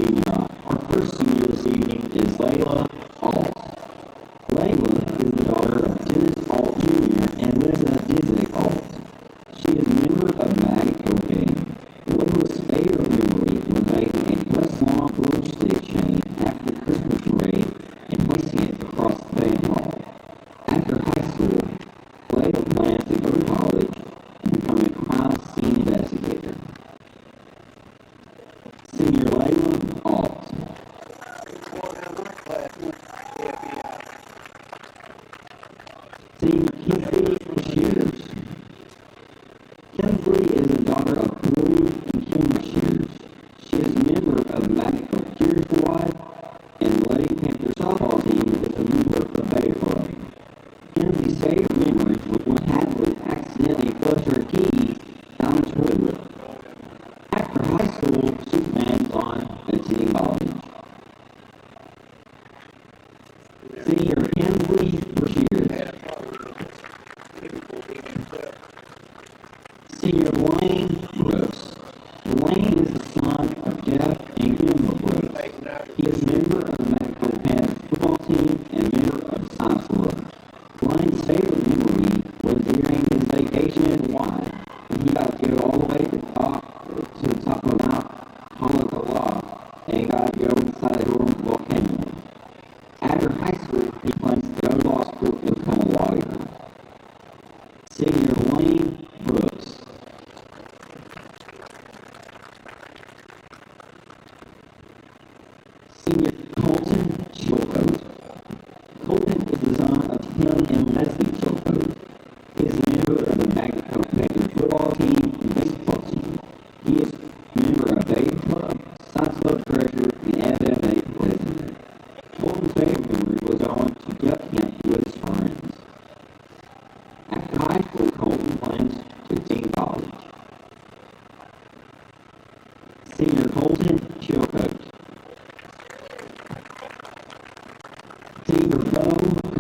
Our first senior this evening is Layla Alt. Layla is the daughter of Dennis Alt Jr. and Liza Dizek Alt. She is a member of Maggot Cove Gang. Layla's favorite memory was making a press-on glue stick chain after the Christmas parade and placing it across the band hall. After high school, Layla plans to go to college and become a crime scene investigator. Senior Layla Alt. Senior Kinsley Shears. Kinsley is the daughter of Corey and Kim Shears. She is a member of the Maggot Cove Cheer Squad and the Lady Panther softball team is a member of the Bay Club. Kinsley's favorite memory was when Hadley accidentally flushed her keys down the toilet. After high school, she plans on attending college. Senior Kinsley Shears. Senior Blaine Brooks. Blaine is the son of Jeff and Kimber Brooks. He is a member of the Maggot Cove Panthers football team and member of the science club. Blaine's favorite memory was during his vacation in Hawaii, when he got to go all the way to the top of Mount Holokala and got to go inside the Roaring Volcano. After high school, he plans to go to law school and become a lawyer. Senior Blaine Brooks. Senior Colton Chilcote. Colton is the son of Tim and Leslie Chilcote. He is a member of the Maggot Cove Panthers football team and baseball team. He is a member of Bay Club, Science Club Treasurer, and FFA President. Colton's favorite memory was going to duck camp with his friends. After high school, Colton plans to attend college. Senior Colton Chilcote. Senior Bo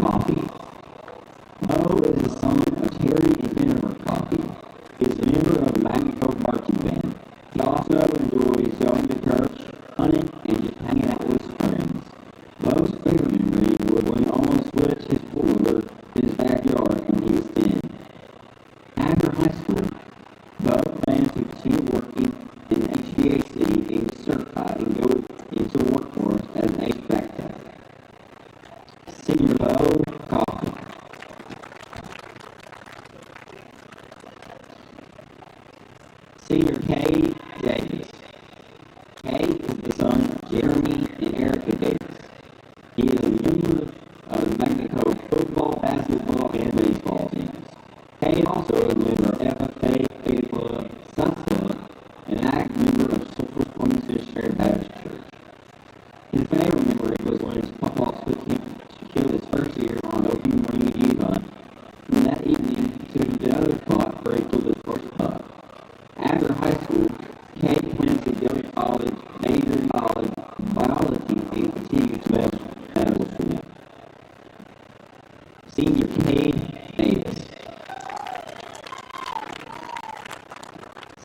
Coffey. Bo is the son of Terry and Jennifer Coffey. He is a member of the Maggot Cove marching band. He also enjoys going to church, hunting, and just hanging out with his friends. Bo's favorite memory was when he almost switched his four-wheeler in his backyard when he was 10. After high school, Bo plans to continue working in HVAC and get certified and go into the workforce as an HVAC tech. Senior Bo Coffey. Senior Kay Davis. Kay is the son of Jeremy and Erica Davis. He is a member of the Magnet Cove football, basketball, and baseball teams. Kay is also a member of FFA, Bay Club, South Club, and an active member of Social 26 Shared Baptist Church. His favorite memory was when his papa took him to kill his first year on opening morning at youth hunt. And that evening, he took him to another spot where he killed his first pup. After high school, Kay plans to go to college, major in biology, and continue to medical school. Senior Cade Davis.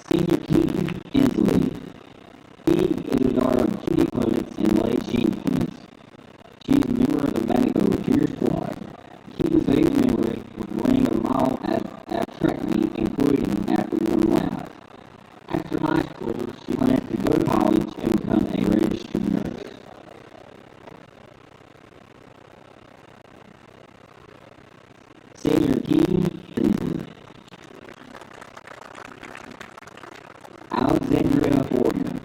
Senior Keith Inslee. Keith is the daughter of Judy Clements and Lake Sheen Clements. She is a member of the Maggot Cove Cheer Squad. Keith's favorite memory was running a mile at track meet and quitting after one lap. After high school, she plans to go to college and become a registered nurse. Senior Keaton Finley. Alexandria Fordham.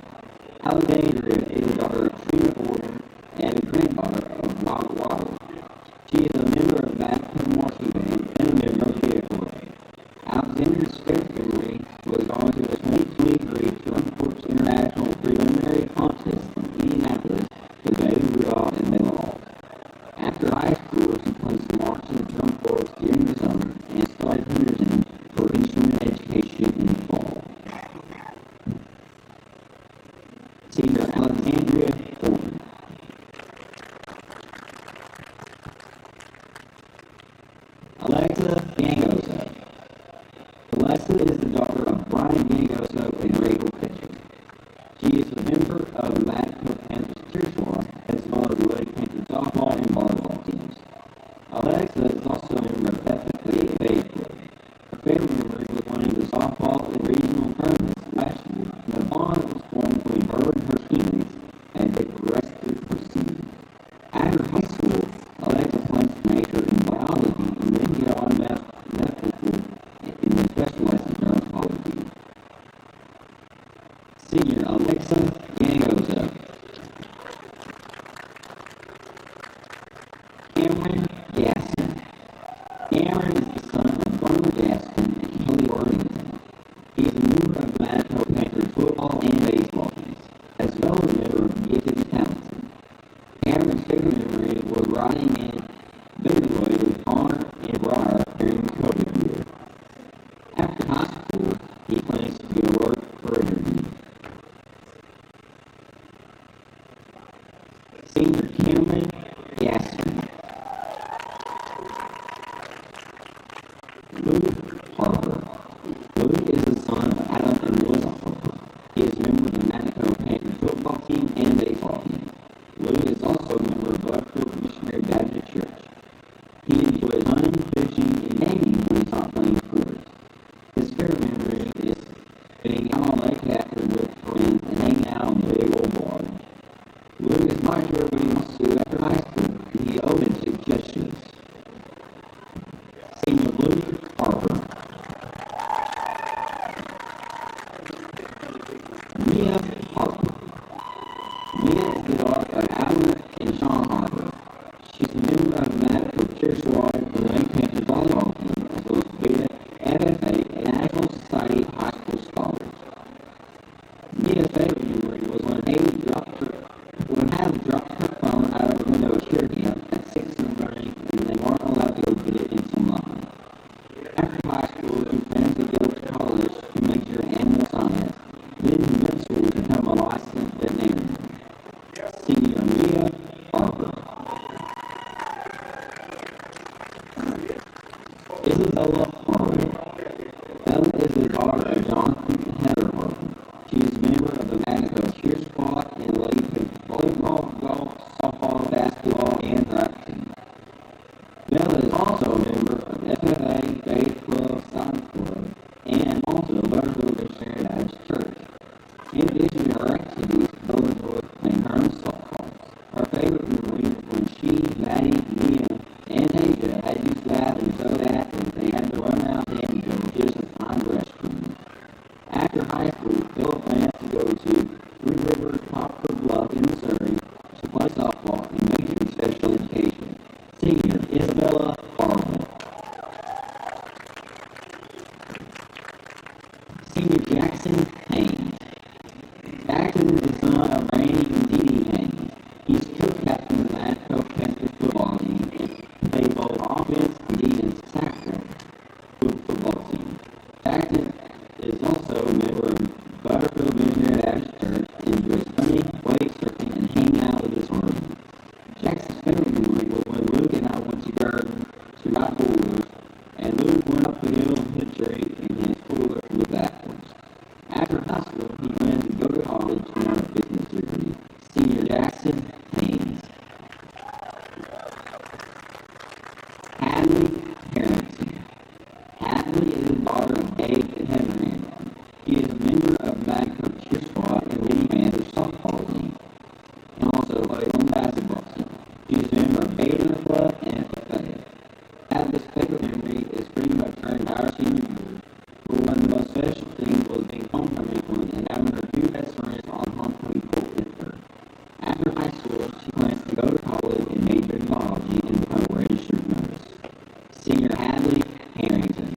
Alexandria is the daughter of Trina Fordham and a granddaughter of Robert Waddle. She is a member of the Maggot Cove marching band and a member of the Bay. Alexandria's favorite memory was going to the 2023 Drum Corps International Preliminary Contest in Indianapolis with Baby Rudolph and Bella Hall. After high school, she plans to march in the Drum Corps during the summer and started Henderson for instrument education in the fall. Senior Alexandria Thornton. Alexa Gangoso. Alexa is the daughter of Brian Gangoso and Rachel Pitcher. She is a member of the Maggot Cove Yagoza. Cameron Gaston. Cameron is the son of Barney Gaston and Kelly Worthington. He is a member of the Manitoba Panthers football and baseball teams, as well as a member of Gifted Talented. Cameron's favorite memory was riding in Beverly with Connor and Briar during the COVID year. After high school, he plans to go work for a interview. Senior Cameron Gaston. Luke Harper. Luke is the son of Adam and Melissa Harper. He is a member of the Manitoba Panthers football team and baseball team. Luke is also a member of Buckfield Missionary Baptist Church. He enjoys hunting, fishing, and gaming when he's not playing sports. His favorite memory is being out on Lake Catherine with friends and hanging out on the big old barge. Luke is not sure what he wants to do after high school, and he's open to suggestions. Senior Luke Harper. Mia Harper. Mia is the daughter of Alan and Sean Harper. She's a member of the Manitoba Cheer Squad for the Lake Panthers volleyball team, as well as Beta, FFA, and National Society of High School Scholars. Mia's favorite memory was when Haley dropped her phone out of the window of cheer camp at 6 in the morning, and they weren't allowed to go get it until 9. After high school, she plans to go to college to major in animal science, then in middle school to become a licensed veterinarian. Senior Mia Harper. Isabella Harper. Ella is the daughter of Jonathan and Heather Harper. She is a member of the Manitoba Cheer Squad and leads volleyball, golf, softball, basketball, and track team. Bella is also a member of FFA, Faith Club, Science Club, and also the Butterfield Missionary Baptist Church. In addition to her activities, Bella enjoys playing her own softball. Her favorite memory was when she, Maddie, Mia, and Tasia had used to have them so that they had to run out and go just to find the restroom. After high school, Phil plans to go to Three Rivers, Poplar Bluff in Missouri to play softball and major in special education. Senior Isabella Harville. Senior Jackson Haynes. Jackson is the son of Randy and Dee Dee Haynes. He's co-captain of the Manitoba Panthers football team and plays both offense and defense tackle for the football team. Jackson is also a member of Butterfield Missionary Baptist Church and enjoys hunting, wake surfing, and hanging out with his friends. Jackson's favorite memory was when Luke and I went to garden to ride four-wheelers, and Luke went up the hill, hit a tree, and his four-wheeler flew backwards. After high school, he plans to go to college and earn a business degree. Senior Jackson Haynes. Hadley Harrington. Hadley is the daughter of Dave and Heather Harrington. She is a member of the Manitoba Cheer Squad and Lady Panthers softball team, and also plays on the basketball team. She is a member of Beta Club and FFA. Hadley's favorite memory is pretty much her entire senior year, but one of the most special things was being homecoming queen and having her two best friends on homecoming court with her. After high school, she plans to go to college and major in biology and become a registered nurse. Senior Hadley Harrington.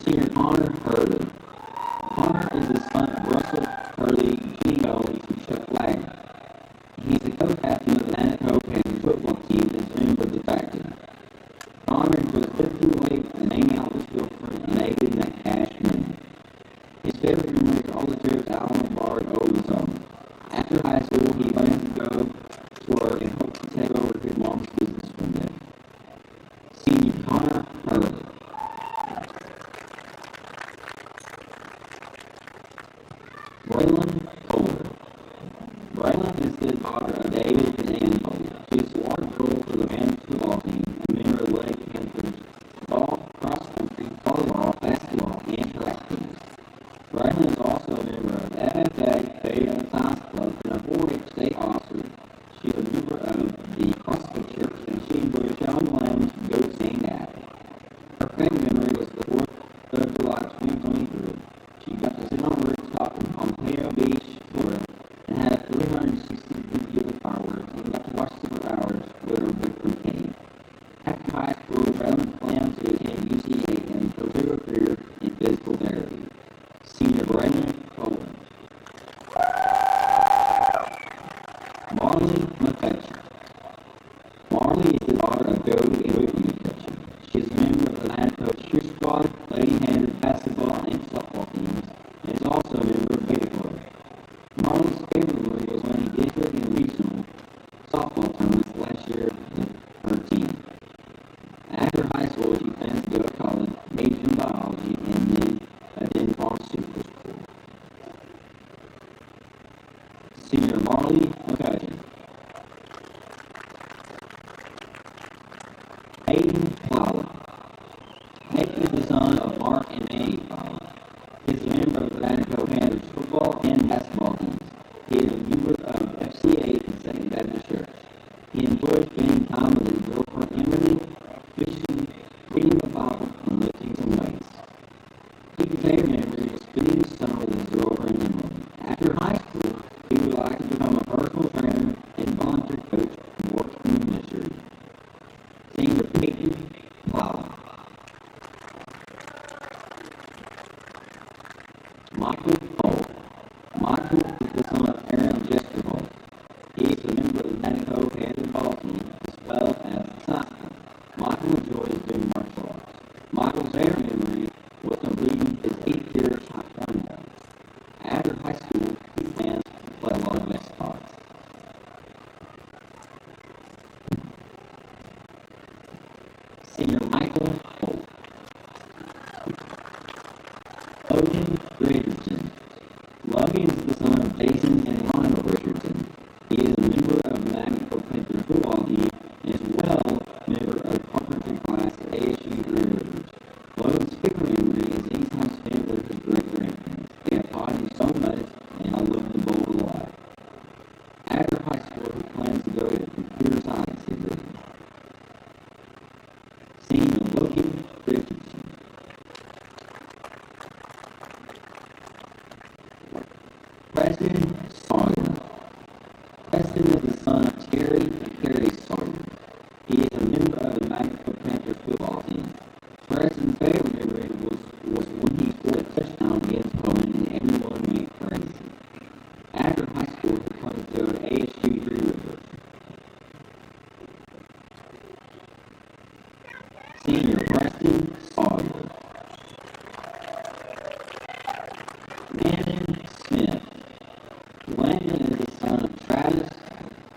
Senior Connor Hurley. Connor is the son of Russell Hurley, G. Golley, and Chuck Wagner. He is the co-captain of the Manitoba Panthers football team and is a member of the track team. Connor enjoys lifting weights and hanging out with his girlfriend and making that cash money. His favorite memory is all the trips out on the barge over the summer. After high school, he plans to go to work and hopes to take over his mom's business one day. Senior Connor Hurley. Braylon Kohler. Braylon is the daughter of David and Ann Kohler. She is a water girl for the Manitoba football team and member of the Lake Panthers golf, cross country, volleyball, basketball, and track teams. Braylon is also a member of FFA, Beta, Science Club, and a 4-H state officer. She is a member of the CrossFit Church, and she enjoys showing lambs, goats, and cattle. Her favorite memory was the 4th of July 2023. Marley McCutcheon. Marley is the daughter of Cove and Whitney McCutcheon. She is a member of the Manitoba cheer squad, lady-handed basketball, and softball teams, and is also a member of Beta Club. Marley's favorite memory was winning district and regional softball tournaments last year with her team. After high school, she plans to go to college, major in biology, and then attend pharmaceutical school. Senior Marley McCutcheon. Hayden Fowler. Hayden is the son of Mark and Annie Fowler. He is a member of the Manitoba Panthers football and basketball teams. He is a member of FCA and Second Baptist Church. He enjoys spending time with his girlfriend Emily, fishing, reading the Bible, and lifting some weights. He favorite memory was spending the summer with his girlfriend Emily. After high school, he would like to become a personal trainer and volunteer coach and work in the ministry. Senior Peyton Fowler. Michael Cove. Michael is the son of Aaron and Jessica Cove. He is a member of the Manitoba handball team as well as the soccer. Michael enjoys doing martial arts. Michael's favorite memory was completing his 8th year of taekwondo. After high school, he plans to play a lot of Xbox. Senior Michael Holt. Logan Richardson. Logan is the son of Jason and Ronald Richardson. He is a member of the Manitoba Panthers football team and as well a member of the carpentry class at ASU Green Rivers. Logan's favorite memory is any time spent with his great-grandparents. They have taught him so much and I love them both a lot. After high school, he plans to go to computer science degree. Senior Logan Richardson. Preston Sawyer. Preston is the son of Terry and Carrie Sawyer. He is a member of the Manitoba Panthers football team. Preston's favorite memory was when he scored a touchdown against Cohen and everyone went crazy. After high school, he plans to go to ASU Green Rivers. Senior Preston Sawyer. Landon Smith. Landon is the son of Travis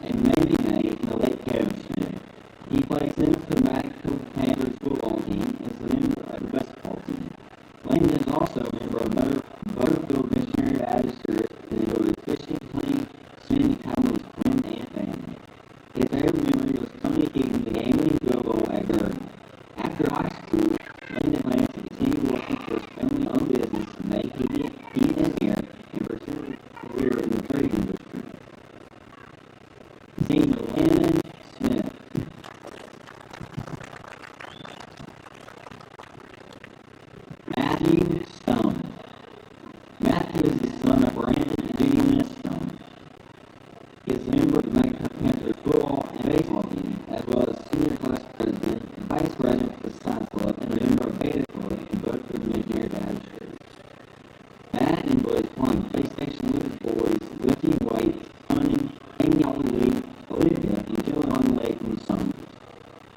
and Mandy May and the late Kevin Smith. He plays in the Manitoba Panthers football team and is a member of the basketball team. Landon is also a member of Butterfield Missionary Baptist Church and enjoys fishing, hunting, spending time with his friends and family. His favorite memory was communicating the game winning field goal at Gurdon. After high school, Landon plans to continue working for his family-owned business to make heat and air and pursue a career in the trade industry. Senior Landon Smith. Matthew Stone. Matthew is the son of Brandon and Judy Stone. He is a member of the Manitoba Panthers football and baseball team, as well as senior class president and vice president of the Science Club and a member of Beta Club in both of the Missionary Baptist Church. Matt enjoys playing PlayStation with his boys, lifting weights, hunting, hanging out with Olivia, and chilling on the lake in the summer.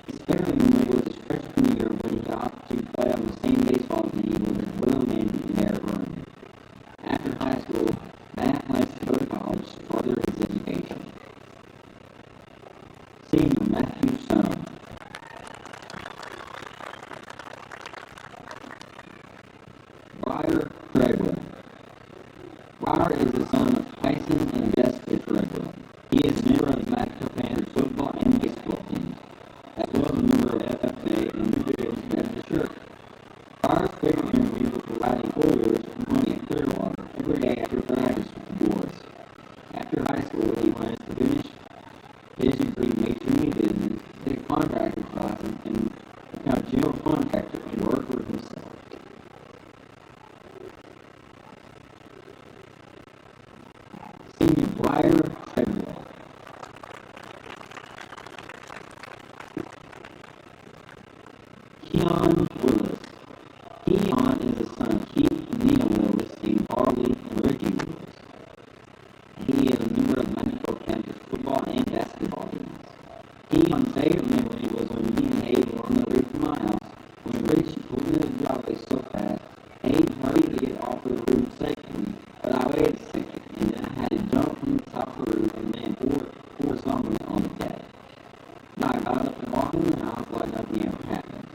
His favorite memory was his freshman year when he got to play on the same baseball team with his Will Mandy and Eric Vernon. After high school, Matt plans to go to college to further his education. Senior Matthew Stone. Ryder Treadwell. Ryder is the son of Tyson and Jessica Treadwell. He is a member of the Manitoba Panthers football and baseball teams, as well as a member of FFA and the Baptist Baptist Church. Ryder's favorite memory was providing four-wheelers and money at Clearwater every day after practice with the boys. After high school, he plans to finish his degree in majoring in business, take contractor classes, and become a general contractor and work for himself. Senior Ryder Treadwell. Keon Willis. Keon is the son of Keith and Nina Willis and Harley and Ricky Willis. He is a member of the Manitoba Panthers football Favorite memory was when me and Abe were on the roof of my house. When Richie pulled into the driveway so fast, Abe hurried to get off the roof safely, but I waited a second, and then I had to jump from the top of the roof and land horizontally on the deck. Now I got up and walked in the house like nothing ever happened.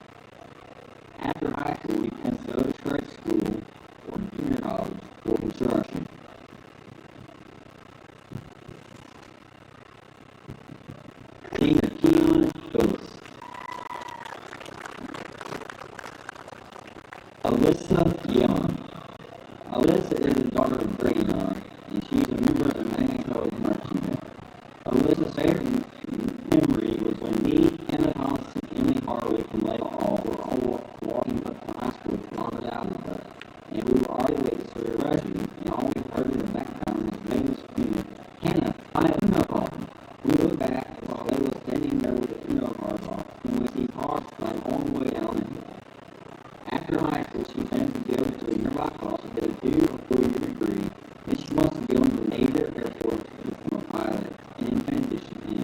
After high school, we went to go to trade school or junior college for construction. Singer Keon Phillips. Alyssa Young. Alyssa is the daughter of Greg Young, and she's a member of the Mexico marching band. Alyssa's favorite memory was when me, Emma Thompson, and Emily Harwood from Lake Hall were all walking up to high school from Robert Allen, and we were already late, so we were rushing, and all we heard in the background was Megan screaming, "Hannah, I have a milk car." We looked back and saw they were standing there with the milk cars off, and we see cars flying all the way down the hill. After high school, she planned to go to a nearby college to get a 2 or 4 year degree, and she wants to go into the Navy Air Force to become a pilot and then transition in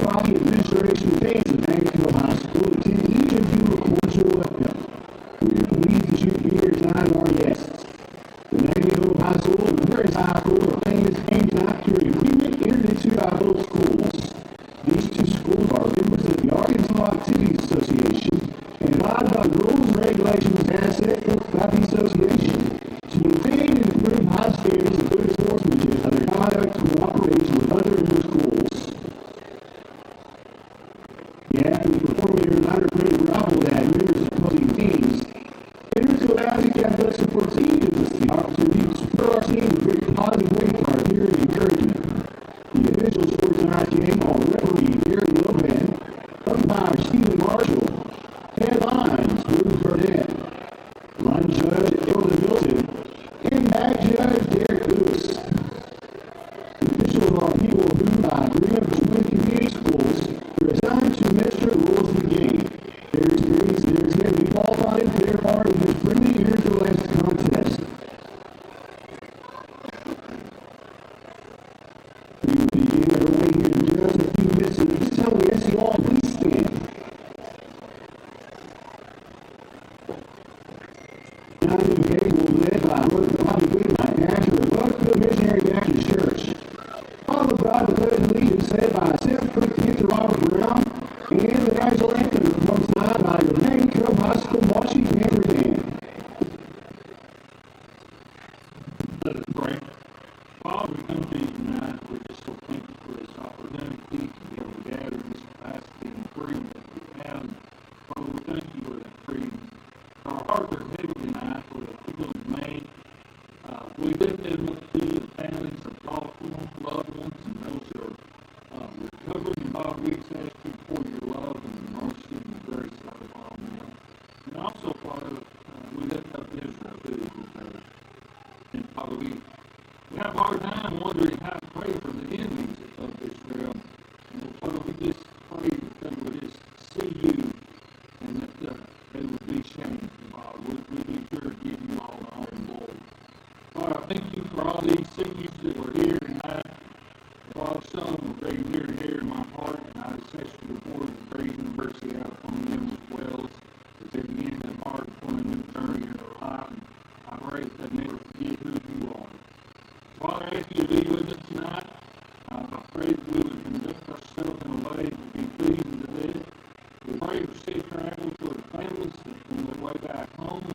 body, administration, and fans of Cove High School attend each of you a cordial welcome. We are pleased that you can be here tonight as our guests. The Cove High School and Prairie High School are famous games night through an agreement entered into by both schools. These two schools are members of the Arkansas Activities Association and abide by the rules and regulations as set forth by the association to maintain and improve high standards of good sportsmanship and their conduct and cooperation with other member schools. The athletes performing here tonight are pretty rival that members of opposing teams. Members of Athletics Athletic Support Team gives us the opportunity to support our team in a very positive way for our peer and encouragement. The officials for tonight's game are referee Gary Lohan, umpire Stephen Marshall, headlines Bruce Burnett, line judge Elder Milton, and back judge Derek Lewis. The officials are people who, by agreement between community schools, are assigned to administer the rules of the game. Their experience and their intent to be qualified and fair part of this friendly interscholastic contest. We will begin our way here in just a few minutes, and just tell we ask you all, please stand. Now, the game will be led by Brother Bobby Goodnight, pastor of Buckfield Missionary Baptist Church. Followed by the Pledge of Allegiance said by 7th Grade Cantor Robert Brown, and the national anthem performed tonight by the Cove High School Marching Panther Band. Let us pray. Father, we come to you tonight. We're just so thankful for this opportunity to be able to gather in this capacity and freedom that we have. Father, we thank you for that freedom. Our hearts are heavy tonight for the people of May. We lift them up to the families of lost ones, loved ones, and those who are recovering. And Father, we just ask you for your love and your mercy and your grace upon them. And also, Father, we lift up Israel too. And Father, we have a hard time wondering how to pray for the enemies of Israel. And Father, we just pray that they would just see you and that they would be changed. Father, we be sure to give you all the honor and glory. Father, I thank you for all these seniors that were here tonight. Father, some were very near and dear in my heart, and I especially report the grace and mercy out upon them as well as they begin to embark upon a new journey in their life. And I pray that they never forget who you are. Father, I ask you to be with us tonight. I pray that we would conduct ourselves in a way that would be pleasing to them. We pray for safe travel for the families on their way back home.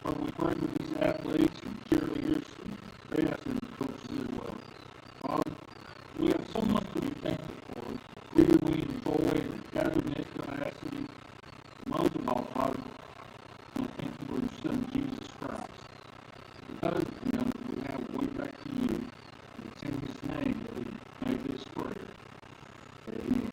Father, we pray for these athletes and cheerleaders and press and coaches as well. Father, we have so much to be thankful for. Here we enjoy and gather in this capacity. Most of all, Father, I thank you for your Son, Jesus Christ. Because of him, we have a way back to you. It's in his name that we make this prayer. Amen.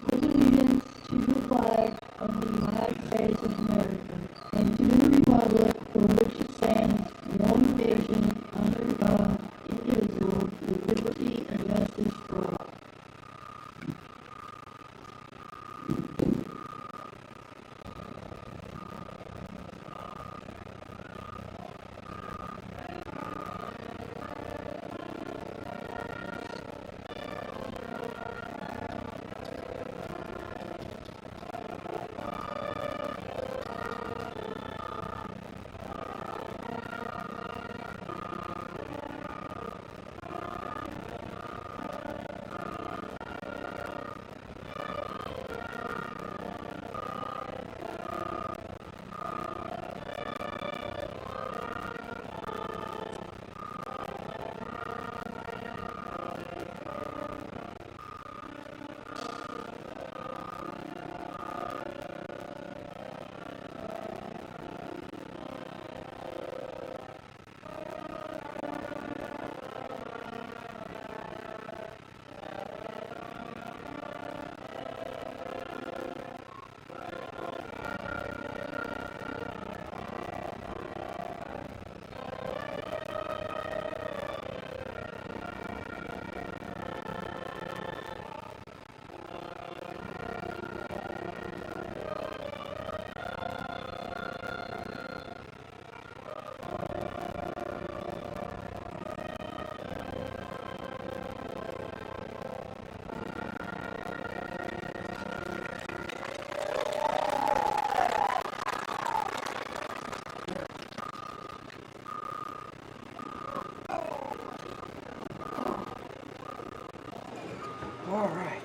Pledge allegiance to the flag of the United States of America and to the republic for which it stands, one nation, under God, indivisible, with liberty and justice for all. All right.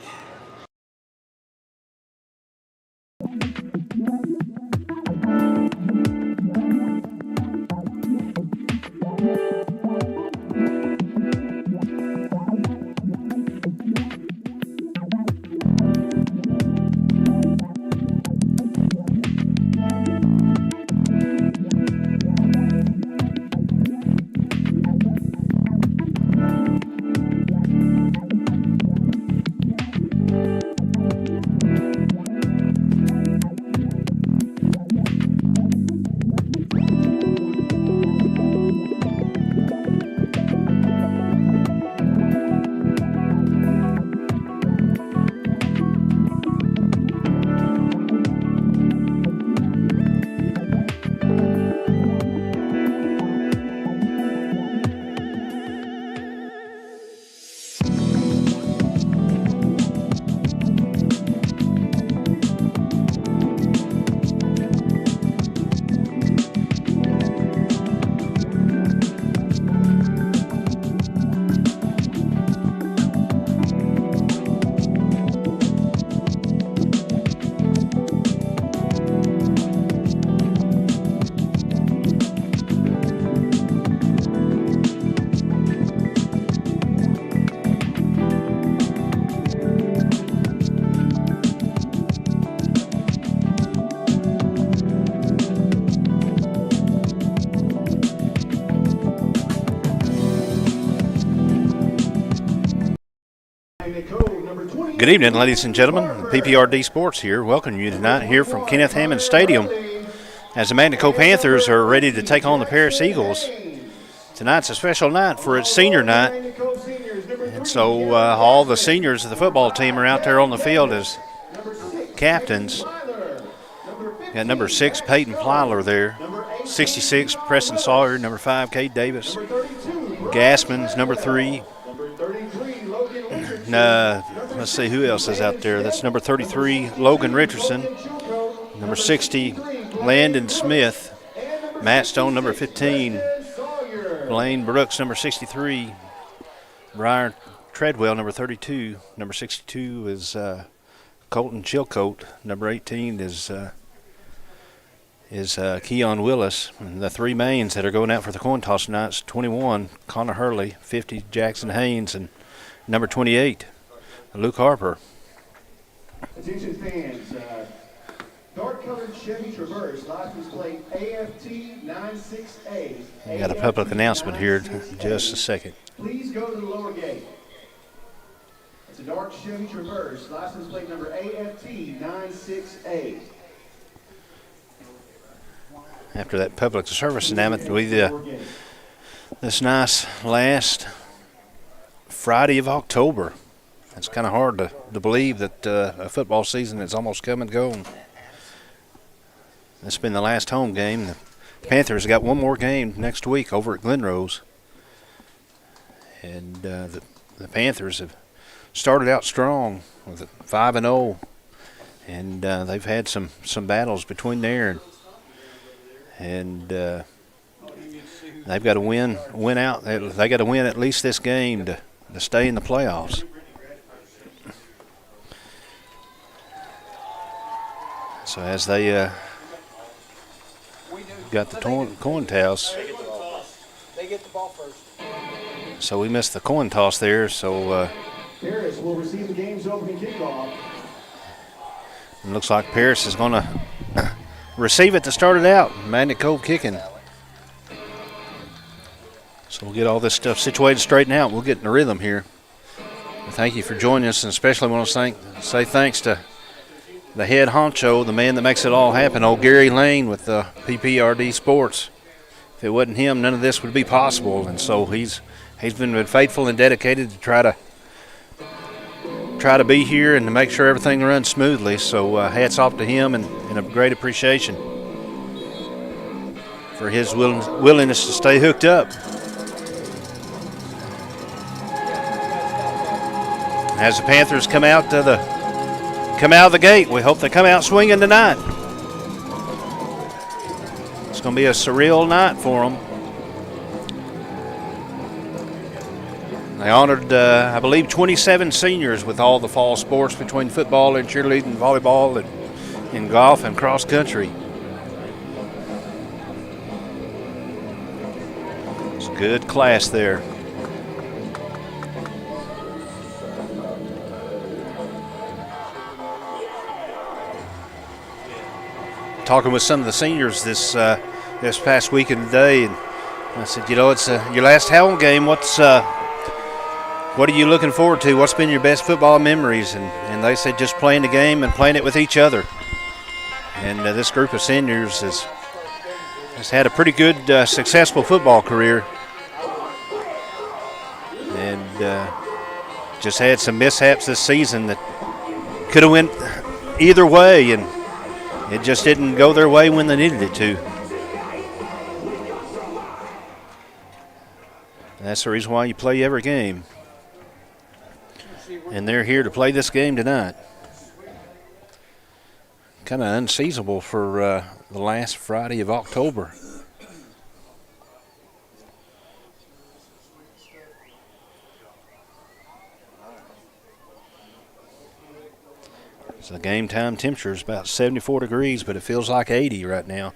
Good evening, ladies and gentlemen. PPRD Sports here. Welcome you tonight here from Kenneth Hammond Stadium as the Magna Cove Panthers are ready to take on the Paris Eagles. Tonight's a special night for its senior night, and so all the seniors of the football team are out there on the field as captains. Got number 6, Peyton Plyler there, 66, Preston Sawyer, number 5, Cade Davis, Gassman's number 3. Let's see who else is out there. That's number 33, Logan Richardson. Number 60, Landon Smith. Matt Stone, number 15. Blaine Brooks, number 63. Brian Treadwell, number 32. Number 62 is Colton Chilcote. Number 18 is Keon Willis. And the three mains that are going out for the coin toss tonight is 21, Connor Hurley, 50, Jackson Haynes, and number 28, Luke Harper. Attention fans, dark-colored Chevy Traverse, license plate AFT 96A. We got a public announcement here in just a second. Please go to the lower gate. It's a dark Chevy Traverse, license plate number AFT 96A. After that public service announcement, this nice last Friday of October. It's kind of hard to believe that a football season is almost come and gone. This has been the last home game. The Panthers got one more game next week over at Glenrose. And the Panthers have started out strong with 5-0. And they've had some battles between there. And they've got to win out. They got to win at least this game to stay in the playoffs. So as they got the coin toss. They get the ball first. So we missed the coin toss there. So Paris will receive the game's opening kickoff. it looks like Paris is going to receive it to start it out. Magna Cove kicking. So we'll get all this stuff situated, straightened out. We'll get in the rhythm here. Thank you for joining us, and especially want to say thanks to the head honcho, the man that makes it all happen, old Gary Lane with PPRD Sports. If it wasn't him, none of this would be possible. And so he's been faithful and dedicated to try to be here and to make sure everything runs smoothly. So hats off to him and a great appreciation for his willingness to stay hooked up. As the Panthers come out of the gate, we hope they come out swinging tonight. It's going to be a surreal night for them. They honored, I believe, 27 seniors with all the fall sports between football and cheerleading, volleyball, and golf and cross country. It's a good class there. Talking with some of the seniors this past weekend today, and I said, it's your last home game. What are you looking forward to? What's been your best football memories? And they said just playing the game and playing it with each other. And this group of seniors has had a pretty good, successful football career, and just had some mishaps this season that could have went either way, and it just didn't go their way when they needed it to. That's the reason why you play every game. And they're here to play this game tonight. Kind of unseasonable for the last Friday of October. So the game time temperature is about 74 degrees, but it feels like 80 right now.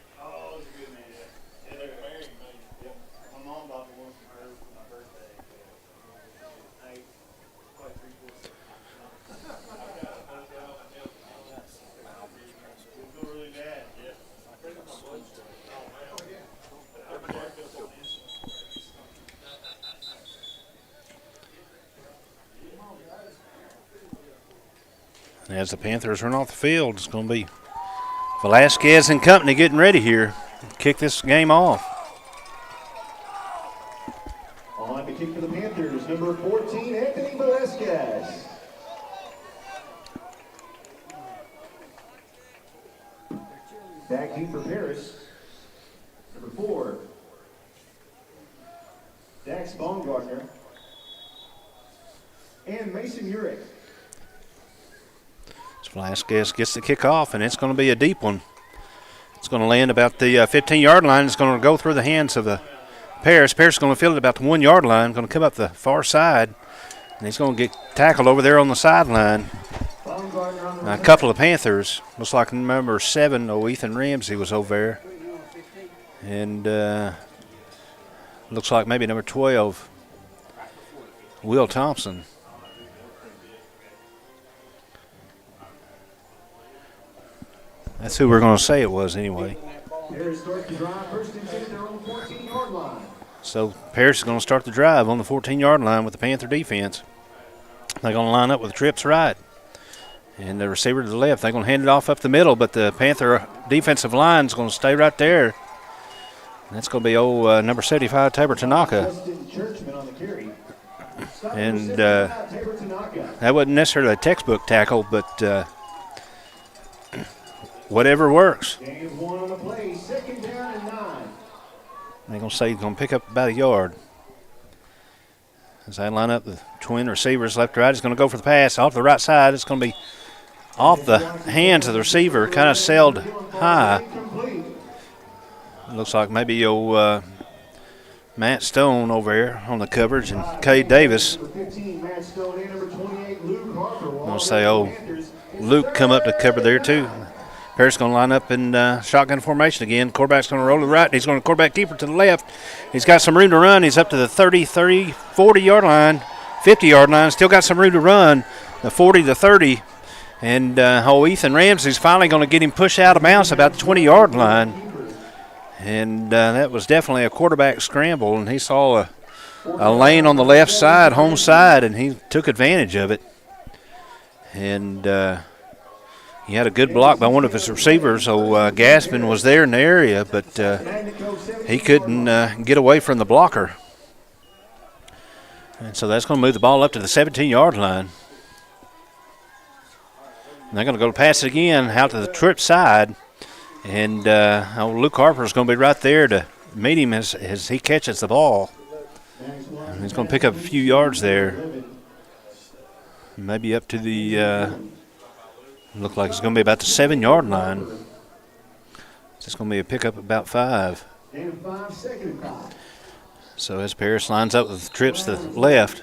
As the Panthers run off the field, it's going to be Velasquez and company getting ready here to kick this game off. On to kick for the Panthers, number 14, Anthony Velasquez. Back deep for Paris, number 4, Dax Baumgartner, and Mason Urich. Velasquez gets the kick off, and it's going to be a deep one. It's going to land about the 15-yard line. It's going to go through the hands of the Paris. Paris is going to field it about the 1-yard line, going to come up the far side, and he's going to get tackled over there on the sideline. A couple of Panthers. Looks like number 7, Ethan Ramsey, was over there. And looks like maybe number 12, Will Thompson. That's who we're going to say it was anyway. So Paris is going to start the drive on the 14-yard line with the Panther defense. They're going to line up with trips right. And the receiver to the left, they're going to hand it off up the middle, but the Panther defensive line is going to stay right there. And that's going to be number 75, Tabor Tanaka. And that wasn't necessarily a textbook tackle, but whatever works. They're going to say he's going to pick up about a yard. As they line up the twin receivers left to right, he's going to go for the pass off the right side. It's going to be off the hands of the receiver, kind of sailed high. It looks like maybe Matt Stone over there on the coverage and Cade Davis. I'm going to say, Luke come up to cover there too. Paris going to line up in shotgun formation again. Quarterback's going to roll to the right. He's going to quarterback keeper to the left. He's got some room to run. He's up to the 30, 40-yard line, 50-yard line. Still got some room to run, the 40 to 30. And Ethan Ramsey's finally going to get him pushed out of bounds about the 20-yard line. And that was definitely a quarterback scramble. And he saw a lane on the left side, home side, and he took advantage of it. And he had a good block by one of his receivers. So Gaspin was there in the area, but he couldn't get away from the blocker. And so that's going to move the ball up to the 17-yard line. And they're going to go pass it again out to the trip side. And Luke Harper is going to be right there to meet him as he catches the ball. And he's going to pick up a few yards there. Maybe up to the look like it's going to be about the 7-yard line. It's going to be a pickup about 5. So as Paris lines up with the trips to the left,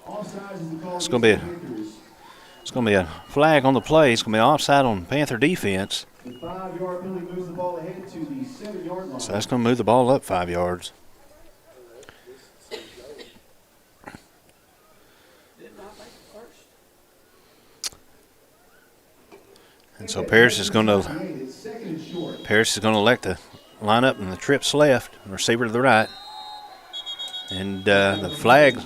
It's going to be a flag on the play. It's going to be offside on Panther defense. The 5-yard penalty moves the ball ahead to the 7-yard line. So that's going to move the ball up 5 yards. And so Paris is going to elect to line up in the trips left, receiver to the right. And the flag,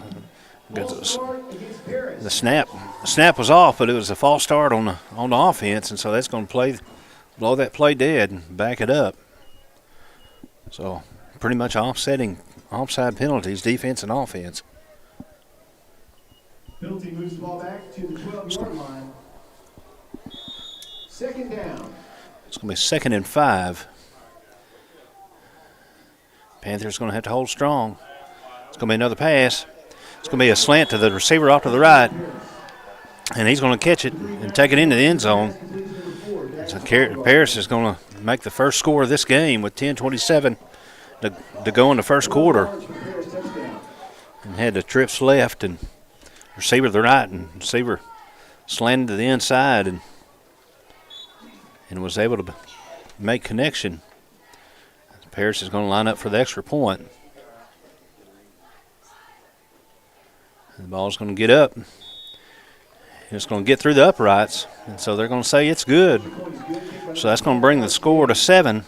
the snap was off, but it was a false start on the offense, and so that's going to blow that play dead and back it up. So pretty much offside penalties, defense and offense. Penalty moves the ball back to the 12-yard line. Second down. It's going to be 2nd and 5. Panthers going to have to hold strong. It's going to be another pass. It's going to be a slant to the receiver off to the right, and he's going to catch it and take it into the end zone. So Paris is going to make the first score of this game with 10:27 to go in the first quarter. And had the trips left and receiver to the right, and receiver slanted to the inside and was able to make connection. Paris is going to line up for the extra point. The ball's going to get up. It's going to get through the uprights, and so they're going to say it's good. So that's going to bring the score to 7.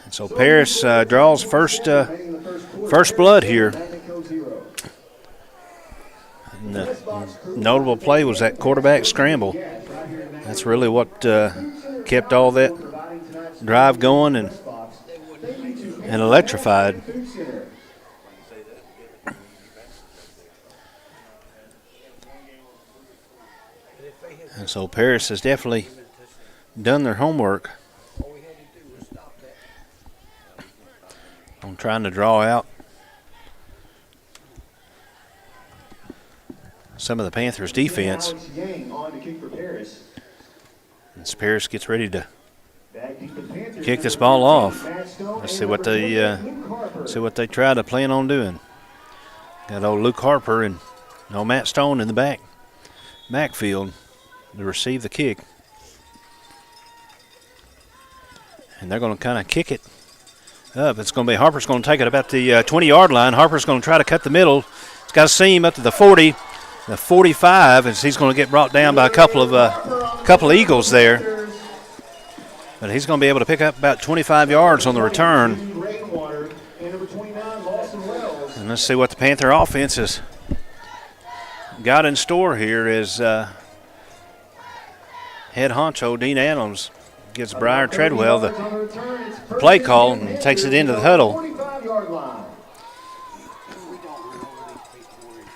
And so Paris draws first blood here. And the notable play was that quarterback scramble. That's really what kept all that drive going and electrified. And so Paris has definitely done their homework on trying to draw out some of the Panthers' defense. As Paris gets ready to kick this ball off. Let's see what they try to plan on doing. Got old Luke Harper and old Matt Stone in the backfield to receive the kick. And they're going to kind of kick it up. It's going to be Harper's going to take it about the 20-yard line. Harper's going to try to cut the middle. It's got a seam up to the 40, the 45, and he's going to get brought down by a couple of Eagles there. But he's going to be able to pick up about 25 yards on the return. And let's see what the Panther offense has got in store here as head honcho Dean Adams gives Briar Treadwell the play call and takes it into the huddle.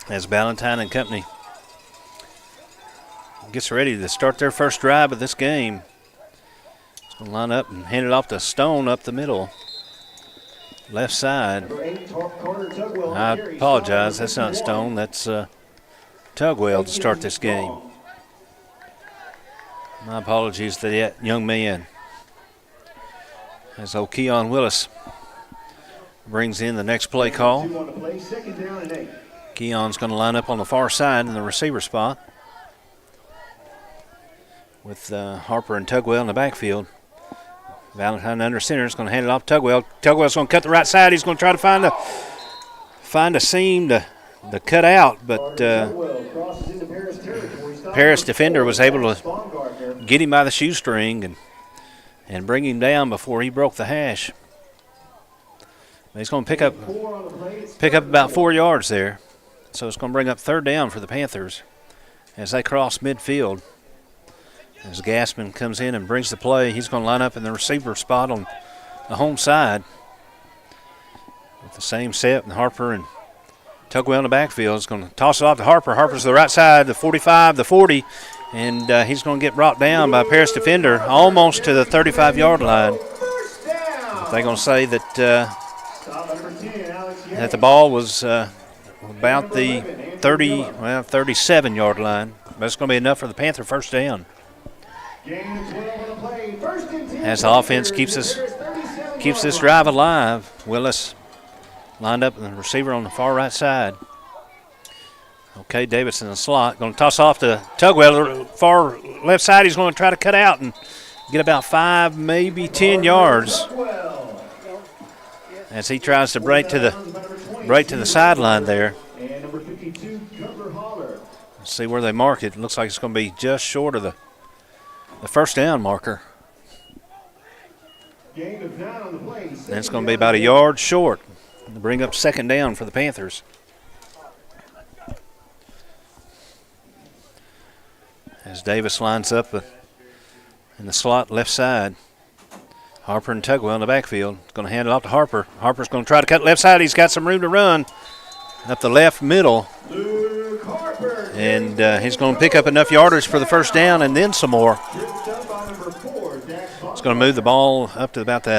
As Ballantyne and company gets ready to start their first drive of this game. It's going to line up and hand it off to Stone up the middle. Left side. I apologize, that's not Stone, that's Tugwell to start this game. My apologies to that young man. As old Keon Willis brings in the next play call. Keon's going to line up on the far side in the receiver spot with Harper and Tugwell in the backfield. Ballantyne under center is going to hand it off to Tugwell. Tugwell's going to cut the right side. He's going to try to find a seam to cut out, but Paris defender was able to get him by the shoestring and bring him down before he broke the hash. He's going to pick up about 4 yards there. So it's going to bring up 3rd down for the Panthers as they cross midfield. As Gassman comes in and brings the play, he's going to line up in the receiver spot on the home side with the same set, and Harper and Tugwell in the backfield is going to toss it off to Harper. Harper's to the right side, the 45, the 40, and he's going to get brought down by a Paris defender almost to the 35-yard line. They're going to say that the ball was about the 37-yard line. But it's going to be enough for the Panther first down. As the offense keeps this drive alive, Willis lined up in the receiver on the far right side. Okay, Davis in the slot. Going to toss off to Tugwell. Far left side, he's going to try to cut out and get about 5, maybe 10 yards as he tries to break to the sideline there. Let's see where they mark it. It looks like it's going to be just short of the first down marker. And it's going to be about a yard short to bring up second down for the Panthers. As Davis lines up in the slot left side. Harper and Tugwell in the backfield. Going to hand it off to Harper. Harper's going to try to cut left side. He's got some room to run up the left middle. And he's going to pick up enough yardage for the first down and then some more. It's going to move the ball up to about the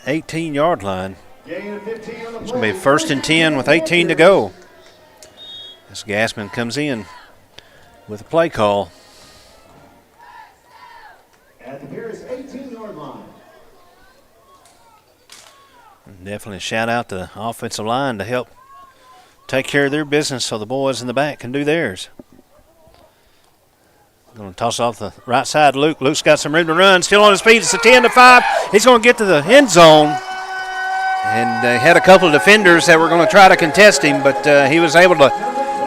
18-yard line. It's going to be first and 10 with 18 to go. As Gassman comes in with a play call. At the Paris 18-yard line. Definitely shout out to the offensive line to help take care of their business so the boys in the back can do theirs. Going to toss off the right side. Luke's got some room to run. Still on his feet. It's a 10-5. He's going to get to the end zone. And they had a couple of defenders that were going to try to contest him, but he was able to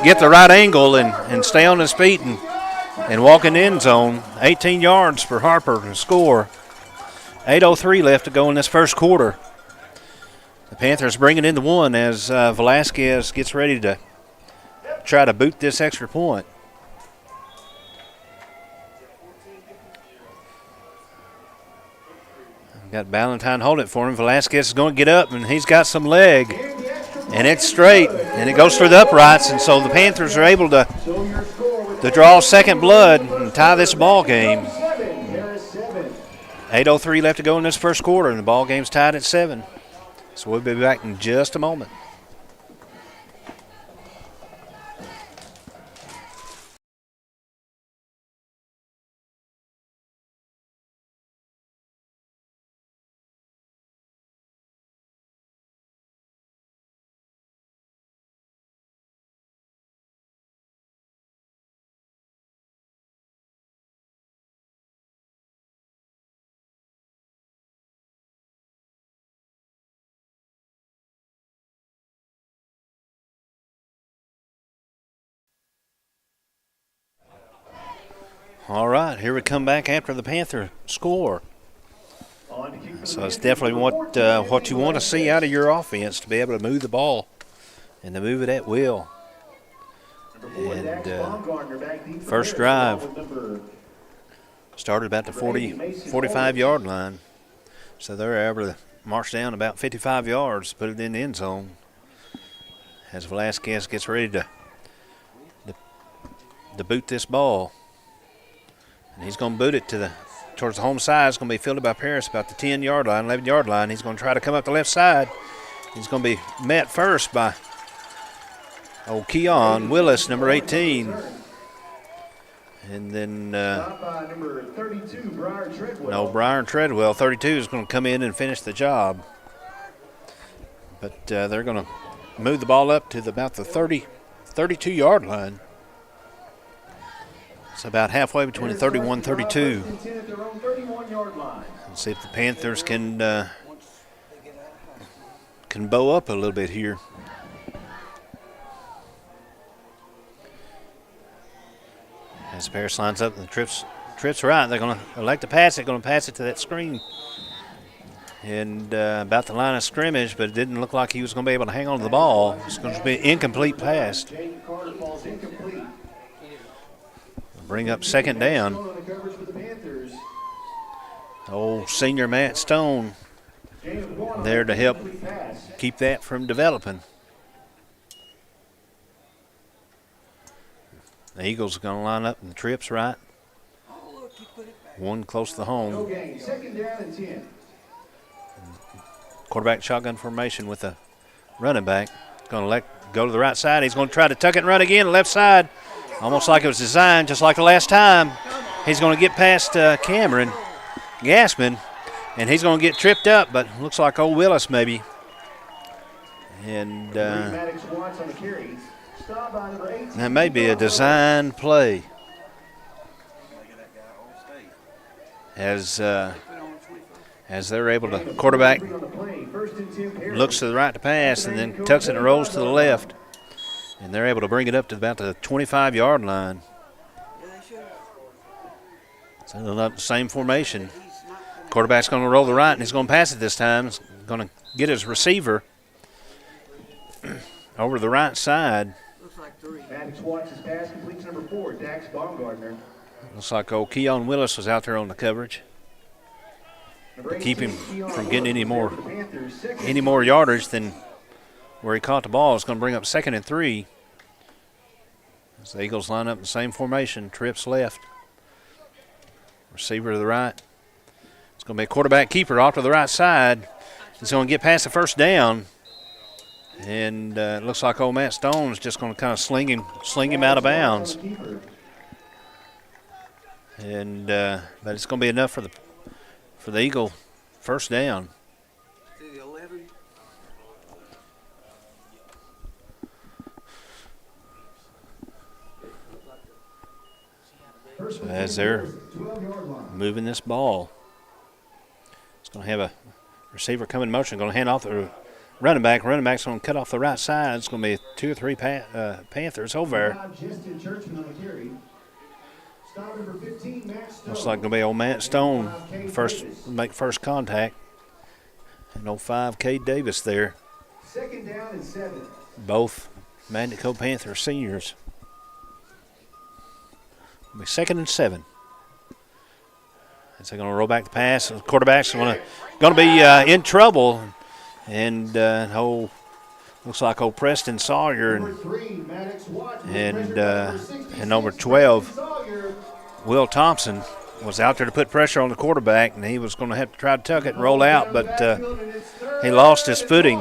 get the right angle and stay on his feet and walk in the end zone. 18 yards for Harper to score. 8:03 left to go in this first quarter. The Panthers bring it into one as Velasquez gets ready to try to boot this extra point. Got Ballantyne hold it for him. Velasquez is going to get up, and he's got some leg. And it's straight, and it goes through the uprights, and so the Panthers are able to draw second blood and tie this ball game. 8:03 left to go in this first quarter, and the ball game's tied at 7. So we'll be back in just a moment. All right, here we come back after the Panther score. So it's definitely what you want to see out of your offense, to be able to move the ball and to move it at will. And first drive started about the 45-yard line. So they're able to march down about 55 yards, put it in the end zone. As Velasquez gets ready to boot this ball. And he's going to boot it towards the home side. It's going to be fielded by Paris about the 10-yard line, 11-yard line. He's going to try to come up the left side. He's going to be met first by Keon Willis, number 18. And then number 32, Brian Treadwell, 32, is going to come in and finish the job. But they're going to move the ball up to about the 32-yard line. It's about halfway between 31 and 32. Let's see if the Panthers can bow up a little bit here. As Paris lines up and the trips right, they're going to elect to pass it. Going to pass it to that screen. And about the line of scrimmage, but it didn't look like he was going to be able to hang on to the ball. It's going to be an incomplete pass. Bring up second down. Old senior Matt Stone there to help keep that from developing. The Eagles are going to line up and the trips right. One close to the home. Second down and 10. Quarterback shotgun formation with the running back. Going to go to the right side. He's going to try to tuck it and run again. Left side. Almost like it was designed, just like the last time. He's going to get past Cameron Gassman, and he's going to get tripped up, but looks like old Willis maybe. And That may be a design play. As they're able to, quarterback looks to the right to pass and then tucks it and rolls to the left. And they're able to bring it up to about the 25-yard line. So the same formation. Quarterback's going to roll the right, and he's going to pass it this time. He's going to get his receiver over the right side. Maddox watches pass, completes number 4, Dax Baumgartner. Looks like old Keon Willis was out there on the coverage to keep him from getting any more yardage than where he caught the ball. It's going to bring up 2nd and 3. As the Eagles line up in the same formation, trips left. Receiver to the right. It's going to be a quarterback keeper off to the right side. He's going to get past the first down. And it looks like old Matt Stone's just going to kind of sling him out of bounds. And but it's going to be enough for the Eagle first down. So as they're moving this ball, it's going to have a receiver come in motion, going to hand off the running back. Running back's going to cut off the right side. It's going to be 2 or 3 Panthers over there. Looks like going to be old Matt Stone make first contact. And old 5 Cade Davis there. 2nd down and 7. Both Magnet Cove Panther seniors. It'll be 2nd and 7. As they're going to roll back the pass. The quarterback's going to be in trouble. And looks like old Preston Sawyer and number 12, Will Thompson, was out there to put pressure on the quarterback, and he was going to have to try to tuck it and roll out, but he lost his footing.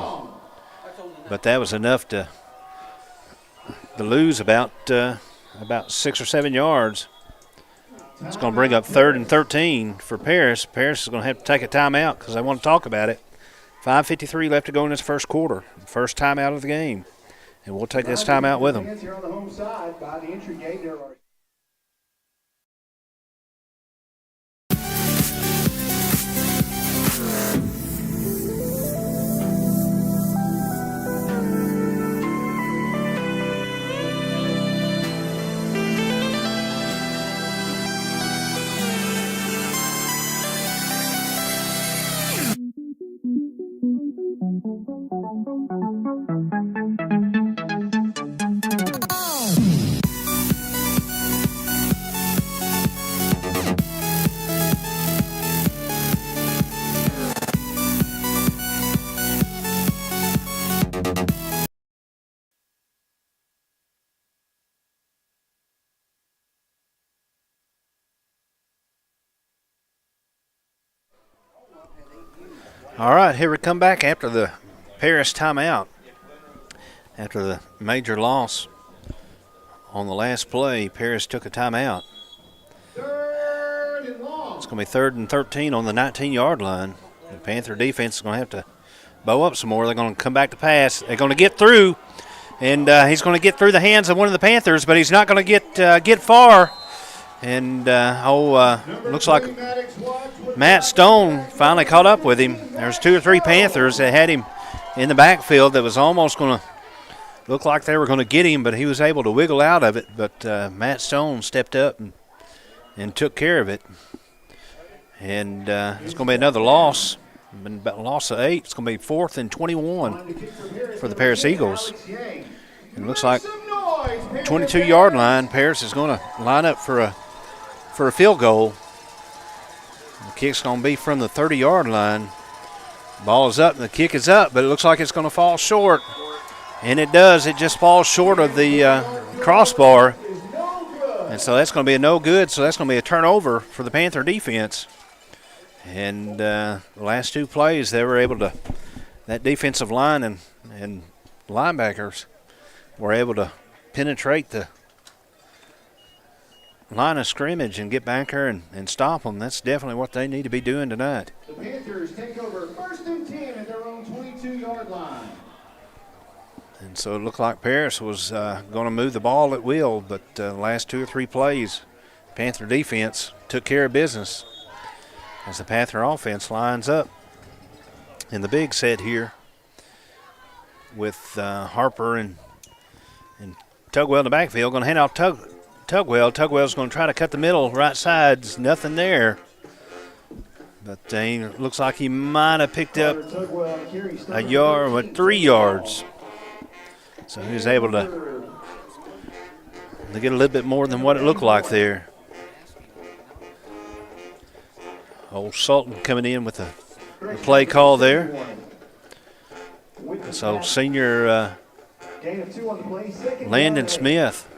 But that was enough to lose about 6 or 7 yards. It's going to bring up 3rd and 13 for Paris. Paris is going to have to take a timeout because they want to talk about it. 5:53 left to go in this first quarter. First timeout of the game. And we'll take this timeout with them. Here on the home side by the entry gate, there are All right, here we come back after the Paris timeout. After the major loss on the last play, Paris took a timeout. It's going to be 3rd and 13 on the 19-yard line. The Panther defense is going to have to bow up some more. They're going to come back to pass. They're going to get through, and he's going to get through the hands of one of the Panthers, but he's not going to get far. And looks like Matt Stone finally caught up with him. There's 2 or 3 Panthers that had him in the backfield that was almost going to look like they were going to get him, but he was able to wiggle out of it. But Matt Stone stepped up and took care of it. And it's going to be another loss, about a loss of 8. It's going to be 4th and 21 for the Paris Eagles. And it looks like 22-yard line. Paris is going to line up for a field goal. The kick's going to be from the 30-yard line. Ball is up, and the kick is up, but it looks like it's going to fall short. And it does. It just falls short of the crossbar. And so that's going to be a no good, so that's going to be a turnover for the Panther defense. And the last 2 plays, they were able to, that defensive line and linebackers were able to penetrate the line of scrimmage and get back there and stop them. That's definitely what they need to be doing tonight. the Panthers take over 1st and 10 at their own 22-yard line. And So it looked like Paris was going to move the ball at will, but the last 2 or 3 plays, Panther defense took care of business as the Panther offense lines up in the big set here with Harper and Tugwell in the backfield. Going to hand off Tugwell. Tugwell's going to try to cut the middle, right side's nothing there. But he looks like he might have picked up a yard or 3 yards. So he was able to get a little bit more than what it looked like there. Old Sultan coming in with a play call there. So senior Landon Smith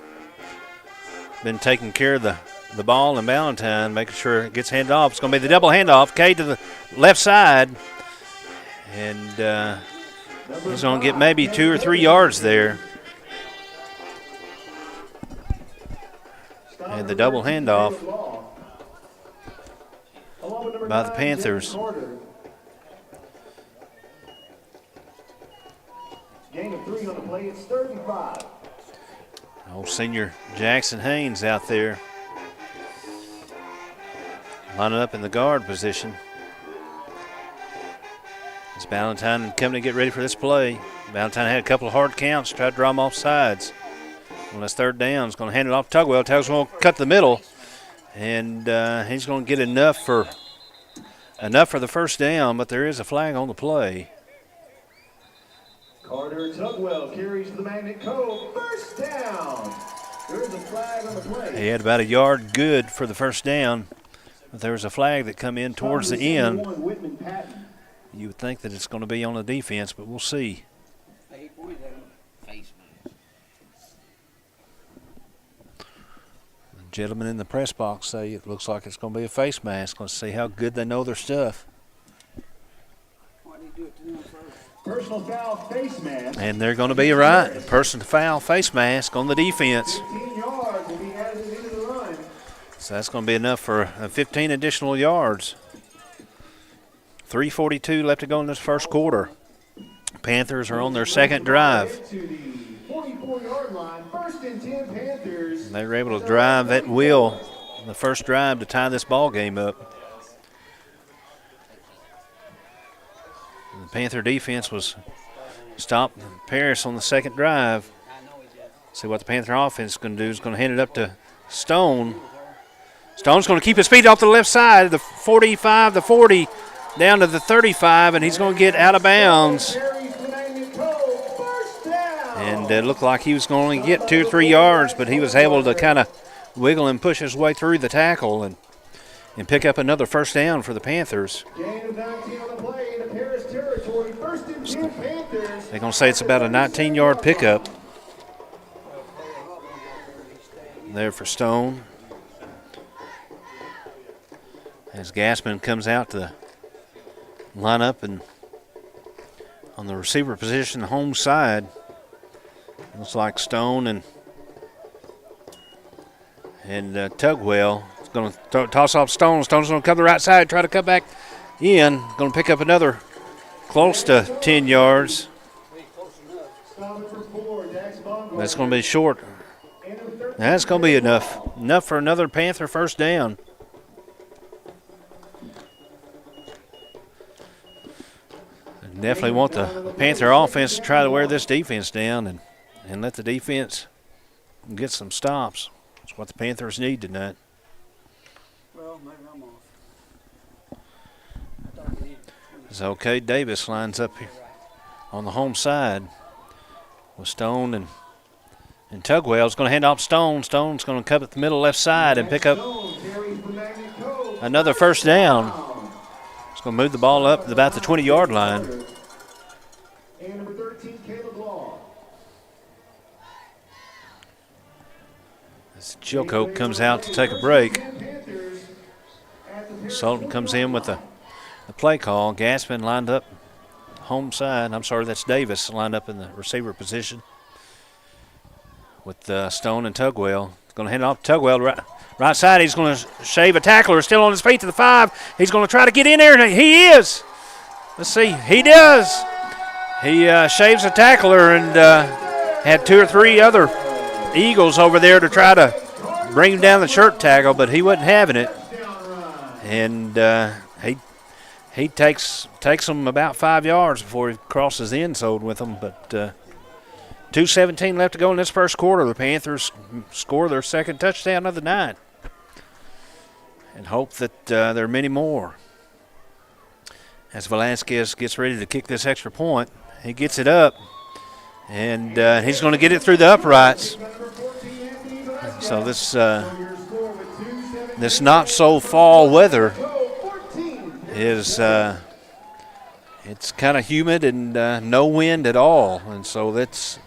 been taking care of the ball, and Valentine making sure it gets handed off. It's going to be the double handoff. K to the left side. And he's going to get maybe 2 or 3 yards there. And the double handoff by the Panthers. Gain of 3 on the play. It's 35. Old senior Jackson Haynes out there lining up in the guard position. It's Valentine and company get ready for this play. Valentine had a couple of hard counts, tried to draw them off sides. On this 3rd down, he's going to hand it off to Tugwell. Tugwell's going to cut the middle, and he's going to get enough for the first down, but there is a flag on the play. Carter Tugwell carries the Magnet Cove. First down. There's a flag on the play. He had about a yard good for the first down, but there was a flag that come in towards the end. You would think that it's going to be on the defense, but we'll see. The gentlemen in the press box say it looks like it's going to be a face mask. Let's see how good they know their stuff. Personal foul, face mask. And they're going to be right. Personal foul, face mask on the defense. 15 yards will be added into the run. So that's going to be enough for 15 additional yards. 3:42 left to go in this first quarter. Panthers are on their second drive. To the 44-yard line. First and 10 Panthers. They were able to drive at will the first drive to tie this ball game up. The Panther defense was stopped Paris on the second drive. See what the Panther offense is going to do is going to hand it up to Stone. Stone's going to keep his feet off the left side, the 45, the 40, down to the 35, and he's going to get out of bounds. And it looked like he was going to get 2 or 3 yards, but he was able to kind of wiggle and push his way through the tackle and pick up another first down for the Panthers. They're going to say it's about a 19-yard pickup there for Stone. As Gassman comes out to line up and on the receiver position, the home side. Looks like Stone and Tugwell is going to toss off Stone. Stone's going to come to the right side, try to cut back in. Going to pick up another close to 10 yards. That's going to be short. That's going to be enough. Enough for another Panther first down. Definitely want the Panther offense to try to wear this defense down and let the defense get some stops. That's what the Panthers need tonight. Well, maybe I'm off. So Cade Davis lines up here on the home side with Stone and Tugwell's going to hand off Stone. Stone's going to cut at the middle left side and pick up another first down. It's going to move the ball up to about the 20-yard line. And number 13, Caleb Law. As Chilcote comes out to take a break. Sultan comes in with the play call. Gassman lined up home side. I'm sorry, that's Davis lined up in the receiver position with Stone and Tugwell. Going to hand it off to Tugwell right side. He's going to shave a tackler. Still on his feet to the 5. He's going to try to get in there, and he is. Let's see. He does. He shaves a tackler, and had 2 or 3 other Eagles over there to try to bring him down the shirt tackle, but he wasn't having it. And he takes them about 5 yards before he crosses the end zone with them. But 2:17 left to go in this first quarter. The Panthers score their second touchdown of the night and hope that there are many more. As Velasquez gets ready to kick this extra point, he gets it up, and he's going to get it through the uprights. So this not so fall weather is it's kind of humid and no wind at all, and so that's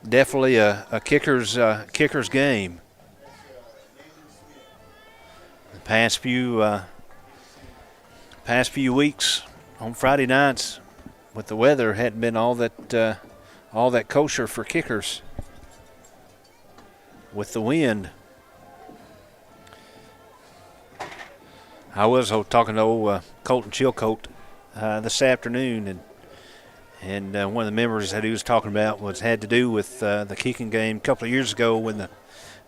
definitely a kicker's game. The past few weeks on Friday nights with the weather hadn't been all that kosher for kickers with the wind. I was talking to old Colton Chilcote this afternoon, and one of the memories that he was talking about had to do with the kicking game a couple of years ago when the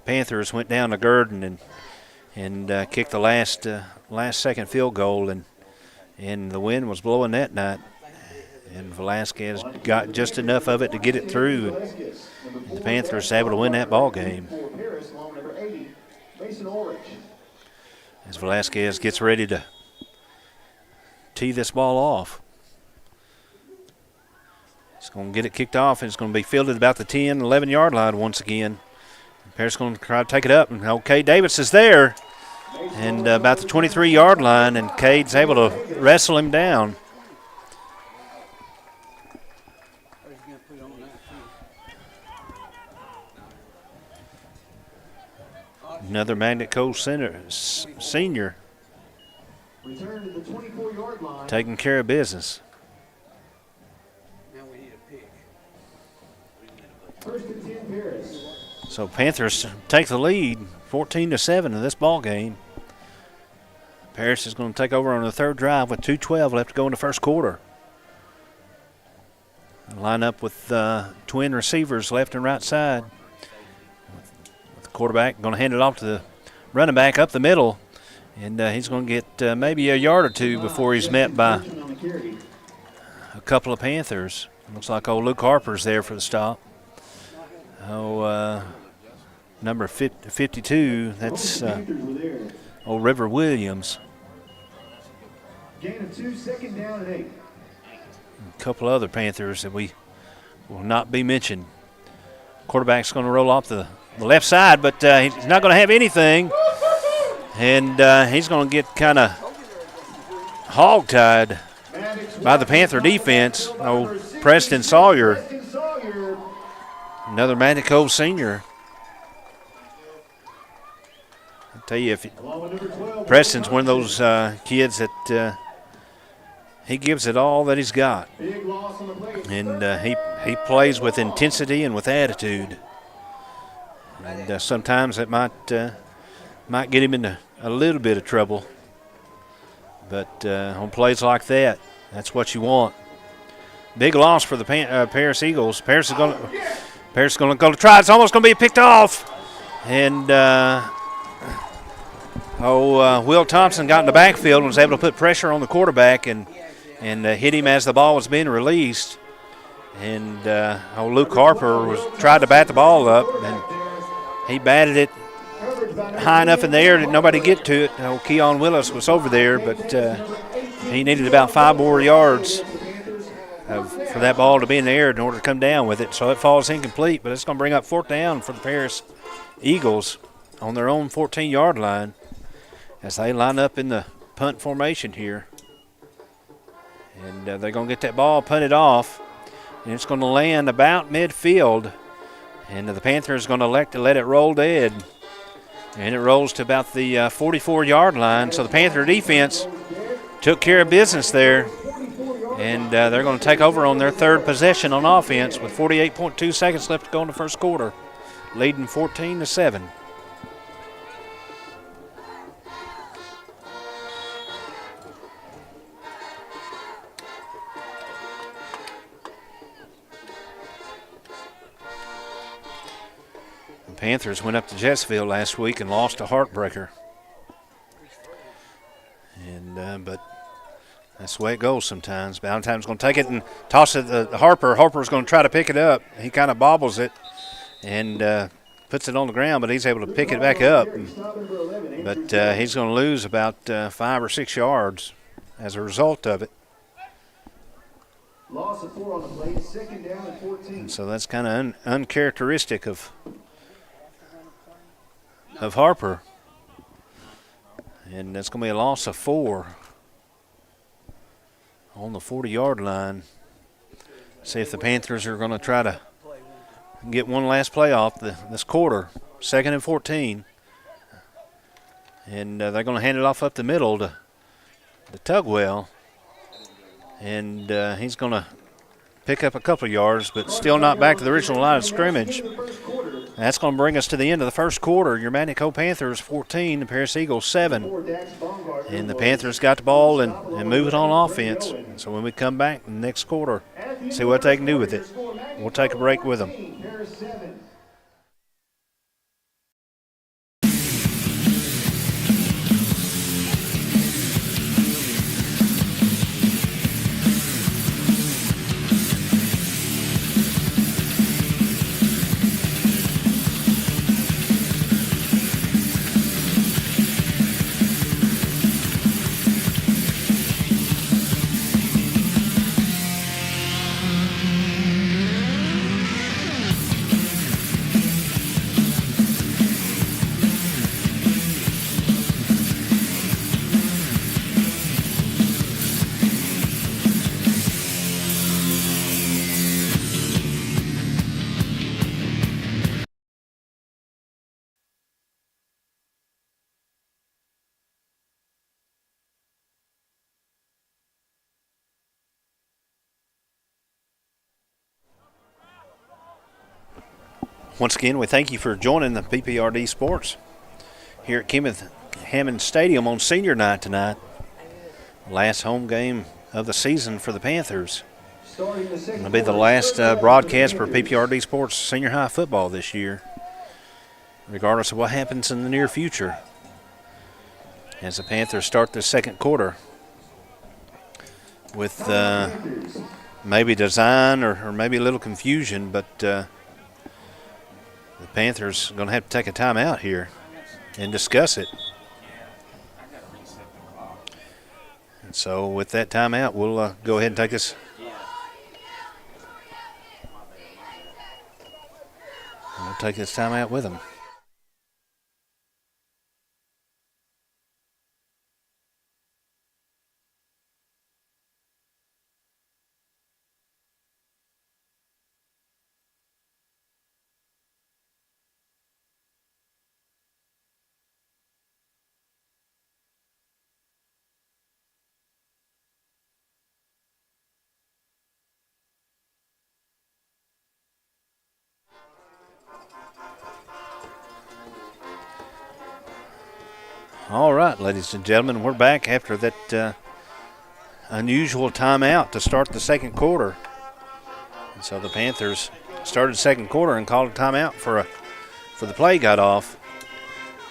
Panthers went down to Gurdon and kicked the last second field goal, and the wind was blowing that night, and Velasquez got just enough of it to get it through, and the Panthers able to win that ball game. As Velasquez gets ready to tee this ball off. He's going to get it kicked off, and it's going to be fielded about the 10, 11-yard line once again. Pierce going to try to take it up, and okay, Davis is there, and about the 23-yard line, and Cade's able to wrestle him down. Another Magnet Cove senior Return to the 24-yard line. taking care of business. Now we need a pick. First and 10, Paris. So Panthers take the lead 14-7 in this ball game. Paris is going to take over on the third drive with 2:12 left to go in the first quarter. Line up with twin receivers left and right side. Quarterback going to hand it off to the running back up the middle, and he's going to get maybe a yard or two before he's met by a couple of Panthers. Looks like old Luke Harper's there for the stop. Number 52, that's old River Williams. Gain of 2, second down and 8. A couple other Panthers that we will not be mentioned. Quarterback's going to roll off the left side, but he's not going to have anything, and he's going to get kind of hog-tied by the Panther defense. Oh, Preston Sawyer, another Magnet Cove senior. I'll tell you, Preston's one of those kids that he gives it all that he's got, and he plays with intensity and with attitude. And sometimes it might get him into a little bit of trouble. But on plays like that, that's what you want. Big loss for the Paris Eagles. Paris is going to go to try. It's almost going to be picked off. And Will Thompson got in the backfield and was able to put pressure on the quarterback and hit him as the ball was being released. And Luke Harper tried to bat the ball up, and he batted it high enough in the air that nobody get to it. Keon Willis was over there, but he needed about 5 more yards for that ball to be in the air in order to come down with it. So it falls incomplete, but it's going to bring up 4th down for the Paris Eagles on their own 14-yard line as they line up in the punt formation here. And they're going to get that ball punted off, and it's going to land about midfield. And the Panthers going to elect to let it roll dead. And it rolls to about the 44-yard line. So the Panther defense took care of business there. And they're going to take over on their third possession on offense with 48.2 seconds left to go in the first quarter, leading 14-7. Panthers went up to Jetsville last week and lost a heartbreaker. And but that's the way it goes sometimes. Valentine's going to take it and toss it to Harper. Harper's going to try to pick it up. He kind of bobbles it and puts it on the ground, but he's able to pick it back up. But he's going to lose about 5 or 6 yards as a result of it. Loss of 4 on the play, 2nd down and 14. And so that's kind of uncharacteristic of Harper. And that's going to be a loss of 4 on the 40-yard line. See if the Panthers are going to try to get one last play off this quarter. 2nd and 14. And they're going to hand it off up the middle to Tugwell. And he's going to pick up a couple of yards, but still not back to the original line of scrimmage. That's going to bring us to the end of the first quarter. Your Mandan Cove Panthers 14, the Paris Eagles 7. And the Panthers got the ball and move it on offense. So when we come back in the next quarter, see what they can do with it. We'll take a break with them. Once again, we thank you for joining the PPRD Sports here at Kenneth Hammond Stadium on senior night tonight. Last home game of the season for the Panthers. It'll be the last broadcast for PPRD Sports senior high football this year, regardless of what happens in the near future. As the Panthers start the second quarter with maybe design or maybe a little confusion, but the Panthers are going to have to take a timeout here and discuss it. And so with that timeout, we'll go ahead and take this. We'll take this timeout with them. All right, ladies and gentlemen, we're back after that unusual timeout to start the second quarter. And so the Panthers started the second quarter and called a timeout for the play got off.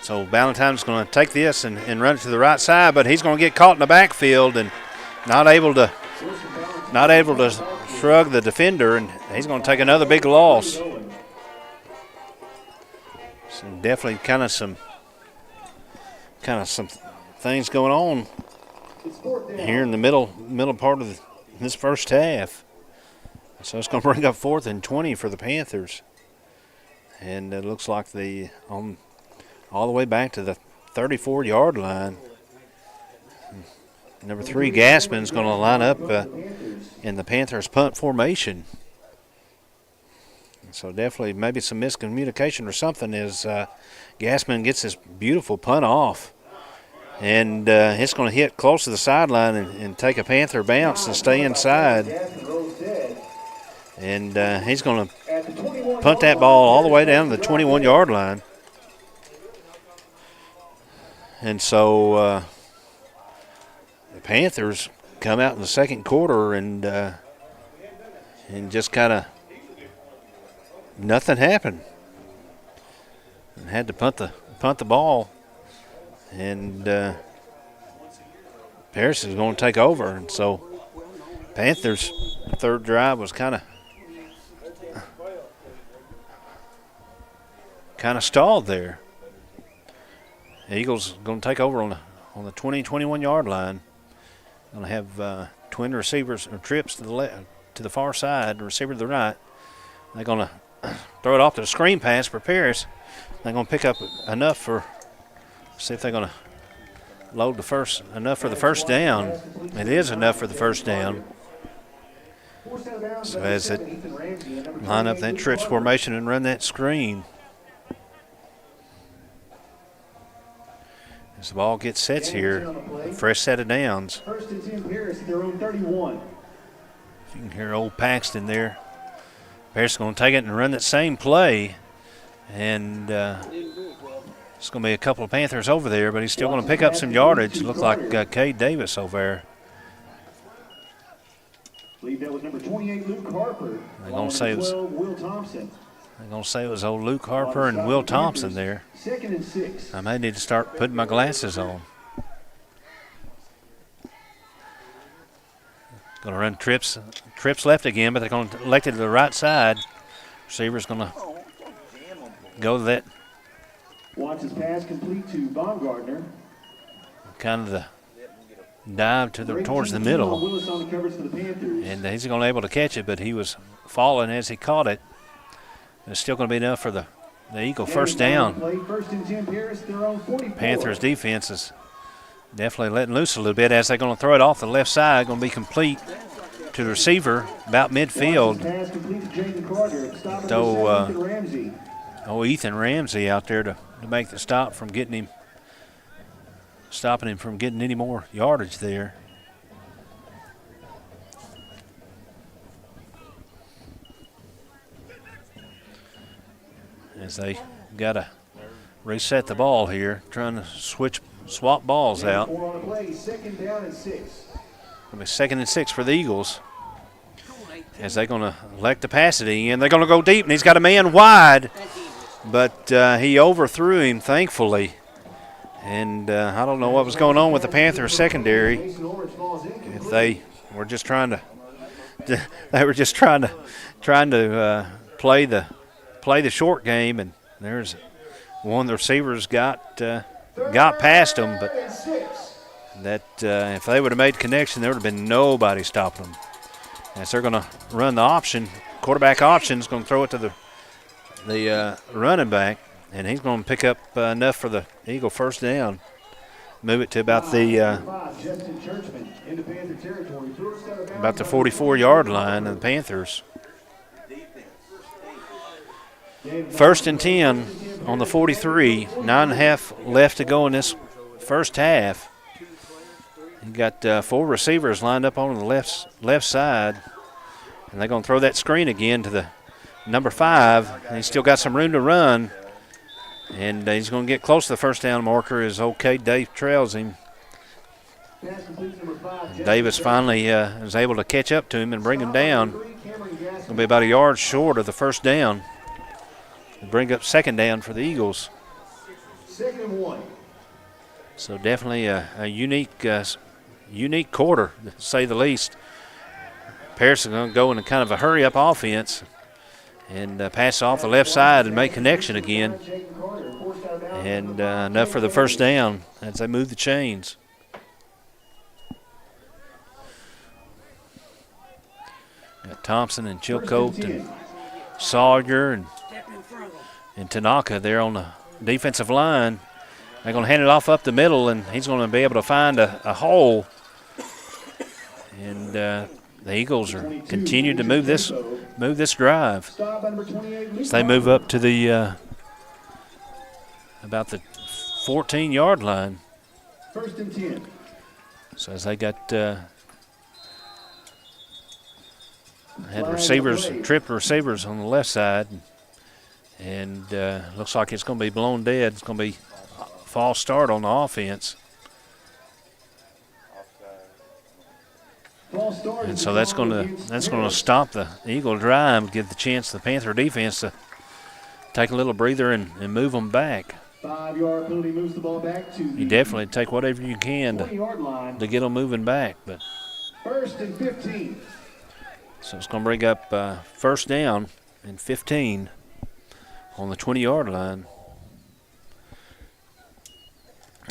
So Ballantyne's going to take this and run it to the right side, but he's going to get caught in the backfield and not able to shrug the defender, and he's going to take another big loss. So definitely kind of some things going on here in the middle part of this first half. So it's going to bring up 4th and 20 for the Panthers. And it looks like all the way back to the 34-yard line. Number 3, Gassman's going to line up in the Panthers punt formation. So definitely maybe some miscommunication or something as Gassman gets this beautiful punt off. And it's going to hit close to the sideline and take a Panther bounce and stay inside. And he's going to punt that ball all the way down to the 21-yard line. And so the Panthers come out in the second quarter and just kind of nothing happened. and had to punt the ball. And Paris is going to take over. And so Panthers' third drive was kind of stalled there. Eagles going to take over on the 20-21 yard line. Going to have twin receivers or trips to the far side, receiver to the right. They're going to throw it off to the screen pass for Paris. They're going to pick up enough see if they're going to load enough for the first down. It is enough for the first down. So as it line up that trips formation and run that screen. As the ball gets sets here, a fresh set of downs. First and 10 Paris, their own 31. If you can hear old Paxton there. Paris is going to take it and run that same play. And it's going to be a couple of Panthers over there, but he's still going to pick up some yardage. Look like Cade Davis over there. Lead that was number 28, Luke Harper. They're going to say Will Thompson. it was old Luke Harper and Will Thompson there. Second and 6. I may need to start putting my glasses on. Going to run trips left again, but they're going to elect it to the right side. Receiver's going to go to that. Watches pass complete to Baumgartner. Kind of the dive towards the middle. Willis on the coverage for the Panthers. And he's going to be able to catch it, but he was falling as he caught it. It's still going to be enough for the Eagle first down. First and 10 Paris, their own 44. Panthers defense is definitely letting loose a little bit as they're going to throw it off the left side. Going to be complete to the receiver about midfield. Pass complete to Jaden Carter. Throw Ethan Ramsey out there to make the stop from stopping him from getting any more yardage there. As they got to reset the ball here, trying to swap balls out. Second down and 6. It'll be 2nd and 6 for the Eagles. As they're going to elect to pass it in. They're going to go deep, and he's got a man wide. But he overthrew him, thankfully. And I don't know what was going on with the Panthers secondary. If they were just trying to play the short game, and there's one of the receivers got past them, but that if they would have made connection, there would have been nobody stopping them. As they're going to run the option, quarterback option is going to throw it to the running back, and he's going to pick up enough for the Eagle first down. Move it to about the 44-yard line of the Panthers. 1st and 10 on the 43. 9.5 left to go in this first half. You got 4 receivers lined up on the left side, and they're going to throw that screen again to the number 5. And he's still got some room to run, and he's going to get close to the first down marker as OK Dave trails him. And Davis finally is able to catch up to him and bring him down. Going to be about a yard short of the first down. Bring up second down for the Eagles. 2nd and 1. So definitely a unique quarter, to say the least. Paris is going to go in a kind of a hurry-up offense and pass off the left side and make connection again. And enough for the first down as they move the chains. Got Thompson and Chilcote and Sawyer and Tanaka there on the defensive line. They're going to hand it off up the middle, and he's going to be able to find a hole. And the Eagles are continuing to move this drive. As they move up to the about the 14-yard line. 1st and 10. So as they got had receivers, tripped receivers on the left side, and looks like it's going to be blown dead. It's going to be a false start on the offense. And so that's going to stop the Eagle drive, give the chance the Panther defense take a little breather and move them back. 5-yard penalty moves the ball back to You definitely take whatever you can 20-yard line. to get them moving back. But 1st and 15. so it's going to bring up 1st down and 15 on the 20-yard line.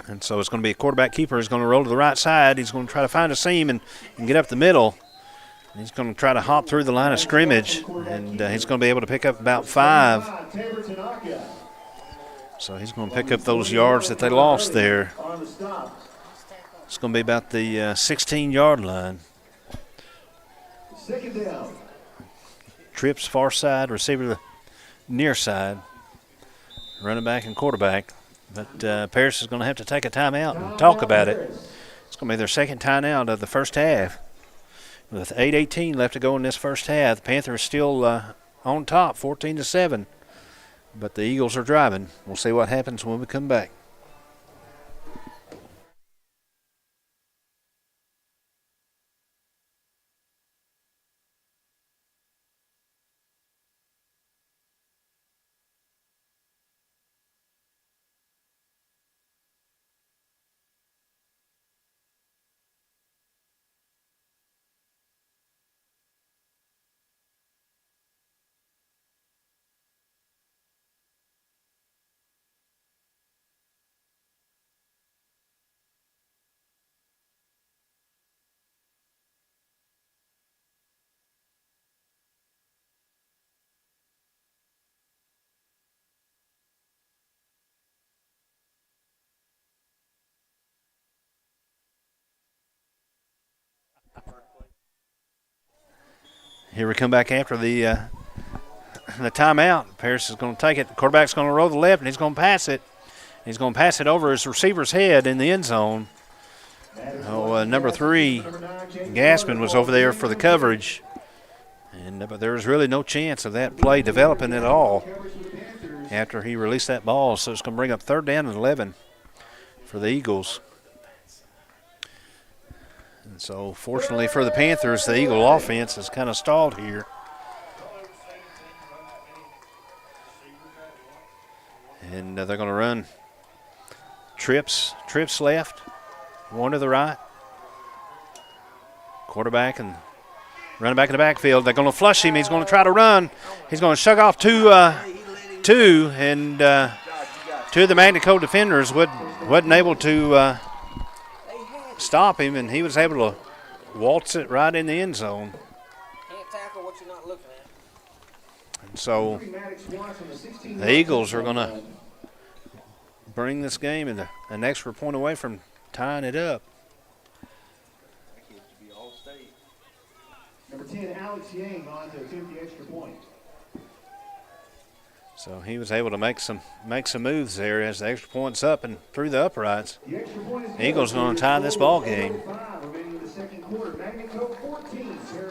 And so it's going to be a quarterback keeper. He's going to roll to the right side. He's going to try to find a seam and get up the middle. And he's going to try to hop through the line of scrimmage, and he's going to be able to pick up about 5. So he's going to pick up those yards that they lost there. It's going to be about the 16-yard line. 2nd down. Trips far side, receiver the near side, running back and quarterback. But Paris is going to have to take a timeout and talk about it. It's going to be their 2nd timeout of the first half. With 8:18 left to go in this first half, the Panthers still on top, 14-7. But the Eagles are driving. We'll see what happens when we come back. Here we come back after the timeout. Paris is going to take it. The quarterback's going to roll to the left, and he's going to pass it. He's going to pass it over his receiver's head in the end zone. Number 3, Gaspin, was over there for the coverage. But there was really no chance of that play developing at all after he released that ball. So it's going to bring up 3rd down and 11 for the Eagles. And so, fortunately for the Panthers, the Eagle offense is kind of stalled here. And they're going to run trips left, 1 to the right. Quarterback and running back in the backfield. They're going to flush him. He's going to try to run. He's going to shug off two, and 2 of the Magna Cove defenders wasn't able to stop him, and he was able to waltz it right in the end zone. Can't tackle what you're not looking at. And so the Eagles are going to bring this game and an extra point away from tying it up. Number 10, Alex Yang, on to attempt the extra point. So he was able to make some moves there as the extra point's up and through the uprights. The Eagles going to tie this ball game.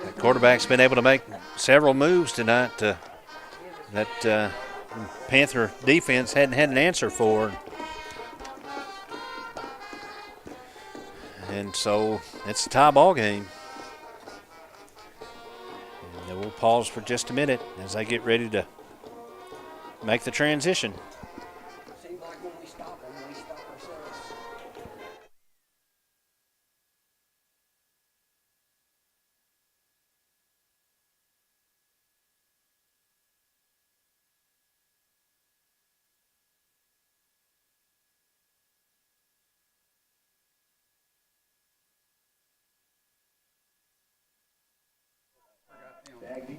The quarterback's been able to make several moves tonight that Panther defense hadn't had an answer for. And so it's a tie ball game. And we'll pause for just a minute as they get ready to make the transition. Seems like when we stop them, we stop ourselves.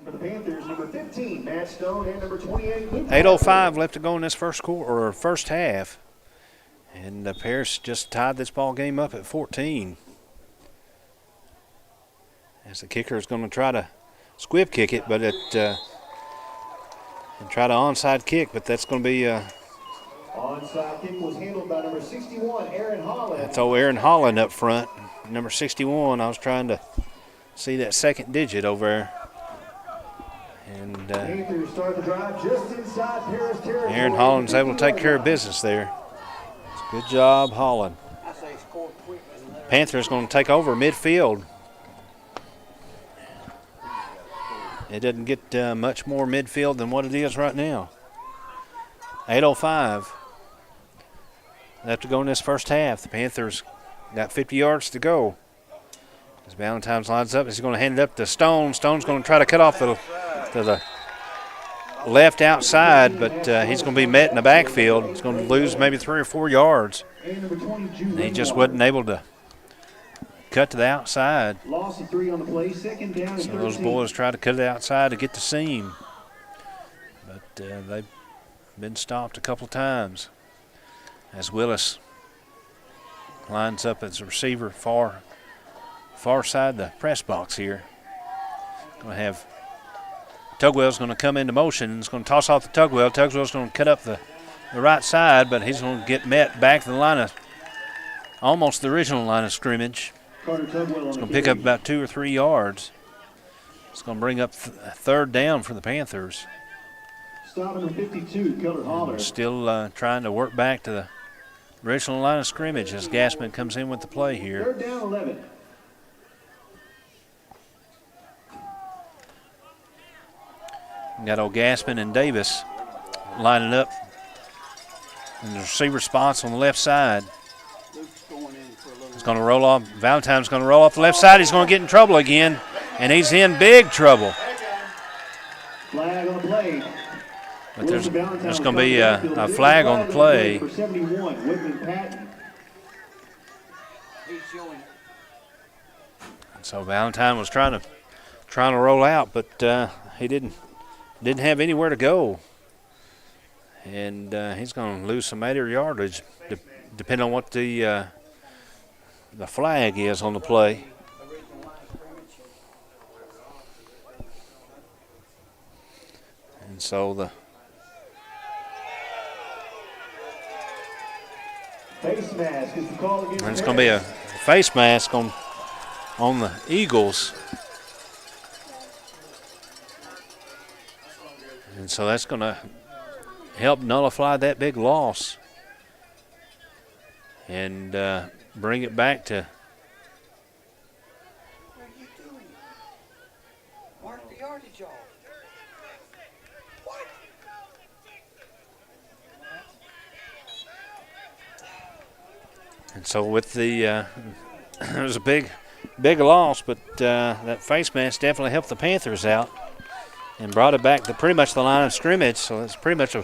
For the Panthers, number 15, Matt Stone, and number 28, 8:05 left to go in this first half. And Paris just tied this ball game up at 14. As the kicker is going to try to squib kick it, but and try to onside kick, but that's going to be onside kick was handled by number 61, Aaron Holland. That's old Aaron Holland up front, number 61. I was trying to see that second digit over there. And start the drive just inside Paris territory. Aaron Holland's able to take care of business there. Good job, Holland. I say score quick. Panthers going to take over midfield. It doesn't get much more midfield than what it is right now. 8:05 left to go in this first half. The Panthers got 50 yards to go. As Valentine's lines up, he's going to hand it up to Stone. Stone's going to try to cut off to the left outside, but he's going to be met in the backfield. He's going to lose maybe 3 or 4 yards. And he just wasn't able to cut to the outside. Loss of 3 on the play, second down and So those 13. boys tried to cut it outside to get the seam. But they've been stopped a couple of times. As Willis lines up as a receiver far side the press box here. Going to have Tugwell's going to come into motion and is going to toss off the Tugwell. Tugwell's going to cut up the right side, but he's going to get met back to the line of almost the original line of scrimmage. Carter Tugwell It's going to pick up about 2 or 3 yards. It's going to bring up third down for the Panthers. Stop number 52, Keller Holler. Still trying to work back to the original line of scrimmage as Gassman comes in with the play here. Third down, 11. Got old Gassman and Davis lining up in the receiver spots on the left side. He's going to roll off. Valentine's going to roll off the left side. He's going to get in trouble again, and he's in big trouble. Flag on the play. But there's going to be a flag on the play. For 71, Whitman Patton. He's showing. So Valentine was trying to roll out, but he didn't have anywhere to go. And he's going to lose some 8 yardage, depending on what the flag is on the play. And so the Face mask is the call against. and it's going to be a face mask on the Eagles. And so that's going to help nullify that big loss and bring it back to What are you doing? Mark the yardage off. What? and so with the it was a big loss, but that face mask definitely helped the Panthers out and brought it back to pretty much the line of scrimmage. So it's pretty much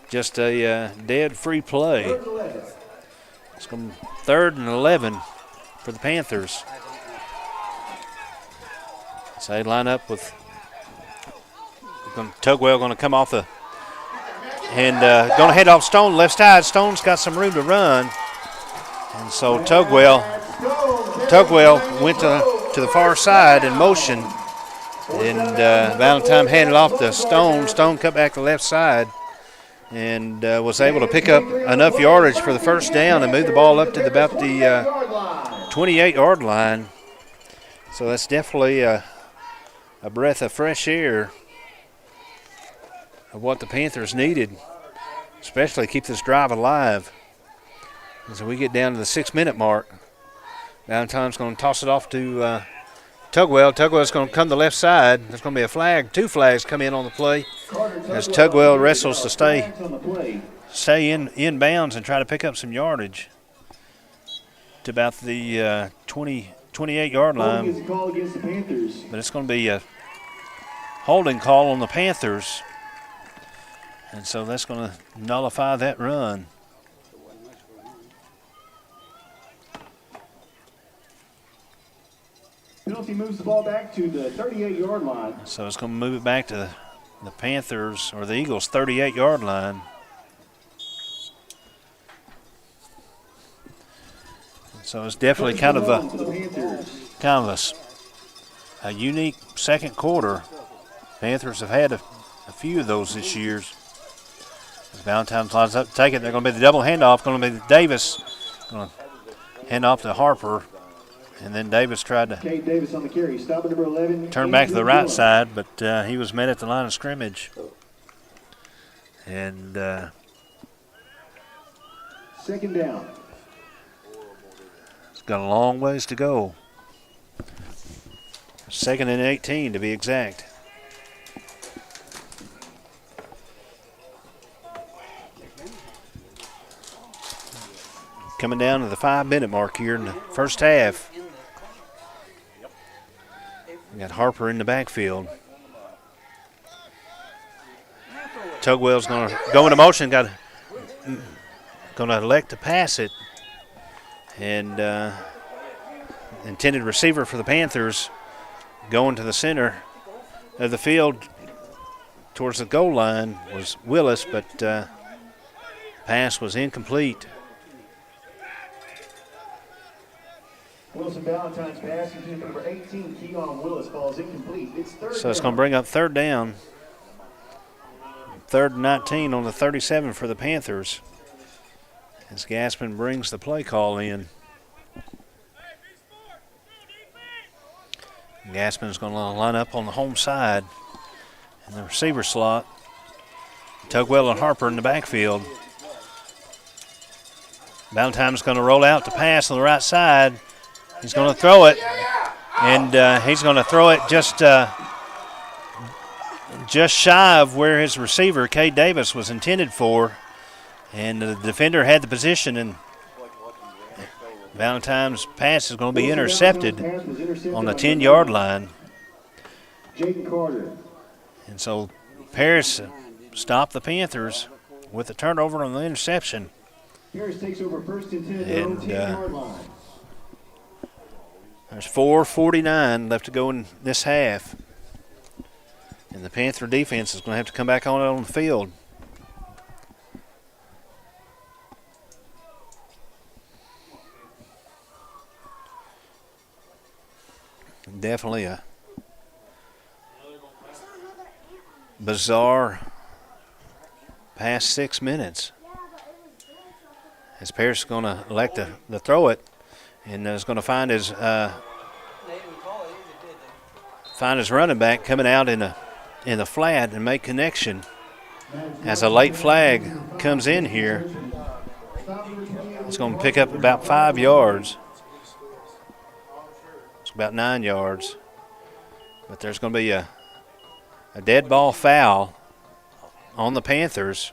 just a dead free play. It's going 3rd and 11 for the Panthers. So they line up with Tugwell going to come off the and going to head off Stone left side. Stone's got some room to run, and so Tugwell went to the far side in motion. And Valentine handed off to Stone. Stone cut back to the left side and was able to pick up enough yardage for the first down and move the ball up to about the 28-yard line. So that's definitely a breath of fresh air of what the Panthers needed, especially keep this drive alive. And so we get down to the 6-minute mark. Valentine's going to toss it off to Tugwell. Tugwell's going to come to the left side. There's going to be a flag. 2 flags come in on the play as Tugwell wrestles to stay in bounds and try to pick up some yardage to about the 28-yard line. But it's going to be a holding call on the Panthers, and so that's going to nullify that run. Penalty moves the ball back to the 38-yard line. So it's going to move it back to the Panthers or the Eagles' 38-yard line. So it's definitely kind of a unique second quarter. Panthers have had a few of those this year. As Valentine lines up to take it, they're going to be the double handoff. Going to be Davis going to hand off to Harper. And then Davis tried to Davis on the carry. Stop at number 11. turn back to the right side, but he was met at the line of scrimmage. And second down. It's got a long ways to go. 2nd and 18 to be exact. coming down to the 5-minute mark here in the first half. We got Harper in the backfield. Tugwell's going to go into motion, going to elect to pass it. And intended receiver for the Panthers going to the center of the field towards the goal line was Willis, but pass was incomplete. Wilson Valentine's pass to number 18, Keon Willis, falls incomplete. It's third So it's going to bring up third down. 3rd and 19 on the 37 for the Panthers as Gaspin brings the play call in. Gaspin's going to line up on the home side in the receiver slot. Tugwell and Harper in the backfield. Valentine's going to roll out to pass on the right side. He's going to throw it, and he's going to throw it just shy of where his receiver, Cade Davis, was intended for. And the defender had the position, and Valentine's pass is going to be intercepted on the 10-yard line. And so Paris stopped the Panthers with a turnover on the interception. Paris takes over 1st and 10 on the 10-yard line. There's 4:49 left to go in this half. And the Panther defense is going to have to come back on the field. Definitely a bizarre past 6 minutes. As Paris is going to elect to throw it, and is going to find his running back coming out in the flat and make connection. As a late flag comes in here, it's going to pick up about 5 yards. It's about 9 yards. But there's going to be a dead ball foul on the Panthers.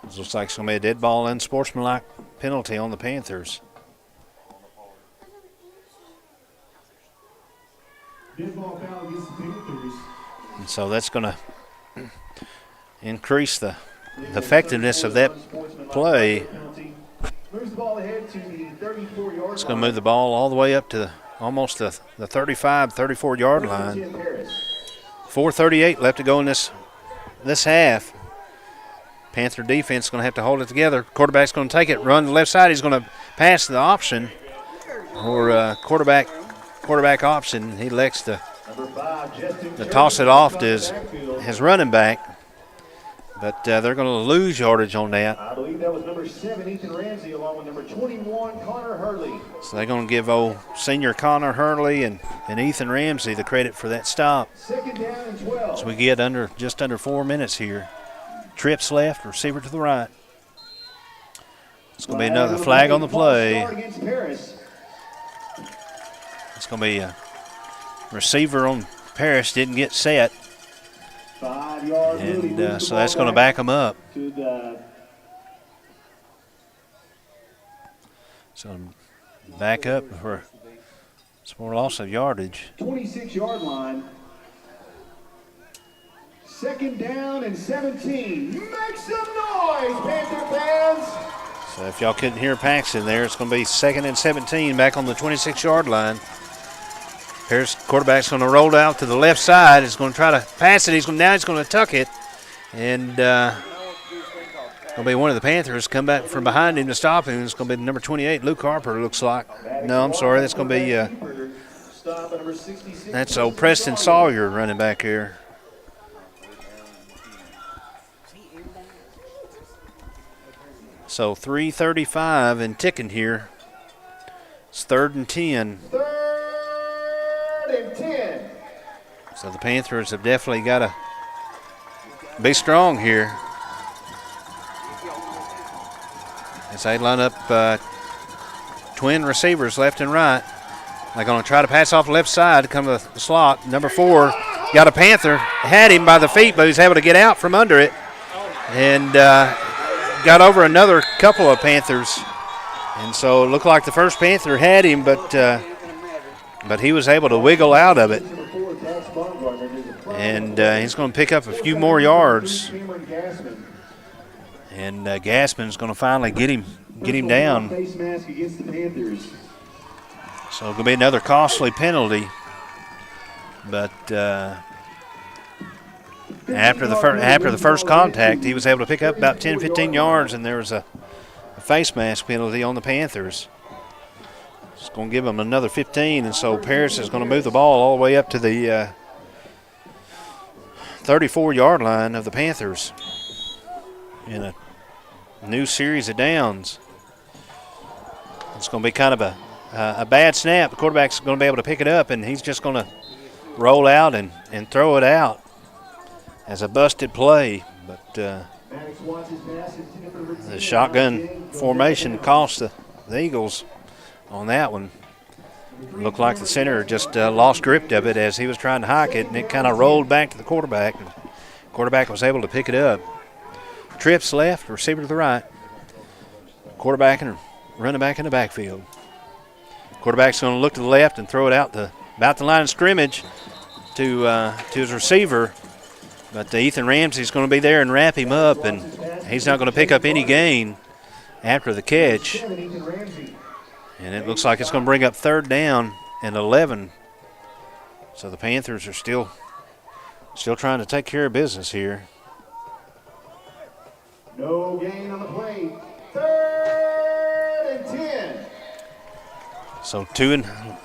It looks like it's going to be a dead ball and unsportsmanlike penalty on the Panthers. Dead ball foul against the Panthers. And so that's going to increase the effectiveness of that play. Moves the ball ahead to the 34-yard line. It's going to move the ball all the way up to almost the 35, 34-yard line. 4:38 left to go in this half. Panther defense is going to have to hold it together. Quarterback's going to take it, run to the left side. He's going to pass the option or quarterback option. He elects to toss it off to his running back. But they're going to lose yardage on that. I believe that was number 7, Ethan Ramsey, along with number 21, Connor Hurley. So they're going to give old senior Connor Hurley and Ethan Ramsey the credit for that stop. 2nd down and 12. So we get just under 4 minutes here. Trips left, receiver to the right. It's going to be another flag on the play. It's going to be a receiver on Paris, didn't get set. 5 yards. And so that's going to back them up. So back up for some more loss of yardage. 26-yard line. 2nd down and 17. Make some noise, Panther fans. So if y'all couldn't hear Paxton there, it's going to be 2nd and 17 back on the 26-yard line. Paris quarterback's going to roll out to the left side. He's going to try to pass it. Now he's going to tuck it. And it'll be one of the Panthers come back from behind him to stop him. It's going to be number 28, Luke Harper, looks like. No, I'm sorry. That's going to be that's old Preston Sawyer running back here. So 3:35 and ticking here. It's 3rd and 10. 3rd and 10. So the Panthers have definitely got to be strong here. As they line up twin receivers left and right. They're going to try to pass off the left side, come to the slot. Number 4 got a Panther, had him by the feet, but he's able to get out from under it. and got over another couple of Panthers. And so it looked like the first Panther had him, but he was able to wiggle out of it. And he's going to pick up a few more yards. And Gassman's going to finally get him down. So it's going to be another costly penalty. But after the first contact, he was able to pick up about 10, 15 yards, and there was a face mask penalty on the Panthers. It's going to give them another 15, and so Paris is going to move the ball all the way up to the 34-yard line of the Panthers in a new series of downs. It's going to be kind of a bad snap. The quarterback's going to be able to pick it up, and he's just going to roll out and throw it out as a busted play. But the shotgun formation cost the Eagles on that one. Looked like the center just lost grip of it as he was trying to hike it, and it kind of rolled back to the quarterback. And the quarterback was able to pick it up. Trips left, receiver to the right. Quarterback and running back in the backfield. Quarterback's going to look to the left and throw it out about the line of scrimmage to his receiver. But Ethan Ramsey's going to be there and wrap him up, and he's not going to pick up any gain after the catch. And it looks like it's going to bring up 3rd down and 11. So the Panthers are still trying to take care of business here. No gain on the play. 3rd and 10. So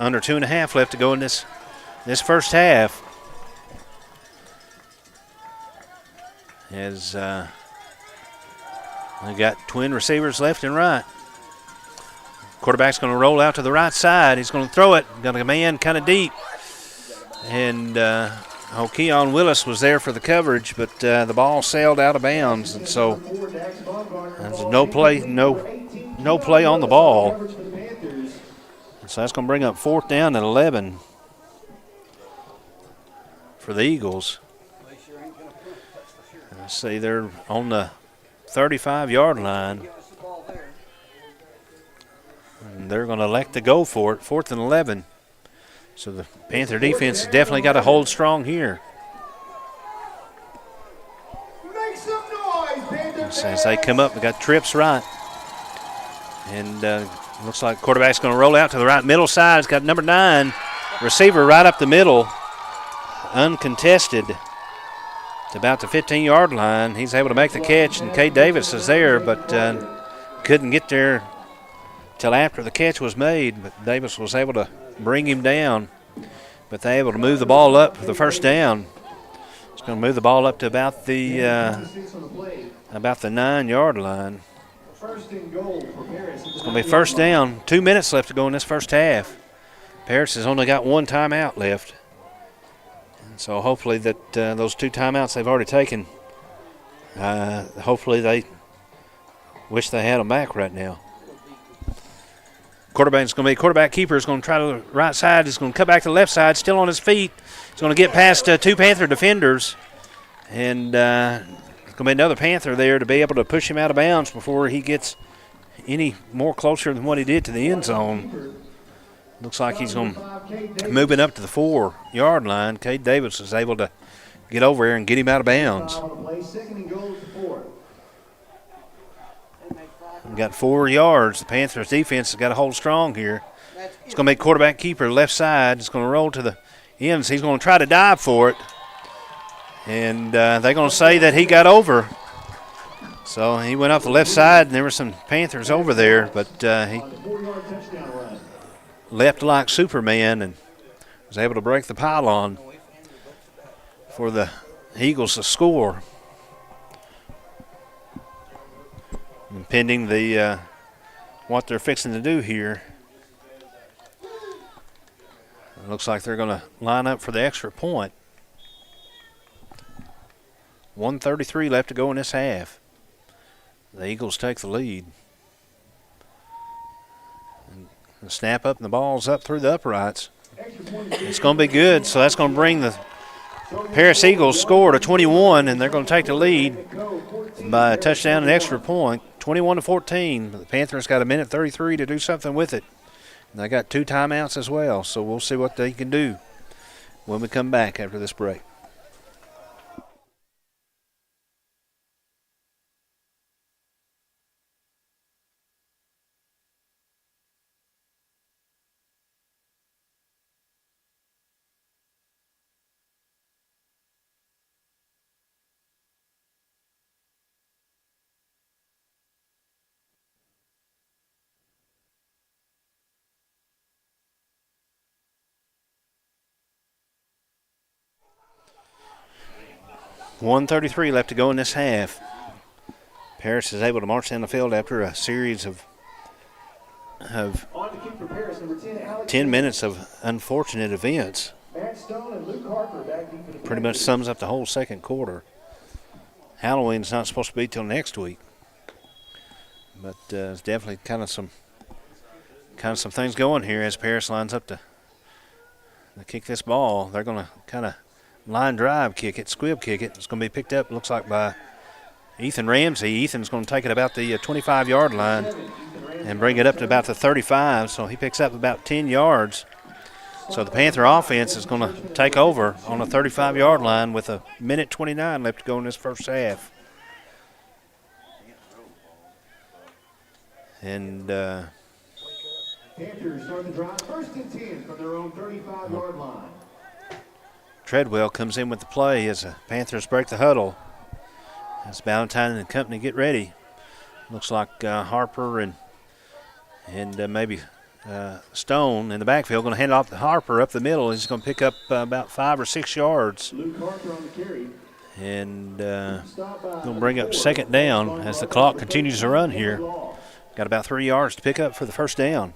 under 2.5 left to go in this first half. As we got twin receivers left and right. Quarterback's going to roll out to the right side. He's going to throw it. Got a man kind of deep. And Keon Willis was there for the coverage, but the ball sailed out of bounds. And so there's no play on the ball. And so that's going to bring up 4th down and 11 for the Eagles. Let's see, they're on the 35-yard line. And they're going to elect to go for it, 4th and 11. So the Panther defense has definitely got to hold strong here. Make some noise, Panther So as they come up, we got trips right. And looks like quarterback's going to roll out to the right middle side. It's got number 9, receiver right up the middle, uncontested. It's about the 15-yard line. He's able to make the catch, and Cade Davis is there, but couldn't get there till after the catch was made. But Davis was able to bring him down. But they're able to move the ball up for the 1st down. It's going to move the ball up to about the 9-yard line. It's going to be 1st down. 2 minutes left to go in this first half. Paris has only got 1 timeout left. So hopefully that those 2 timeouts they've already taken, hopefully they wish they had them back right now. Quarterback's going to be quarterback keeper is going to try to the right side. He's going to cut back to the left side, still on his feet. He's going to get past 2 Panther defenders. And there's going to be another Panther there to be able to push him out of bounds before he gets any more closer than what he did to the end zone. Looks like he's going to move it up to the 4-yard line. Cade Davis is able to get over there and get him out of bounds. We've got 4 yards. The Panthers defense has got to hold strong here. It's going to make quarterback keeper left side. It's going to roll to the ends. He's going to try to dive for it. And they're going to say that he got over. So he went off the left side, and there were some Panthers over there, but he leapt like Superman and was able to break the pylon for the Eagles to score. And pending the what they're fixing to do here, it looks like they're going to line up for the extra point. 1:33 left to go in this half. The Eagles take the lead. And the snap up and the ball's up through the uprights. It's going to be good, so that's going to bring the Paris Eagles scored a 21, and they're going to take the lead by a touchdown and extra point, 21-14. The Panthers got a minute 33 to do something with it. And they got 2 timeouts as well, so we'll see what they can do when we come back after this break. .133 left to go in this half. Paris is able to march down the field after a series of 10 minutes of unfortunate events. Pretty much sums up the whole second quarter. Halloween's not supposed to be till next week, but it's definitely kind of some things going here as Paris lines up to kick this ball. They're going to kind of line drive kick it, squib kick it. It's going to be picked up, looks like, by Ethan Ramsey. Ethan's going to take it about the 25-yard line and bring it up to about the 35, so he picks up about 10 yards. So the Panther offense is going to take over on the 35-yard line with a minute 29 left to go in this first half. And Panthers start the drive first and 10 from their own 35-yard line. Treadwell comes in with the play as the Panthers break the huddle. As Ballantyne and company get ready. Looks like Harper and maybe Stone in the backfield. Going to hand it off to Harper up the middle. He's going to pick up about 5 or 6 yards. Luke Harper on the carry. And going to bring up second down as the clock continues to run here. Got about 3 yards to pick up for the first down.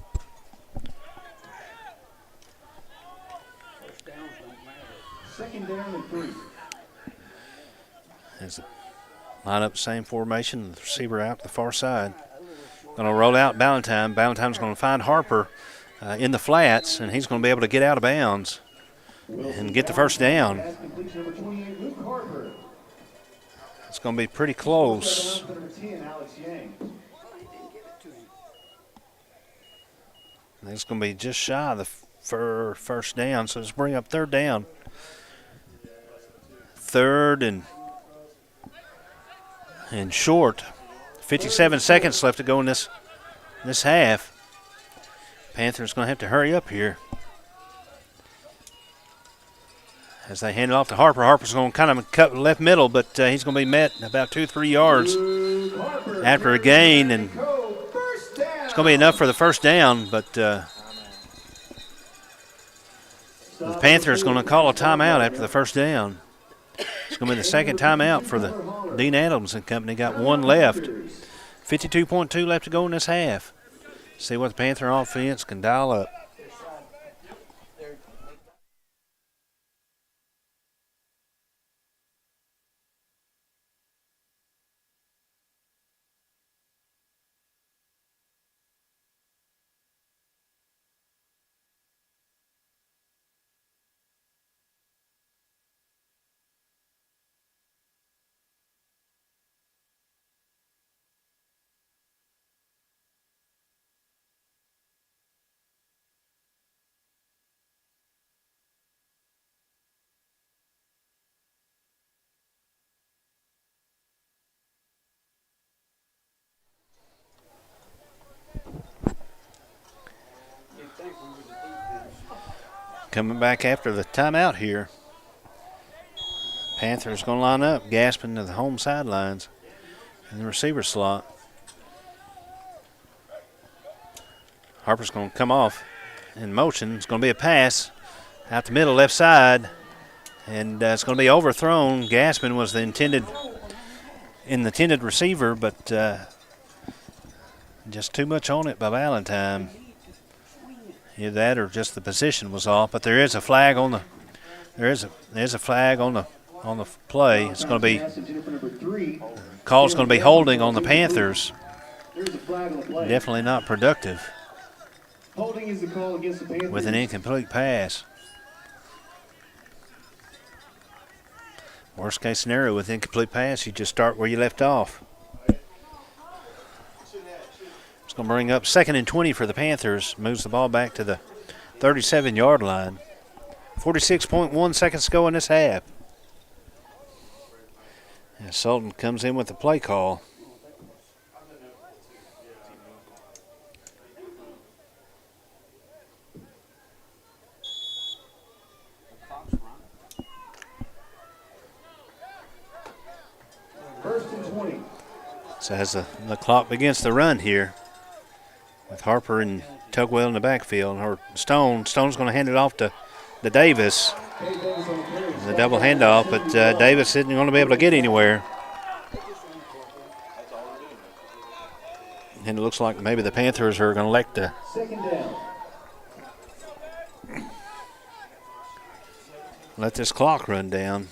Second down and 3. As the line up the same formation, the receiver out the far side. Going to roll out Ballantyne. Ballantyne's going to find Harper in the flats, and he's going to be able to get out of bounds and get the first down. It's going to be pretty close. It's going to be just shy of the first down, so let's bring up third down. Third and short. 57 seconds left to go in this half. Panthers going to have to hurry up here. As they hand it off to Harper. Harper's going to kind of cut left middle, but he's going to be met about 2-3 yards after a gain, and it's going to be enough for the first down, but the Panthers going to call a timeout after the first down. It's going to be the second timeout for the Dean Adams and company. Got one left. 52.2 left to go in this half. See what the Panther offense can dial up. Coming back after the timeout here. Panthers going to line up, Gaspin to the home sidelines in the receiver slot. Harper's going to come off in motion. It's going to be a pass out the middle, left side, and it's going to be overthrown. Gaspin was the intended receiver, but just too much on it by Ballantyne. Either that or just the position was off, but there is a flag on the play. It's going to be call's going to be holding on the Panthers. Definitely not productive. Holding is the call against the Panthers. With an incomplete pass. Worst case scenario with incomplete pass, you just start where you left off. It's going to bring up 2nd and 20 for the Panthers. Moves the ball back to the 37-yard line. 46.1 seconds to go in this half. And Sultan comes in with the play call. First and 20. So as the clock begins to run here, with Harper and Tugwell in the backfield, or Stone's going to hand it off to Davis. The double handoff, but Davis isn't going to be able to get anywhere. And it looks like maybe the Panthers are going to elect to let this clock run down.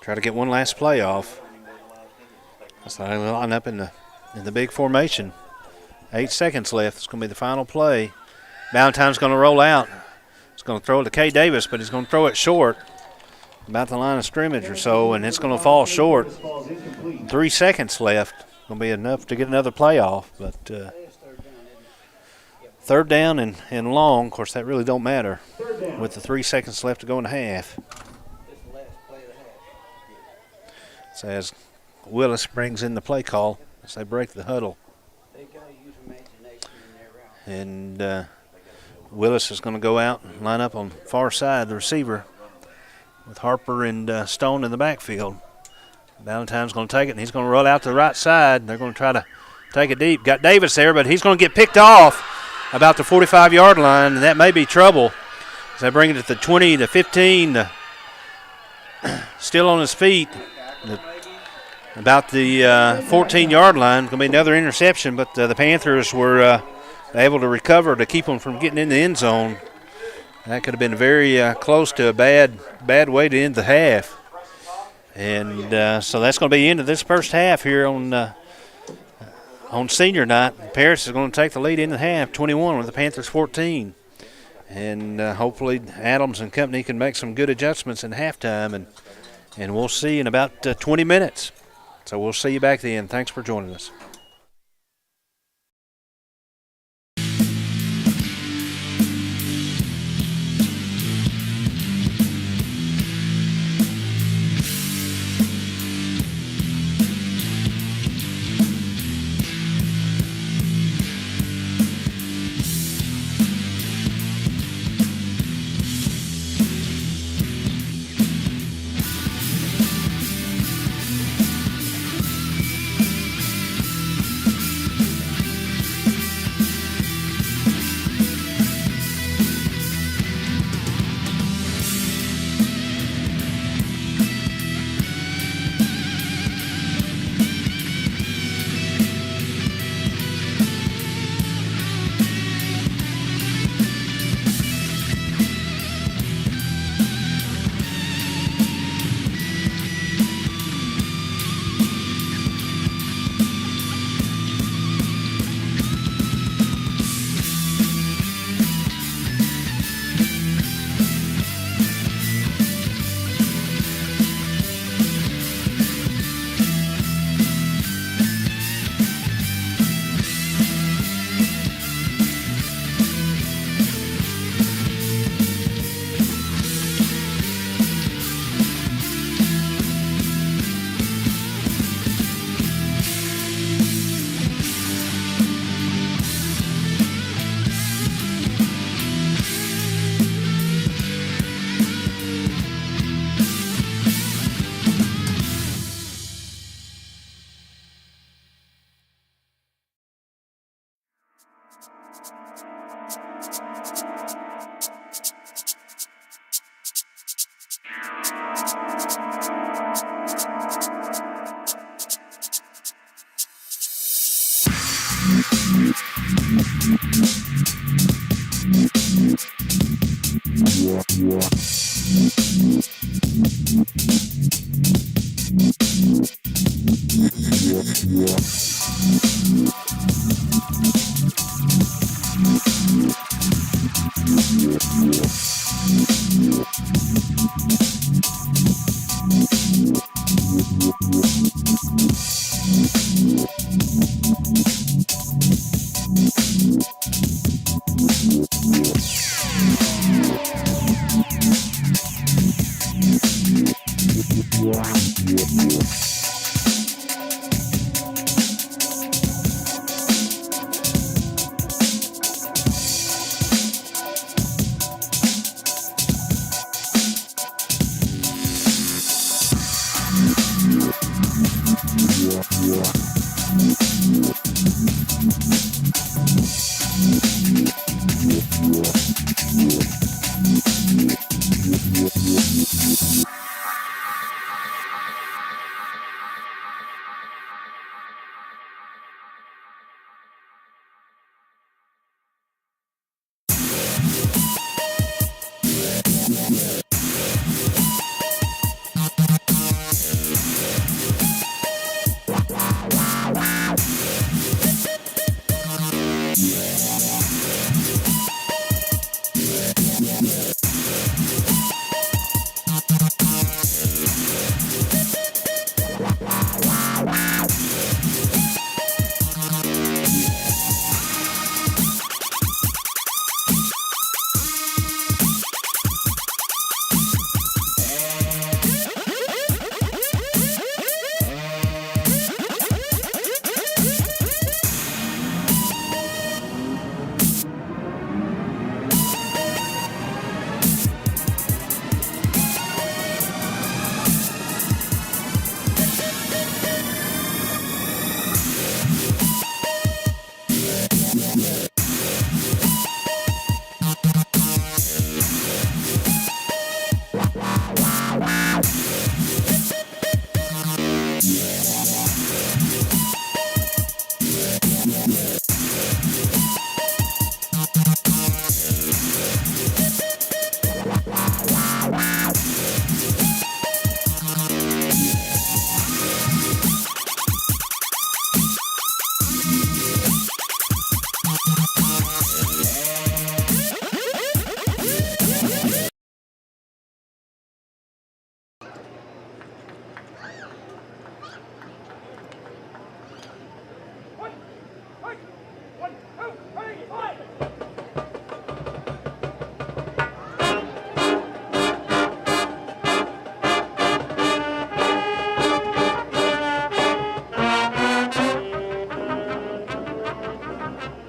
Try to get one last play off. So they line up in the big formation. 8 seconds left. It's going to be the final play. Valentine's going to roll out. He's going to throw it to Kay Davis, but he's going to throw it short, about the line of scrimmage or so, and it's going to fall short. 3 seconds left. Going to be enough to get another play off, but third down and long. Of course, that really don't matter with the 3 seconds left to go in the half. So as Willis brings in the play call as they break the huddle. And Willis is going to go out and line up on far side, the receiver, with Harper and Stone in the backfield. Valentine's going to take it, and he's going to roll out to the right side. They're going to try to take it deep. Got Davis there, but he's going to get picked off about the 45-yard line, and that may be trouble. As they bring it to the 20, the 15, still on his feet. About the 14-yard line. Going to be another interception, but the Panthers were able to recover to keep them from getting in the end zone. That could have been very close to a bad way to end the half. And so that's going to be the end of this first half here on senior night. Paris is going to take the lead in the half, 21 with the Panthers 14. And hopefully Adams and company can make some good adjustments in halftime, and we'll see in about 20 minutes. So we'll see you back then. Thanks for joining us.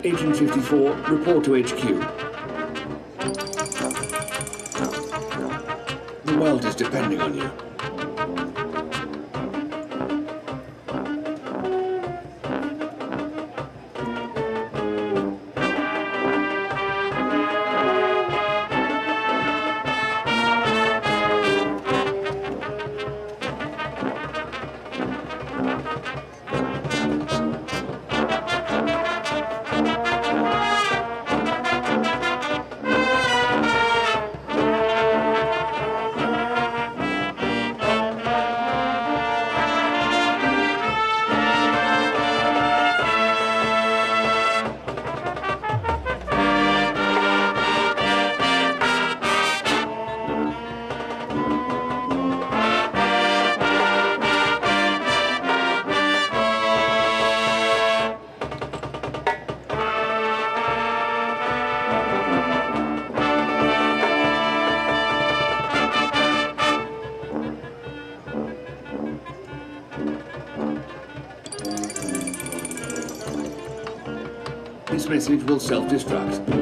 Agent 54, report to HQ. The world is depending on you. This message will self-destruct.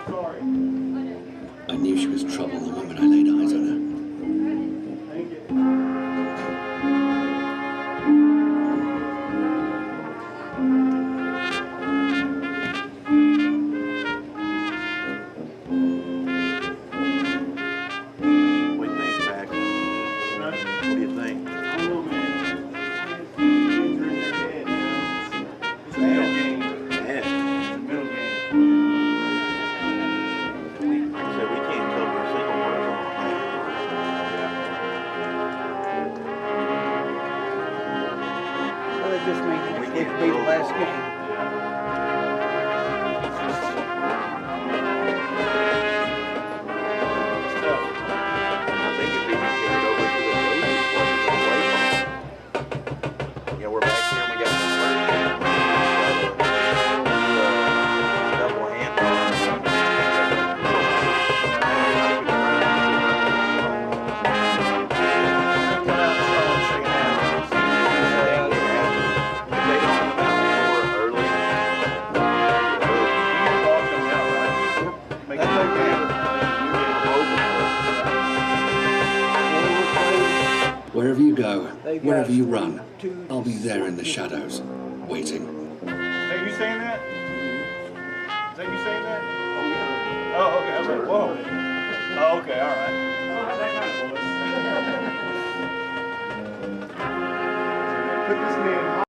I knew she was trouble the moment I laid eyes on her. What do you think, Mac? What do you think? I don't know, man. Kids are in their head, It's a middle game. Man, It's a middle game. like I said, we can't cover a single word from our Well, it just means We we can't beat the throw last the game. ball. I think if we can get it over to the coaches, away from it. You know, we're back here and we got the first double hand. Wherever you go, wherever you run, I'll be there in the shadows, waiting. Is that you saying that? Is that you saying that? Oh, okay. I was like, whoa. Oh, okay. All right. That kind of voice. Put this man.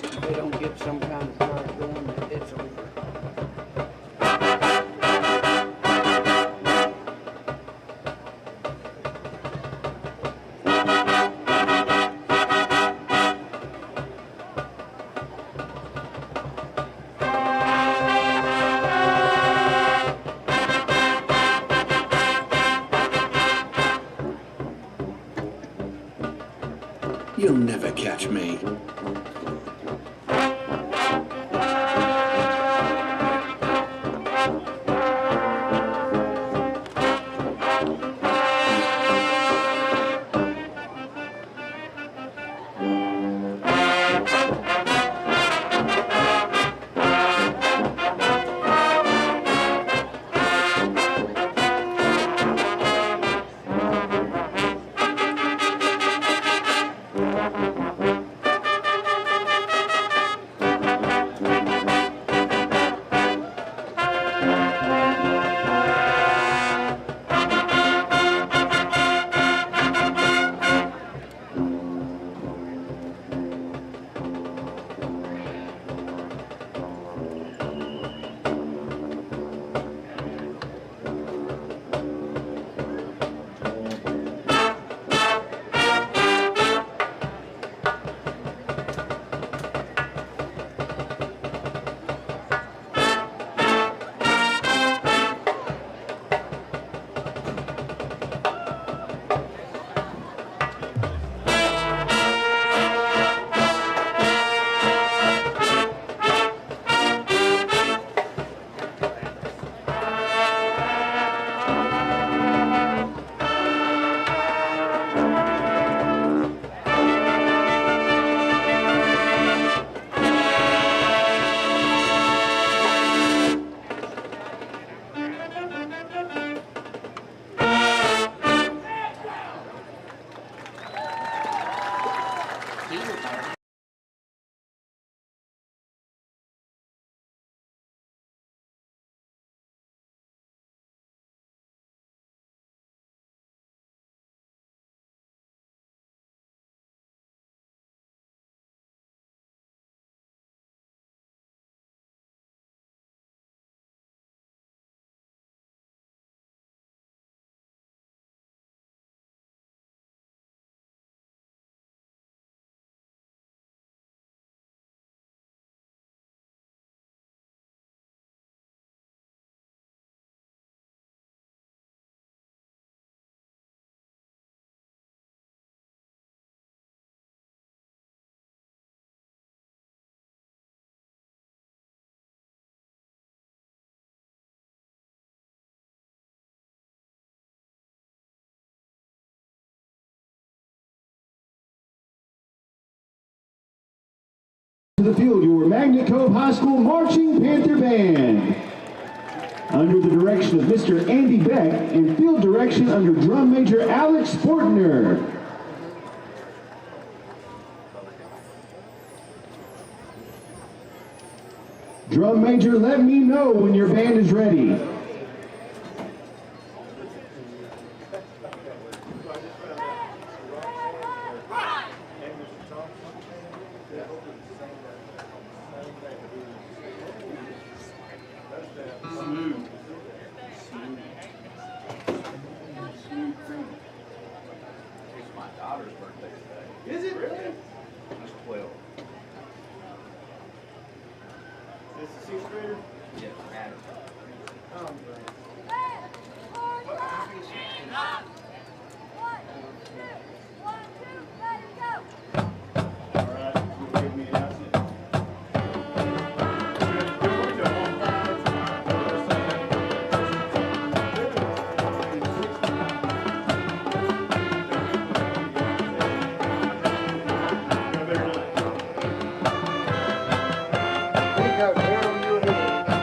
If they don't get some kind of start going, it's over. You'll never catch me. Magnet Cove High School Marching Panther Band. Under the direction of Mr. Andy Beck and field direction under drum major Alex Fortner. Drum major, let me know when your band is ready. Pick up, Harold, you ahead.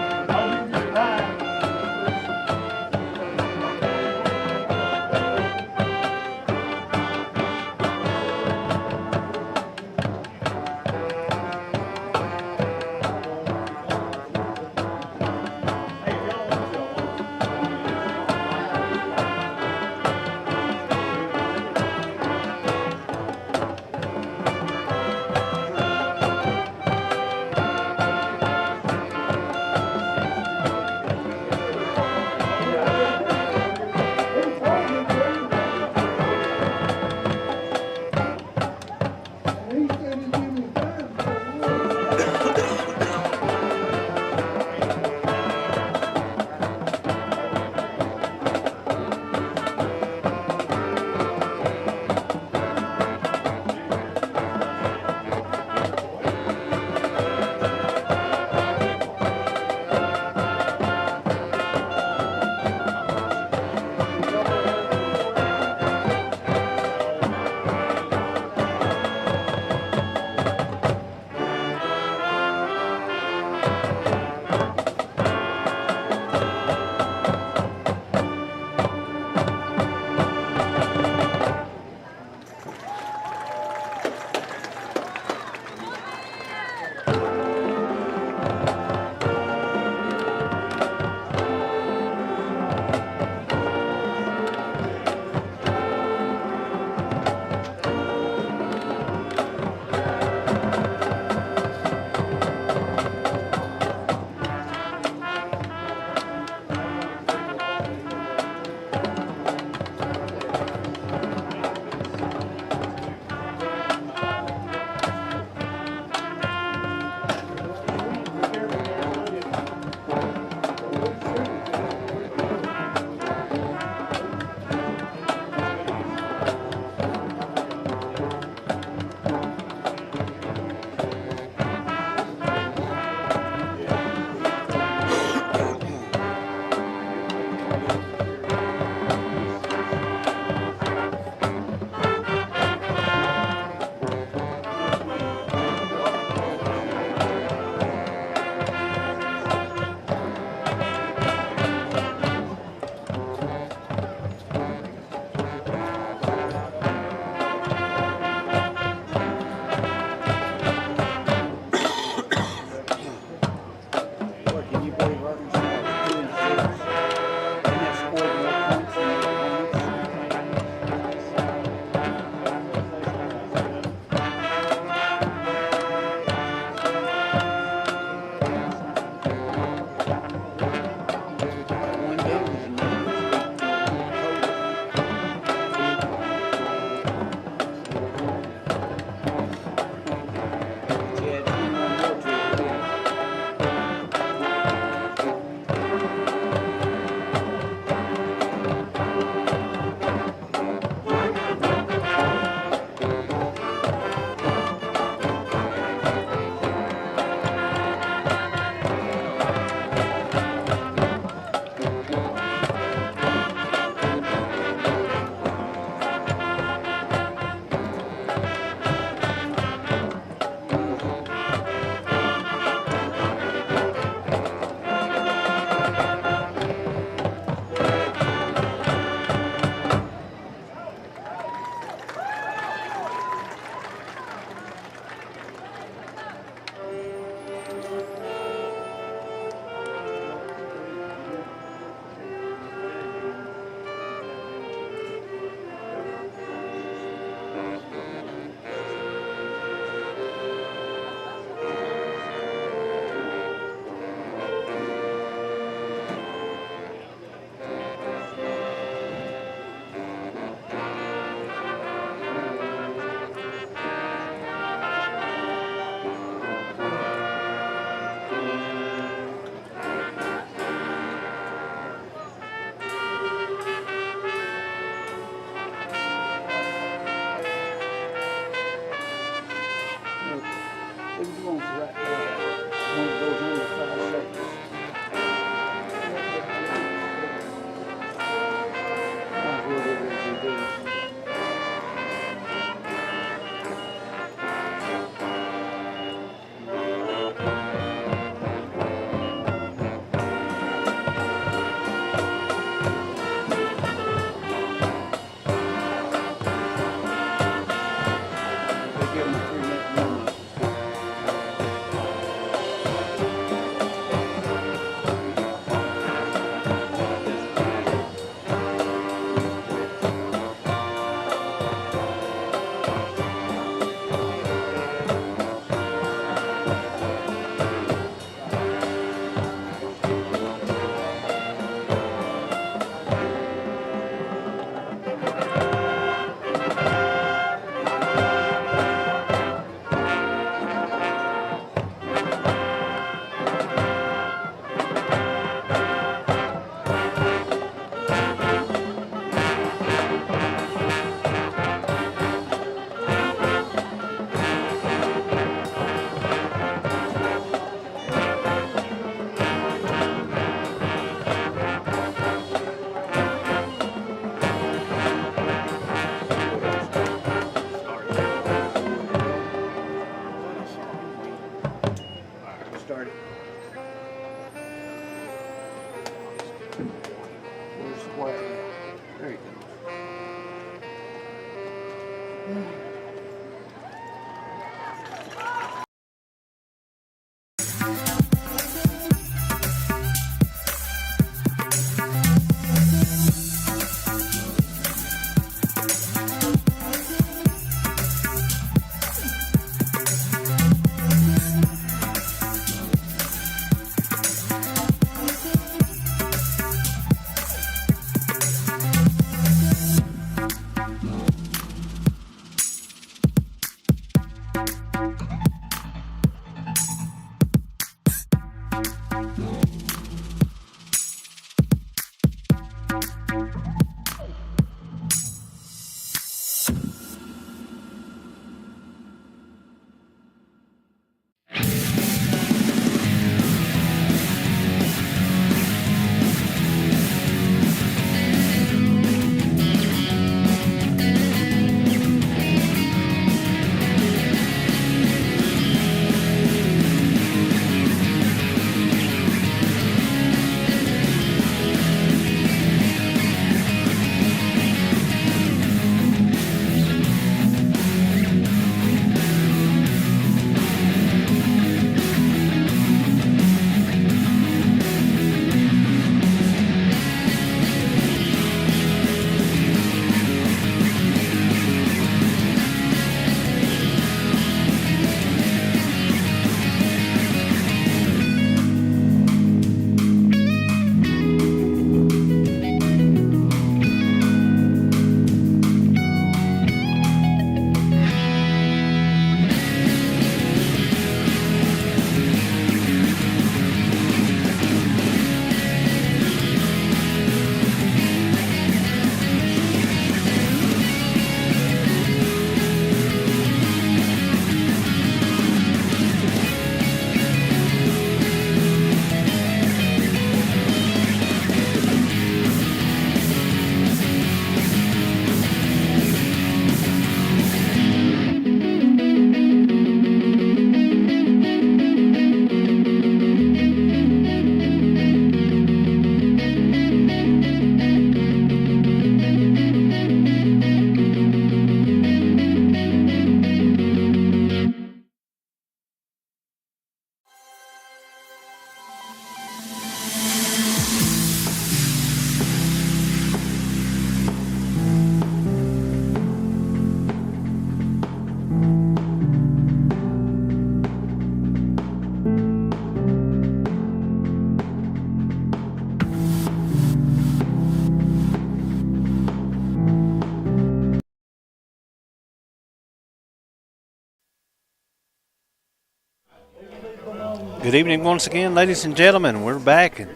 Good evening once again, ladies and gentlemen. We're back in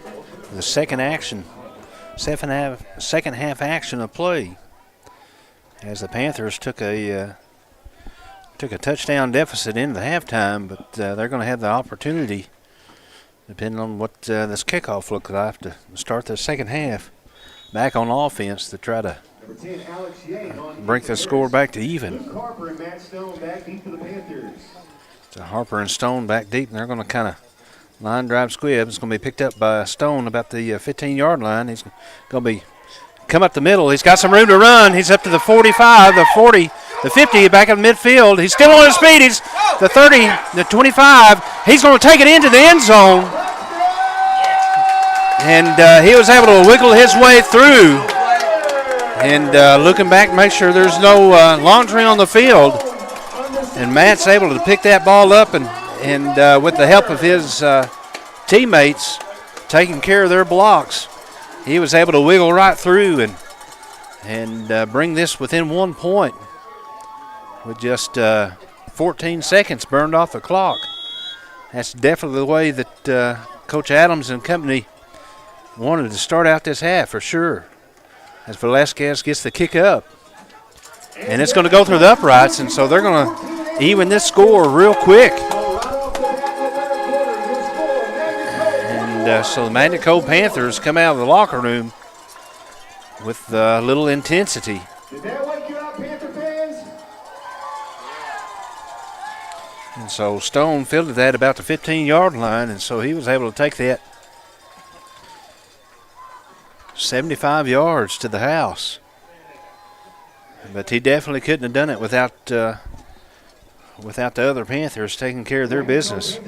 the second half action of play, as the Panthers took a touchdown deficit into the halftime, but they're going to have the opportunity, depending on what this kickoff looks like, to start the second half back on offense to try to bring the score back to even. So Harper and Stone back deep, and they're going to kind of line drive squib. It's going to be picked up by Stone about the 15-yard line. He's going to be come up the middle. He's got some room to run. He's up to the 45, the 40, the 50, back in midfield. He's still on his feet. He's the 30, the 25. He's going to take it into the end zone. And he was able to wiggle his way through. And looking back, make sure there's no laundry on the field. And Matt's able to pick that ball up and with the help of his teammates taking care of their blocks, he was able to wiggle right through and bring this within 1 point with just 14 seconds burned off the clock. That's definitely the way that Coach Adams and company wanted to start out this half for sure, as Velasquez gets the kick up. And it's going to go through the uprights, and so they're going to even this score real quick. And so the Magna Cove Panthers come out of the locker room with a little intensity. Did that wake you up, Panther fans? And so Stone fielded that about the 15-yard line, and so he was able to take that 75 yards to the house. But he definitely couldn't have done it without the other Panthers taking care of their business.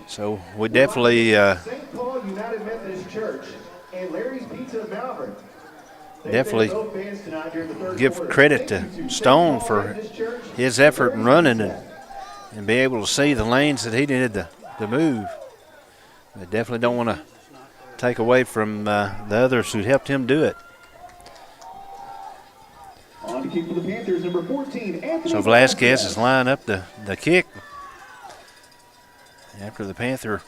So we definitely give credit to Stone for his effort in running and be able to see the lanes that he did to move. They definitely don't want to take away from the others who helped him do it. On to kick for the Panthers, number 14, Anthony. So Velasquez is lining up the kick after the Panther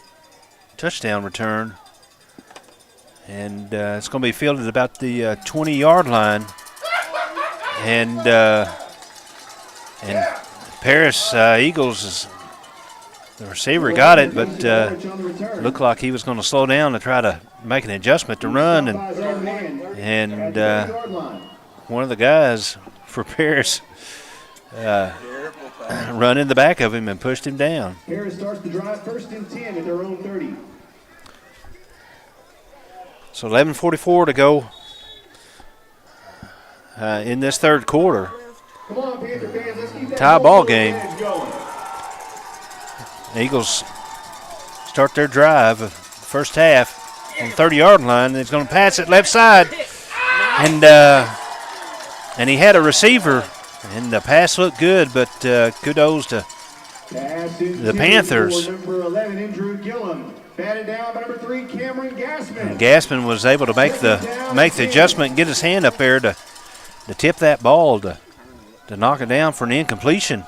touchdown return. And it's going to be fielded about the 20-yard line. And Paris Eagles, the receiver got it, but looked like he was going to slow down to try to make an adjustment to run. And one of the guys for Paris run in the back of him and pushed him down. Paris starts the drive, 1st and 10 at their own 30. So 11:44 to go in this third quarter. Come on, Panther fans, let's keep that tie ball game. Going. The Eagles start their drive, first half, on the 30-yard line. He's going to pass it left side. And he had a receiver, and the pass looked good, but kudos to the Panthers. Number 11, Andrew Gillum. Batted down by number 3, Cameron Gassman. And Gassman was able to make the adjustment and get his hand up there to tip that ball to knock it down for an incompletion.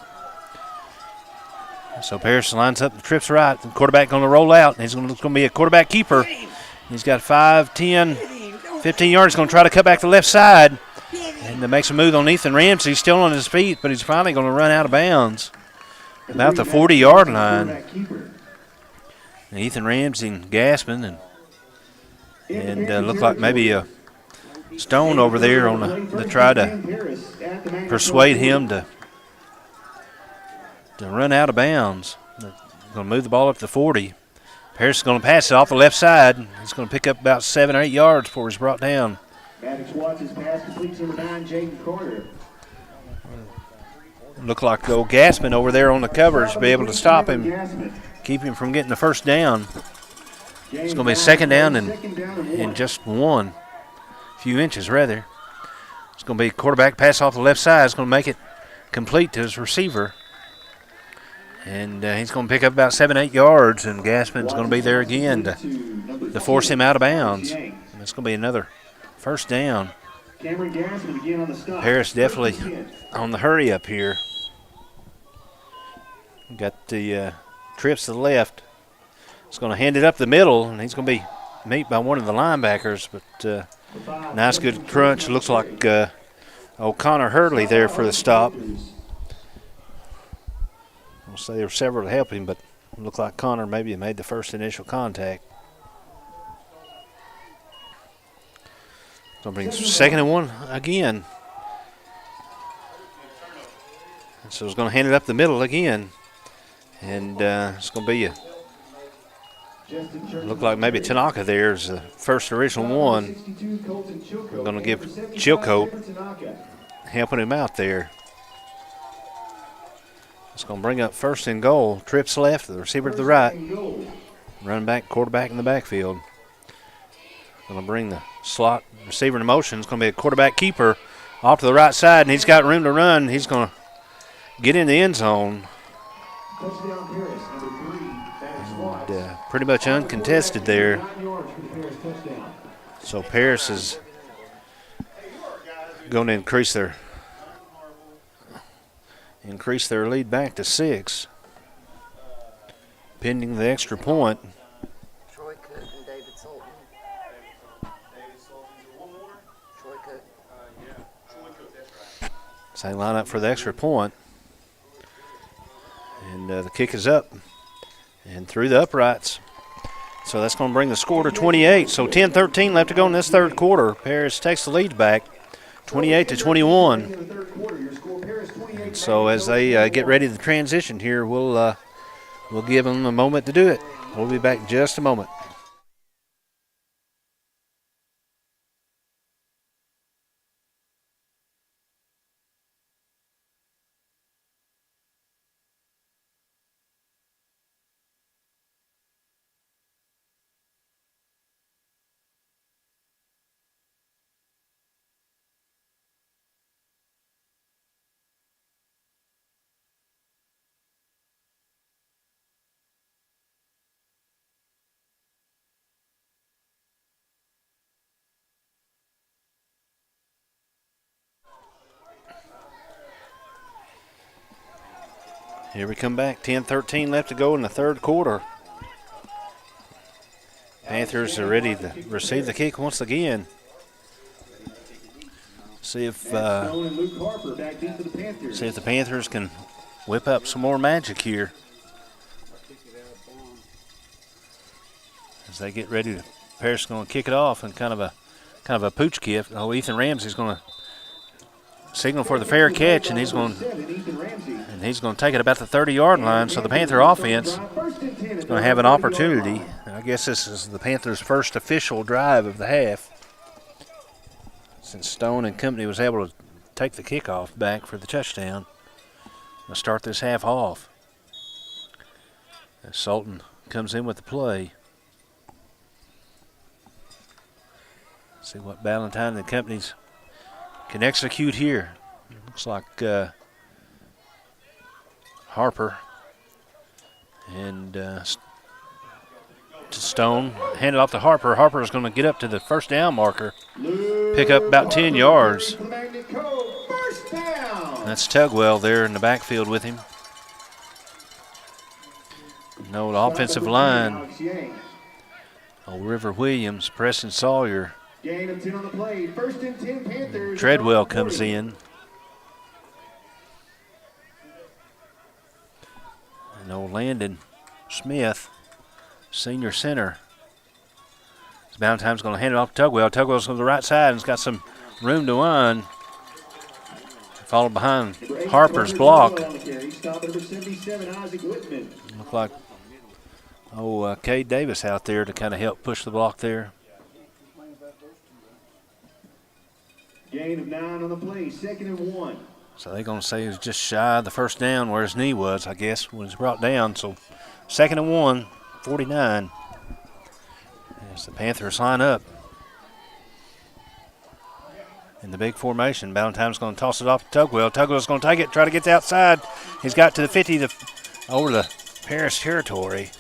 So Paris lines up the trips right. The quarterback going to roll out. And it's going to be a quarterback keeper. He's got 5, 10, 15 yards. He's going to try to cut back to the left side. And makes a move on Ethan Ramsey. He's still on his feet, but he's finally going to run out of bounds about the 40-yard line. And Ethan Ramsey and Gassman and looked like maybe a Stone over there on to try to persuade him to run out of bounds. They're going to move the ball up to 40. Paris is going to pass it off the left side. He's going to pick up about 7 or 8 yards before he's brought down. Maddox watches pass complete to number 9, Jaden Carter. Look like old Gassman over there on the covers to be able to stop him, keep him from getting the first down. It's going to be second down and just one. Few inches, rather. It's going to be quarterback pass off the left side. It's going to make it complete to his receiver. And he's going to pick up about 7, 8 yards, and Gassman's going to be there again to force him out of bounds. And it's going to be another first down. Paris definitely on the hurry up here. Got the trips to the left. He's going to hand it up the middle, and he's going to be met by one of the linebackers, but nice good crunch. Looks like O'Connor Hurley there for the stop. I'll say there were several to help him, but it looked like Connor maybe made the first initial contact. Going to bring second and 1 again. So he's going to hand it up the middle again. And it's going to be look like maybe Tanaka there is the first original one. We're going to give Chilcote helping him out there. It's going to bring up first and goal. Trips left, the receiver to the right. Running back, quarterback in the backfield. Going to bring the slot receiver in motion. It's going to be a quarterback keeper off to the right side, and he's got room to run. He's going to get in the end zone. And, pretty much uncontested there. So Paris is going to increase their lead back to 6, pending the extra point. Troy Cook and David Sultan. Troy Cook. So they line up for the extra point. And the kick is up and through the uprights. So that's going to bring the score to 28. So 10-13 left to go in this third quarter. Paris takes the lead back, 28-21. And so as they get ready to transition here, we'll give them a moment to do it. We'll be back in just a moment. Here we come back. 10-13 left to go in the third quarter. Panthers are ready to receive the kick once again. See if the Panthers can whip up some more magic here as they get ready. The Paris is going to kick it off and kind of a pooch kick. Oh, Ethan Ramsey's going to signal for the fair catch, and he's going to take it about the 30-yard line. So the Panther offense is going to have an opportunity. I guess this is the Panthers' first official drive of the half, since Stone and company was able to take the kickoff back for the touchdown. We'll start this half off as Sultan comes in with the play. See what Ballantyne and companies can execute here. Looks like Harper and to Stone. Hand it off to Harper. Harper is going to get up to the first down marker, pick up about 10 yards. That's Tugwell there in the backfield with him. No, the offensive line. Old River Williams, Preston Sawyer. Gain of 10 on the play. First and 10 Panthers. Treadwell comes in. And old Landon Smith, senior center. Ballantyne's going to hand it off to Tugwell. Tugwell's on the right side and has got some room to run. Followed behind Harper's block. Look like Cade Davis out there to kind of help push the block there. Gain of 9 on the play, 2nd and 1. So they're going to say he was just shy of the first down where his knee was, I guess, when it was brought down. So 2nd and 1, 49. As the Panthers line up in the big formation. Ballantyne's going to toss it off to Tugwell. Tugwell's going to take it, try to get to the outside. He's got to the 50 over the Paris territory.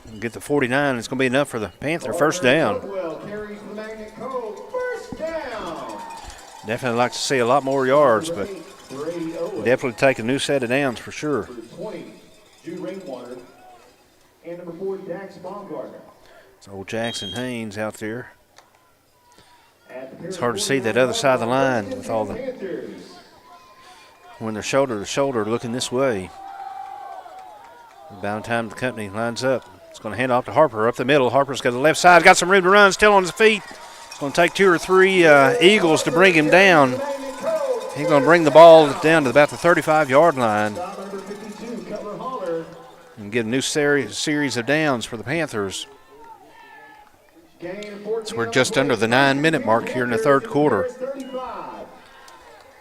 And get the 49. It's going to be enough for the Panther first down. Tugwell carries the magnet Cove, first down. Definitely like to see a lot more yards, but definitely take a new set of downs for sure. 20, Jude Rainwater, and number 4, Dax Baumgartner. It's old Jackson Haynes out there. It's hard to see that other side of the line with all the, when they're shoulder to shoulder looking this way. Ballantyne, the company lines up. It's going to hand off to Harper up the middle. Harper's got the left side, got some room to run, still on his feet. It's going to take 2 or 3 Eagles to bring him down. He's going to bring the ball down to about the 35-yard line and get a new series of downs for the Panthers. So we're just under the 9-minute mark here in the third quarter.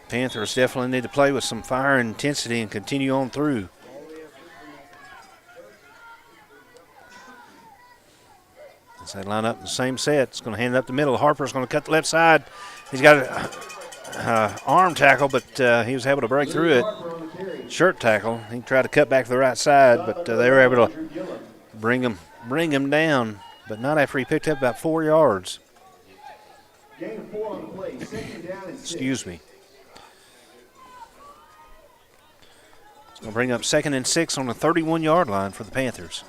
Panthers definitely need to play with some fire and intensity and continue on through. As they line up in the same set, it's going to hand it up the middle. Harper's going to cut the left side. He's got an arm tackle, but he was able to break through it. Shirt tackle. He tried to cut back to the right side, but they were able to bring him down. But not after he picked up about 4 yards. Excuse me. It's going to bring up 2nd and 6 on the 31-yard line for the Panthers.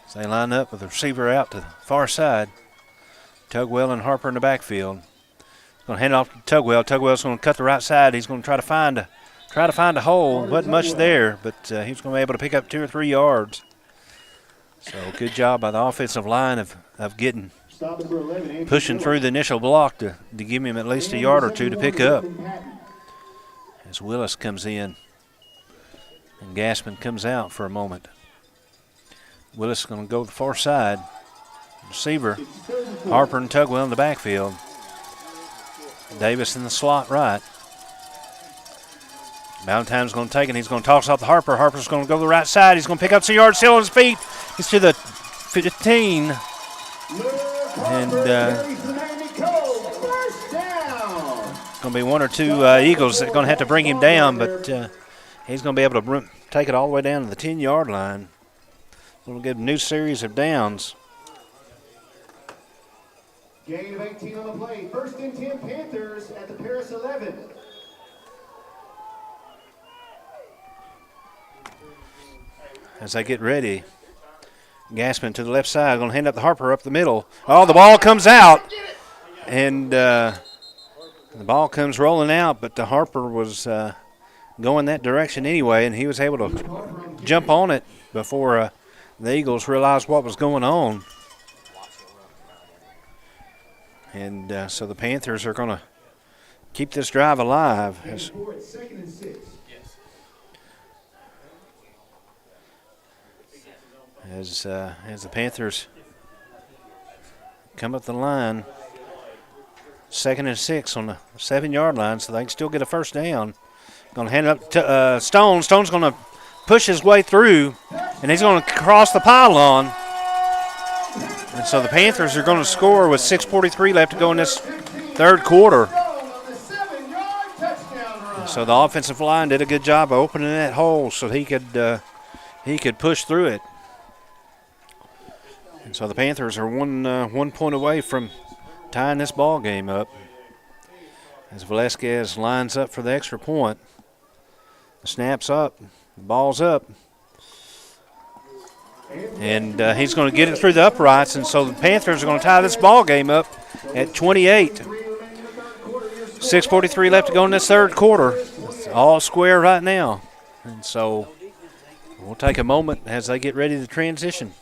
So they line up with the receiver out to the far side. Tugwell and Harper in the backfield. He's going to hand it off to Tugwell. Tugwell's going to cut the right side. He's going to try to find a hole. Wasn't much there, but he's going to be able to pick up 2 or 3 yards. So good job by the offensive line of pushing through the initial block to give him at least a yard or 2 to pick up. As Willis comes in and Gassman comes out for a moment. Willis is going to go to the far side. Receiver, Harper and Tugwell in the backfield. Davis in the slot right. Ballantyne's going to take it. He's going to toss off to Harper. Harper's going to go to the right side. He's going to pick up some yards, still on his feet. He's to the 15. And it's going to be 1 or 2 Eagles that are going to have to bring him down, but he's going to be able to take it all the way down to the 10-yard line. We'll get a new series of downs. Gain of 18 on the play. 1st and 10 Panthers at the Paris 11. as they get ready. Gassman to the left side, going to hand up to Harper up the middle. Oh, the ball comes out, and the ball comes rolling out, but the Harper was going that direction anyway, and he was able to jump on it before the Eagles realized what was going on. And so the Panthers are going to keep this drive alive. As the Panthers come up the line, 2nd and 6 on the 7-yard line, so they can still get a first down. Going to hand it up to Stone. Stone's going to push his way through, and he's going to cross the pylon. And so the Panthers are going to score with 6:43 left to go in this third quarter. And so the offensive line did a good job of opening that hole so he could push through it. And so the Panthers are one point away from tying this ball game up. As Velasquez lines up for the extra point. The snap's up, the ball's up. And he's going to get it through the uprights, and so the Panthers are going to tie this ball game up at 28. 6:43 left to go in this third quarter. It's all square right now. And so we'll take a moment as they get ready to transition.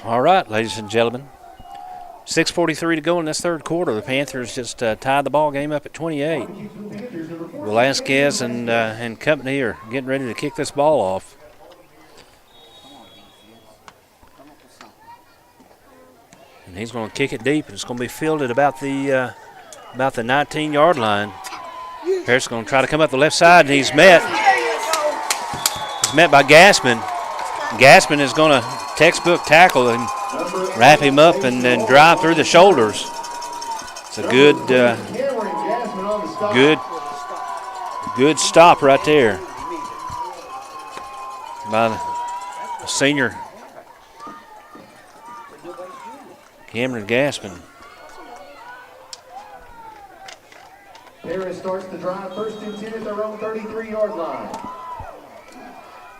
All right, ladies and gentlemen, 6:43 to go in this third quarter. The Panthers just tied the ball game up at 28. Velasquez and company are getting ready to kick this ball off. And he's going to kick it deep, and it's going to be fielded about the 19-yard line. Harris is going to try to come up the left side, and he's met by Gassman. Gassman is going to textbook tackle and wrap him up and then drive through the shoulders. It's a good stop right there by the senior Cameron Gassman. Harris starts the drive, 1st and 10 at their own 33-yard line.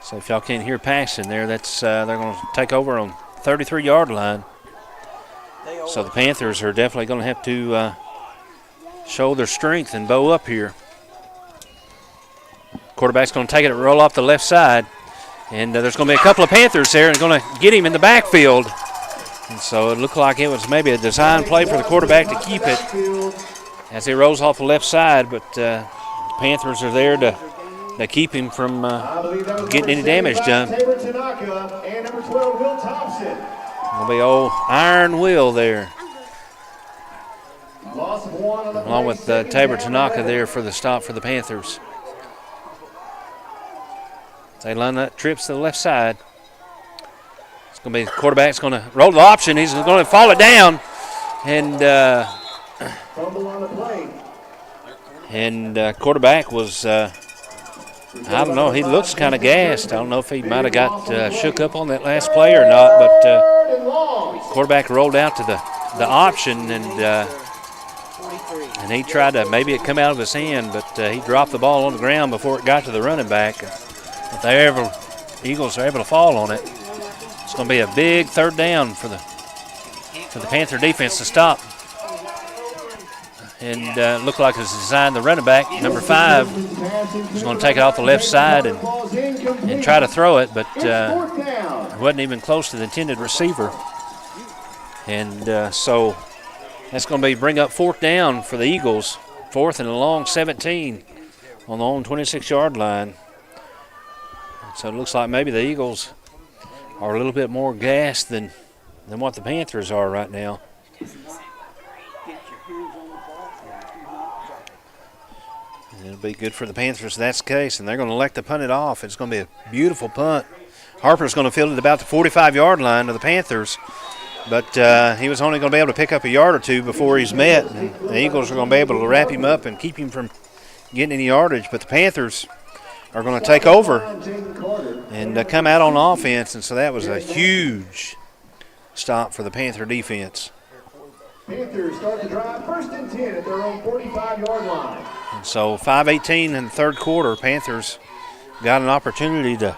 So if y'all can't hear passing there, that's they're going to take over on 33-yard line. So the Panthers are definitely going to have to show their strength and bow up here. Quarterback's going to take it and roll off the left side. And there's going to be a couple of Panthers there and going to get him in the backfield. And so it looked like it was maybe a design play for the quarterback to keep it as he rolls off the left side. But the Panthers are there to keep him from getting any damage done. It'll be old Iron Will there, along with Tabor Tanaka there for the stop for the Panthers. They line that trips to the left side. It's going to be the quarterback's going to roll the option. He's going to fall it down, and quarterback was. I don't know. He looks kind of gassed. I don't know if he might have got shook up on that last play or not, but quarterback rolled out to the option, and he tried to maybe it come out of his hand, but he dropped the ball on the ground before it got to the running back. If Eagles are able to fall on it, it's going to be a big third down for the Panther defense to stop. And looked like it was designed the running back, number 5, was going to take it off the left side and try to throw it, but it wasn't even close to the intended receiver. And so that's going to bring up 4th down for the Eagles, 4th and a long 17 on the own 26-yard line. So it looks like maybe the Eagles are a little bit more gassed than than what the Panthers are right now. And it'll be good for the Panthers if that's the case, and they're going to elect to punt it off. It's going to be a beautiful punt. Harper's going to field it about the 45-yard line of the Panthers, but he was only going to be able to pick up a yard or two before he's met, and the Eagles are going to be able to wrap him up and keep him from getting any yardage. But the Panthers are going to take over and come out on offense, and so that was a huge stop for the Panther defense. Panthers start the drive 1st and 10 at their own 45-yard line. And so 5:18 in the third quarter, Panthers got an opportunity to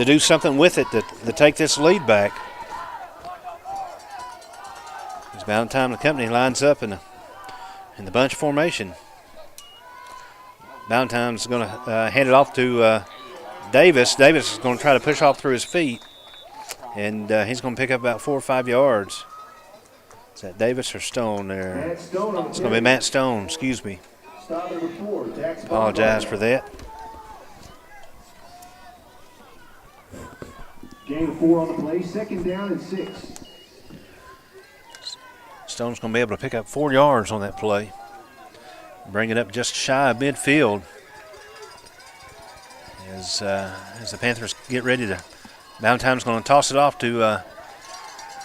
do something with it to take this lead back. It's about time the company lines up in the bunch formation. Valentine's going to hand it off to Davis. Davis is going to try to push off through his feet, and he's going to pick up about 4 or 5 yards. Is that Davis or Stone there? It's going to be Matt Stone, excuse me. Apologize for that. Gain of 4 on the play, 2nd down and 6. Stone's going to be able to pick up 4 yards on that play. Bring it up just shy of midfield as the Panthers get ready to. Valentine's going to toss it off to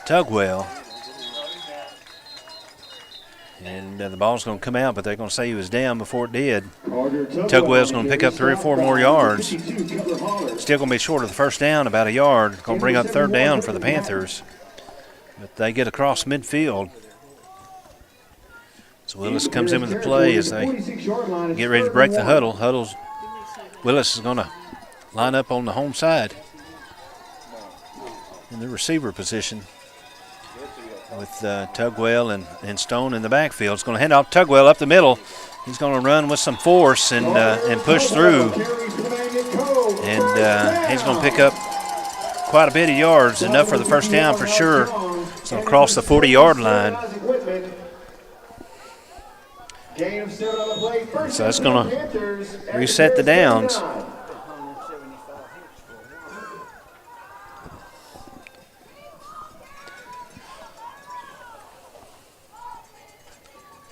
Tugwell. And the ball's going to come out, but they're going to say he was down before it did. Tugwell's going to pick up 3 or 4 more yards. Still going to be short of the first down, about a yard. Going to bring up 3rd down for the Panthers. But they get across midfield. So Willis comes in with the play as they get ready to break the huddle. Willis is going to line up on the home side in the receiver position with Tugwell and Stone in the backfield. It's going to hand off Tugwell up the middle. He's going to run with some force and push through. And he's going to pick up quite a bit of yards, enough for the first down for sure. It's going to cross the 40-yard line. So that's going to reset the downs.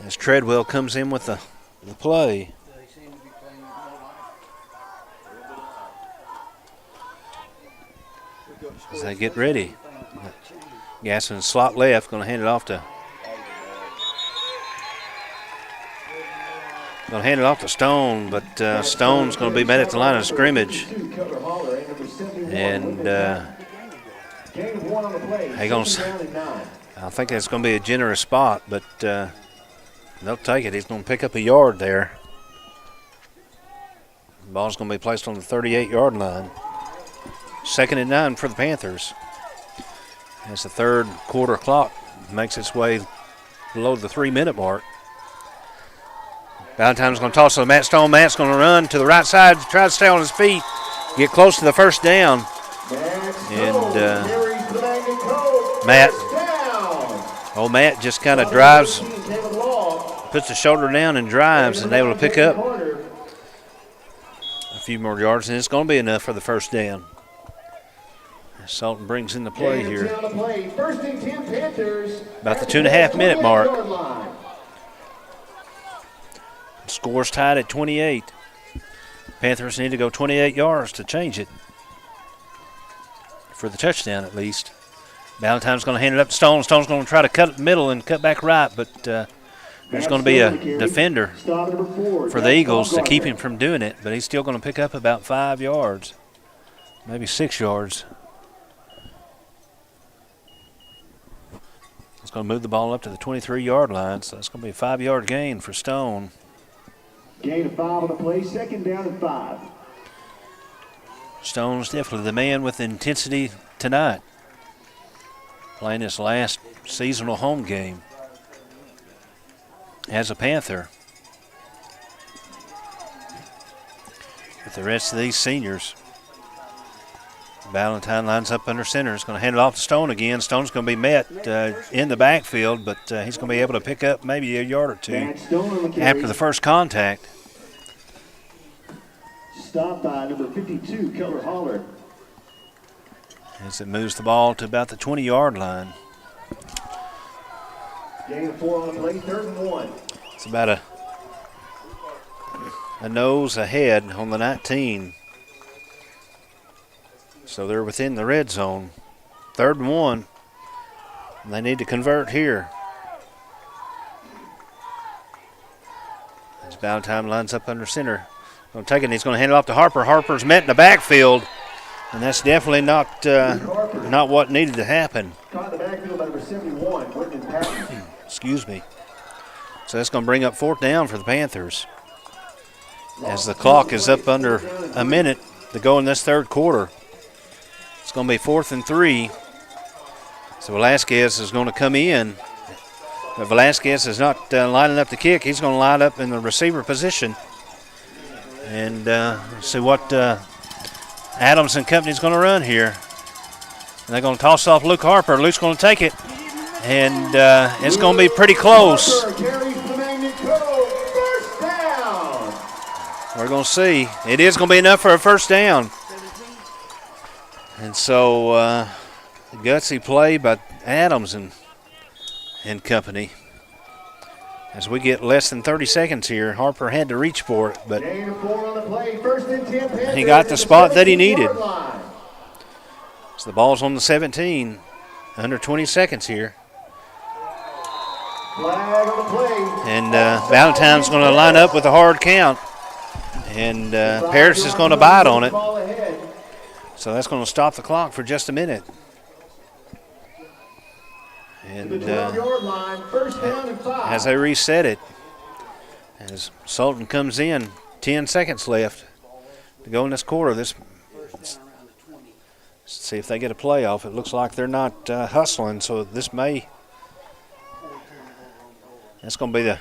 As Treadwell comes in with the play. As they get ready. Gasson slot left, going to hand it off to Stone, but Stone's going to be met at the line of scrimmage. And I think that's going to be a generous spot, but they'll take it. He's going to pick up a yard there. The ball's going to be placed on the 38-yard line. 2nd and 9 for the Panthers. As the third quarter clock makes its way below the 3-minute mark. Valentine's going to toss it to Matt Stone. Matt's going to run to the right side, try to stay on his feet, get close to the first down. And Matt just kind of drives, puts the shoulder down and drives, and able to pick up a few more yards, and it's going to be enough for the first down. Sultan brings in the play here. About the 2.5-minute mark. Score's tied at 28. Panthers need to go 28 yards to change it. For the touchdown, at least. Valentine's going to hand it up to Stone. Stone's going to try to cut it middle and cut back right, but there's going to be a defender for the Eagles to keep him from doing it, but he's still going to pick up about 5 yards, maybe 6 yards. He's going to move the ball up to the 23-yard line, so that's going to be a 5-yard gain for Stone. Gain of 5 on the play, 2nd down and 5. Stone's definitely the man with intensity tonight, playing his last seasonal home game as a Panther. With the rest of these seniors. Valentine lines up under center. He's going to hand it off to Stone again. Stone's going to be met in the backfield, but he's going to be able to pick up maybe a yard or two after the first contact. Stopped by number 52, Keller Holler. as it moves the ball to about the 20-yard line. Gain of 4 on the play, 3rd and 1. It's about a nose ahead on the 19. So they're within the red zone. 3rd and 1. And they need to convert here. As Valentine lines up under center. Going to take it, and he's going to hand it off to Harper. Harper's met in the backfield, and that's definitely not what needed to happen. Caught in the backfield by number 71, Whitman Patton. Excuse me. So that's going to bring up 4th down for the Panthers. As the clock is up under a minute to go in this 3rd quarter. It's going to be 4th and 3. So Velasquez is going to come in. But Velasquez is not lining up to kick. He's going to line up in the receiver position. And see what Adams and company is going to run here. And they're going to toss off Luke Harper. Luke's going to take it. And it's going to be pretty close. We're going to see. It is going to be enough for a 1st down. And so gutsy play by Adams and company. As we get less than 30 seconds here, Harper had to reach for it, but he got the spot that he needed. So the ball's on the 17, under 20 seconds here. And Valentine's going to line up with a hard count, and Paris is going to bite on it. So that's going to stop the clock for just a minute. And as they reset it, as Sultan comes in, 10 seconds left to go in this quarter. Let's see if they get a playoff. It looks like they're not hustling, so that's going to be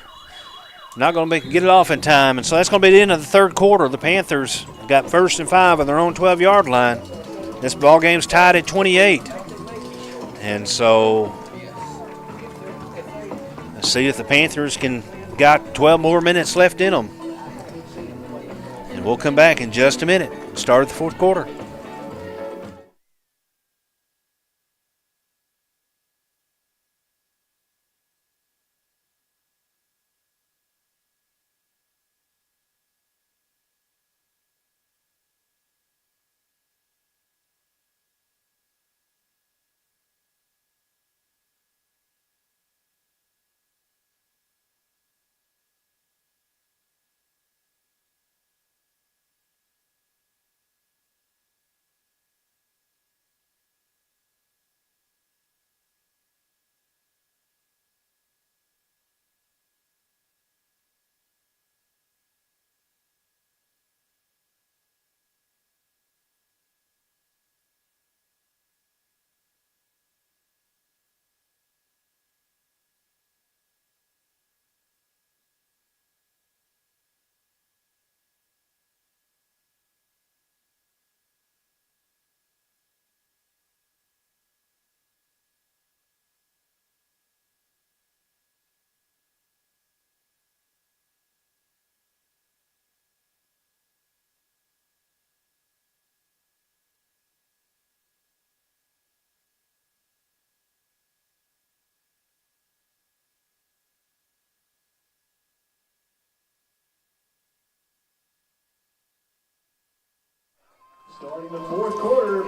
not going to get it off in time. And so that's going to be the end of the 3rd quarter. The Panthers got 1st and 5 on their own 12-yard line. This ball game's tied at 28. And so let's see if the Panthers got 12 more minutes left in them. And we'll come back in just a minute. Start of the 4th quarter.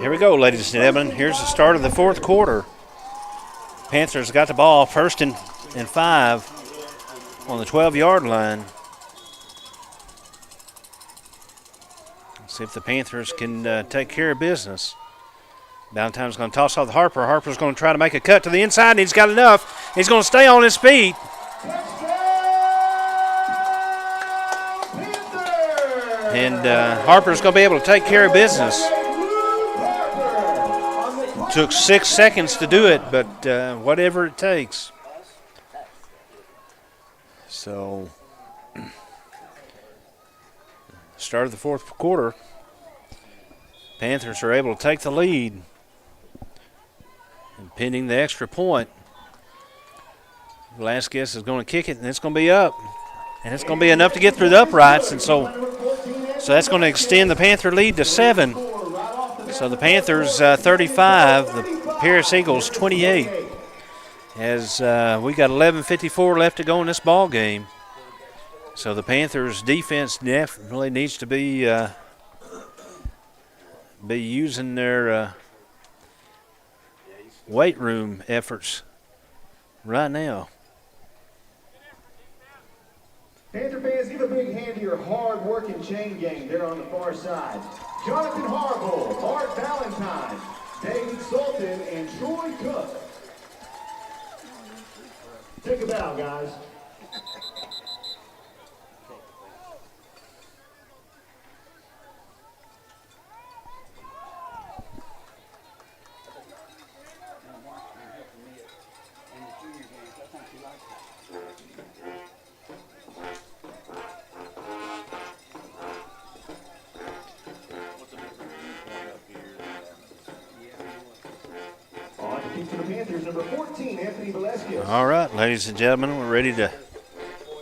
Here we go, ladies and gentlemen. Here's the start of the 4th quarter. Panthers got the ball 1st and 5 on the 12-yard line. Let's see if the Panthers can take care of business. Valentine's going to toss off the Harper. Harper's going to try to make a cut to the inside, and he's got enough. He's going to stay on his feet. And Harper's going to be able to take care of business. Took 6 seconds to do it, but whatever it takes. So, start of the 4th quarter. Panthers are able to take the lead. And pending the extra point, Velasquez is going to kick it, and it's going to be up. And it's going to be enough to get through the uprights, and so that's going to extend the Panther lead to 7. So the Panthers 35, the Paris Eagles 28. As we got 11:54 left to go in this ball game. So the Panthers defense definitely needs to be using their weight room efforts right now. Panther fans, give a big hand to your hard-working chain gang there on the far side. Jonathan Harbaugh, Art Valentine, David Sultan, and Troy Cook. Take a bow, guys. All right, ladies and gentlemen, we're ready to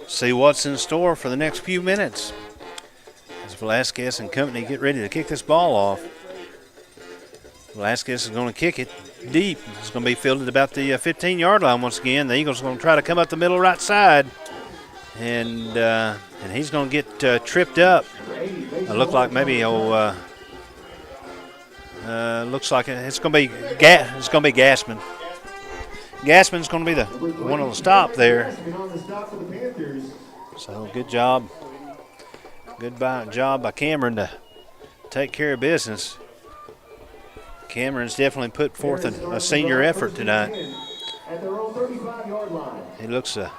see what's in store for the next few minutes as Velasquez and company get ready to kick this ball off. Velasquez is going to kick it deep. It's going to be fielded about the 15-yard line once again. The Eagles are going to try to come up the middle right side, and he's going to get tripped up. It looked like maybe looks like it's going to be Gassman. Gassman's going to be the one on the stop there. So good job. Good job by Cameron to take care of business. Cameron's definitely put forth a senior effort tonight. He looks a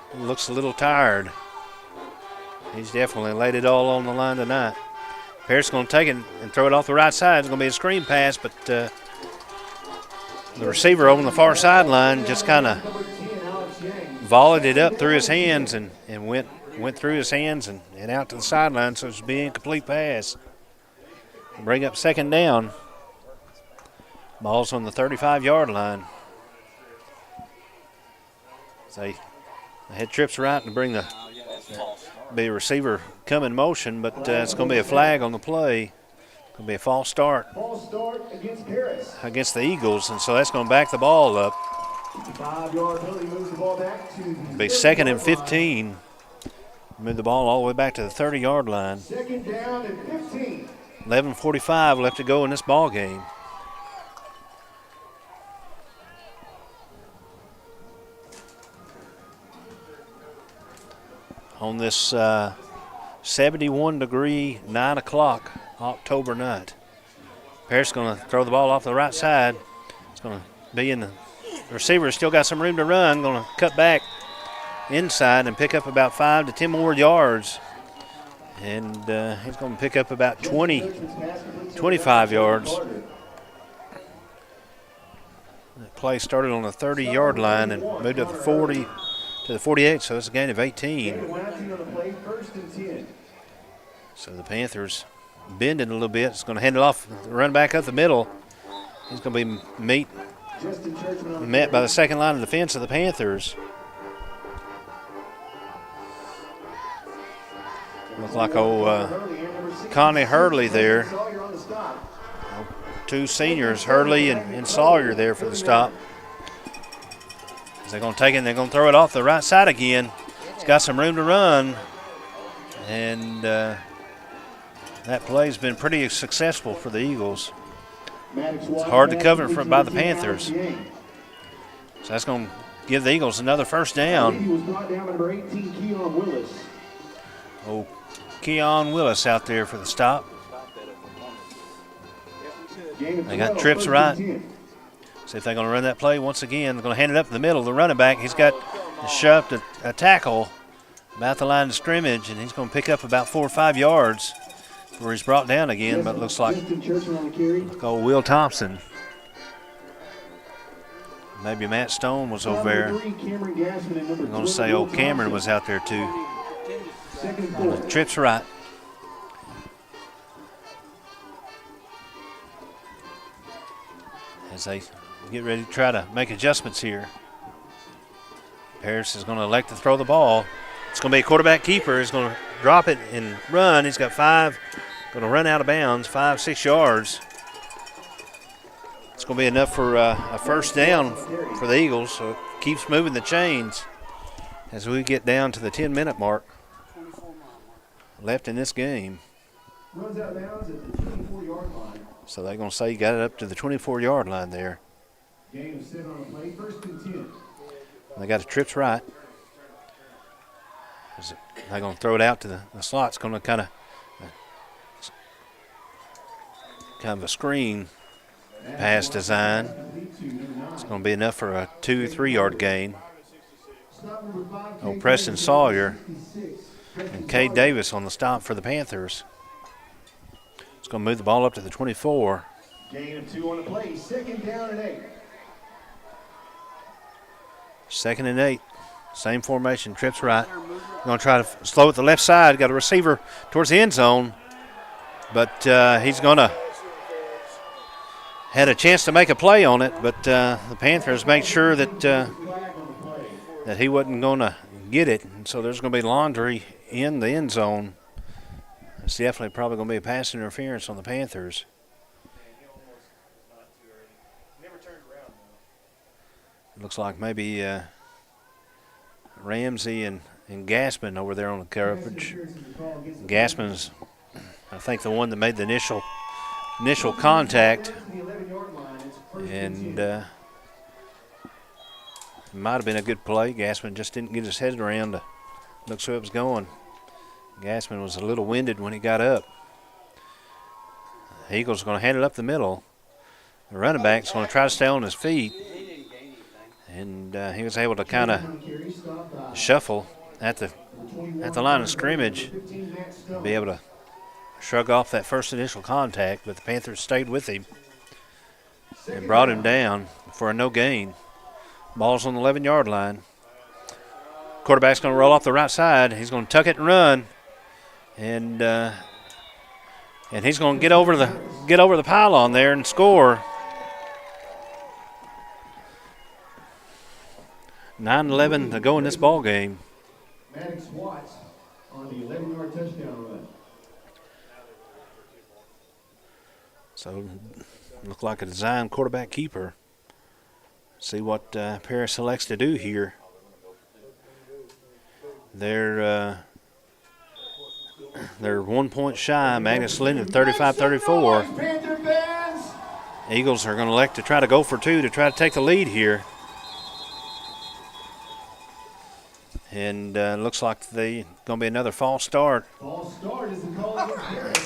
little tired. He's definitely laid it all on the line tonight. Parrish going to take it and throw it off the right side. It's going to be a screen pass, but the receiver on the far sideline just kind of volleyed it up through his hands and went through his hands and out to the sideline, so it's be an incomplete pass. Bring up second down. Ball's on the 35-yard line. So they had trips right to bring the receiver come in motion, but it's going to be a flag on the play. Going to be a false start against the Eagles, and so that's going to back the ball up. 5-yard penalty moves the ball back to It'll be second and 15. Move the ball all the way back to the 30-yard line. Second down and 15. 11:45 left to go in this ball game. On this 71-degree, 9 o'clock October night. Parrish going to throw the ball off the right side. It's going to be in the receiver. Still got some room to run. Going to cut back inside and pick up about 5 to 10 more yards. And he's going to pick up about 25 yards. That play started on the 30-yard line and moved up the 40 to the 48, so it's a gain of 18. So the Panthers bending a little bit. It's going to hand it off, run back up the middle. He's going to be met by the second line of defense of the Panthers. Looks like Connie Hurley there. Two seniors, Hurley and Sawyer there for the stop. They're going to take it and they're going to throw it off the right side again. It's got some room to run. And that play's been pretty successful for the Eagles. It's hard to cover by the Panthers. So that's going to give the Eagles another first down. Oh, Keon Willis out there for the stop. They got trips right. See if they're going to run that play once again. They're going to hand it up the middle. The running back, he's got shoved a tackle about the line of scrimmage, and he's going to pick up about 4 or 5 yards before he's brought down again, but it looks like old Will Thompson. Maybe Matt Stone was over there. I'm going to say old Cameron was out there too. The trips right. As they get ready to try to make adjustments here. Parrish is going to elect to throw the ball. It's going to be a quarterback keeper. He's going to drop it and run. He's got 5, going to run out of bounds, 5, 6 yards. going to be enough for a first down for the Eagles, so it keeps moving the chains as we get down to the 10-minute mark left in this game. Runs out of bounds at the 24-yard line. So they're going to say you got it up to the 24-yard line there. Game set on a play, 1st and 10. They got a trips right. They're going to throw it out to the slot's going to kind of a screen pass design. It's going to be enough for a 2-3 yard gain. Old Preston Sawyer and Cade Davis on the stop for the Panthers. It's going to move the ball up to the 24. Gain of 2 on the play, 2nd down and 8. 2nd and 8. Same formation, trips right. Going to try to slow it to the left side. Got a receiver towards the end zone, but he's going to had a chance to make a play on it, but the Panthers make sure that that he wasn't going to get it, and so there's going to be laundry in the end zone. It's definitely probably going to be a pass interference on the Panthers. It looks like maybe Ramsey and Gassman over there on the coverage. Gassman's, I think, the one that made the initial contact, and it might have been a good play. Gassman just didn't get his head around to look so it was going. Gassman was a little winded when he got up. The Eagles are going to hand it up the middle. The running back's going to try to stay on his feet, and he was able to kind of shuffle at the line of scrimmage, be able to shrug off that first initial contact, but the Panthers stayed with him and brought him down for a no gain. Ball's on the 11-yard line. Quarterback's going to roll off the right side. He's going to tuck it and run, and he's going to get over the pylon there and score. 9:11 to go in this ball game. Maddox Watts on the 11-yard touchdown run. So, look like a design quarterback keeper. See what Paris elects to do here. They're 1 point shy. Magnus Linden 35-34. Eagles are going to elect to try to go for 2 to try to take the lead here. And looks like they're going to be another false start. False start is the call against Paris.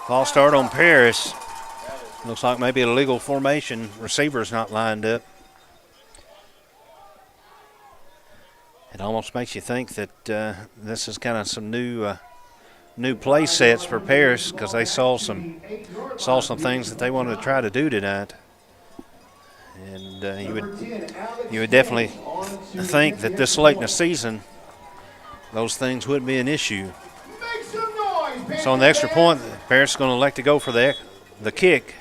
False start on Paris. Looks like maybe a legal formation. Receiver's not lined up. It almost makes you think that this is kind of some new play sets for Paris, because they saw some things that they wanted to try to do tonight. And you would definitely think that this late in the season, those things wouldn't be an issue. So on the extra point, Paris is going to elect to go for the kick.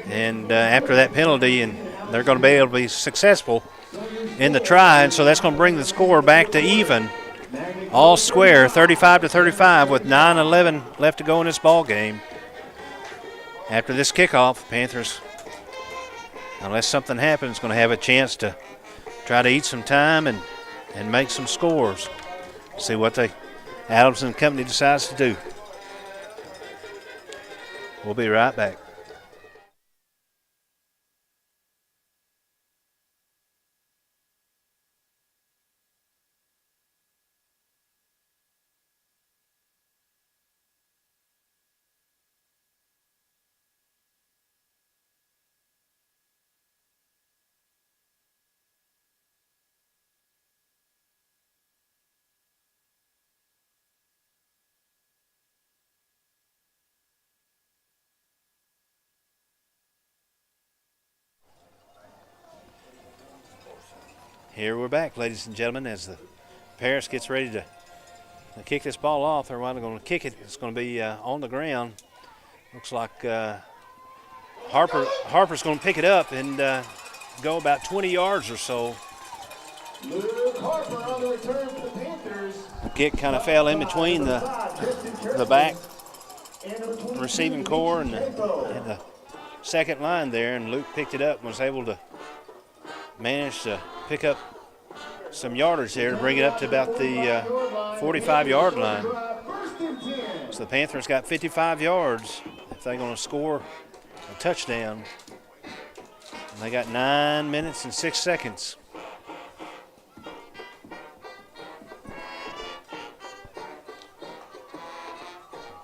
And after that penalty, and they're going to be able to be successful in the try, and so that's going to bring the score back to even. All square, 35-35, with 9:11 left to go in this ball game. After this kickoff, Panthers, unless something happens, going to have a chance to try to eat some time and make some scores. See what Adams and company decides to do. We'll be right back. Here we're back, ladies and gentlemen, as the Paris gets ready to kick this ball off. They're going to kick it. It's going to be on the ground. Looks like Harper's going to pick it up and go about 20 yards or so. Luke Harper on the return for the Panthers. The kick kind of fell in between the back receiving core and the second line there, and Luke picked it up and was able to manage to pick up some yardage there to bring it up to about the 45-yard line. So the Panthers got 55 yards if they're going to score a touchdown. And they got 9 minutes and 6 seconds.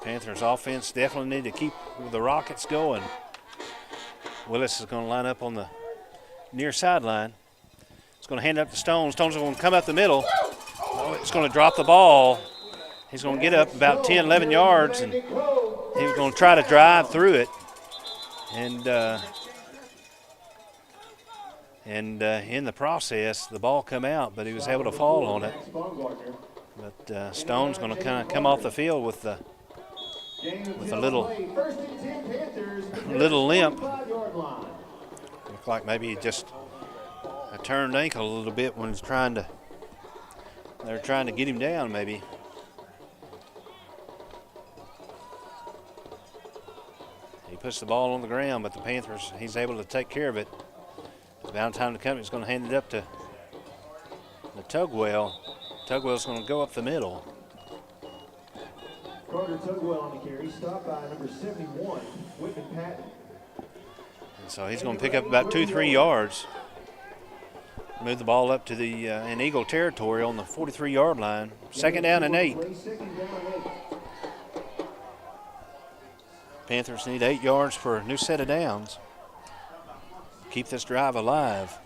Panthers offense definitely need to keep the Rockets going. Willis is going to line up on the near sideline. He's going to hand it up to Stone. Stone's going to come up the middle. Oh, it's going to drop the ball. He's going to get up about 10, 11 yards, and he's going to try to drive through it. And in the process, the ball come out, but he was able to fall on it. But Stone's going to kind of come off the field with a little limp. Looked like maybe he just turned ankle a little bit when he's they're trying to get him down maybe. He puts the ball on the ground, but the Panthers, he's able to take care of it. About time to come, he's going to hand it up to the Tugwell. Tugwell's going to go up the middle. Carter Tugwell on the carry, stopped by number 71, Whitman Patton. And so he's going to pick up about 2-3 yards. Move the ball up to the in Eagle territory on the 43-yard line. Second down and 8. Panthers need 8 yards for a new set of downs. Keep this drive alive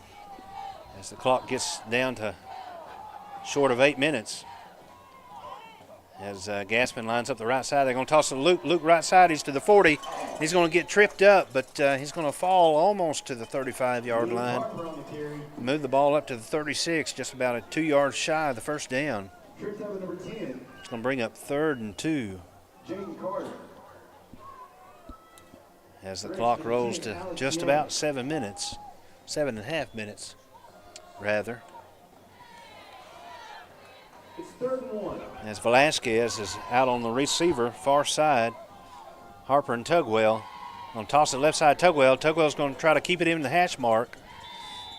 as the clock gets down to short of 8 minutes. As Gaspin lines up the right side, they're going to toss to Luke. Luke right side, he's to the 40. He's going to get tripped up, but he's going to fall almost to the 35-yard line. Move the ball up to the 36, just about 2 yards shy of the first down. It's going to bring up 3rd and 2. As the clock rolls to just about 7 minutes, 7.5 minutes, rather. It's 3rd and 1. As Velasquez is out on the receiver, far side. Harper and Tugwell going to toss it left side. Tugwell's going to try to keep it in the hash mark.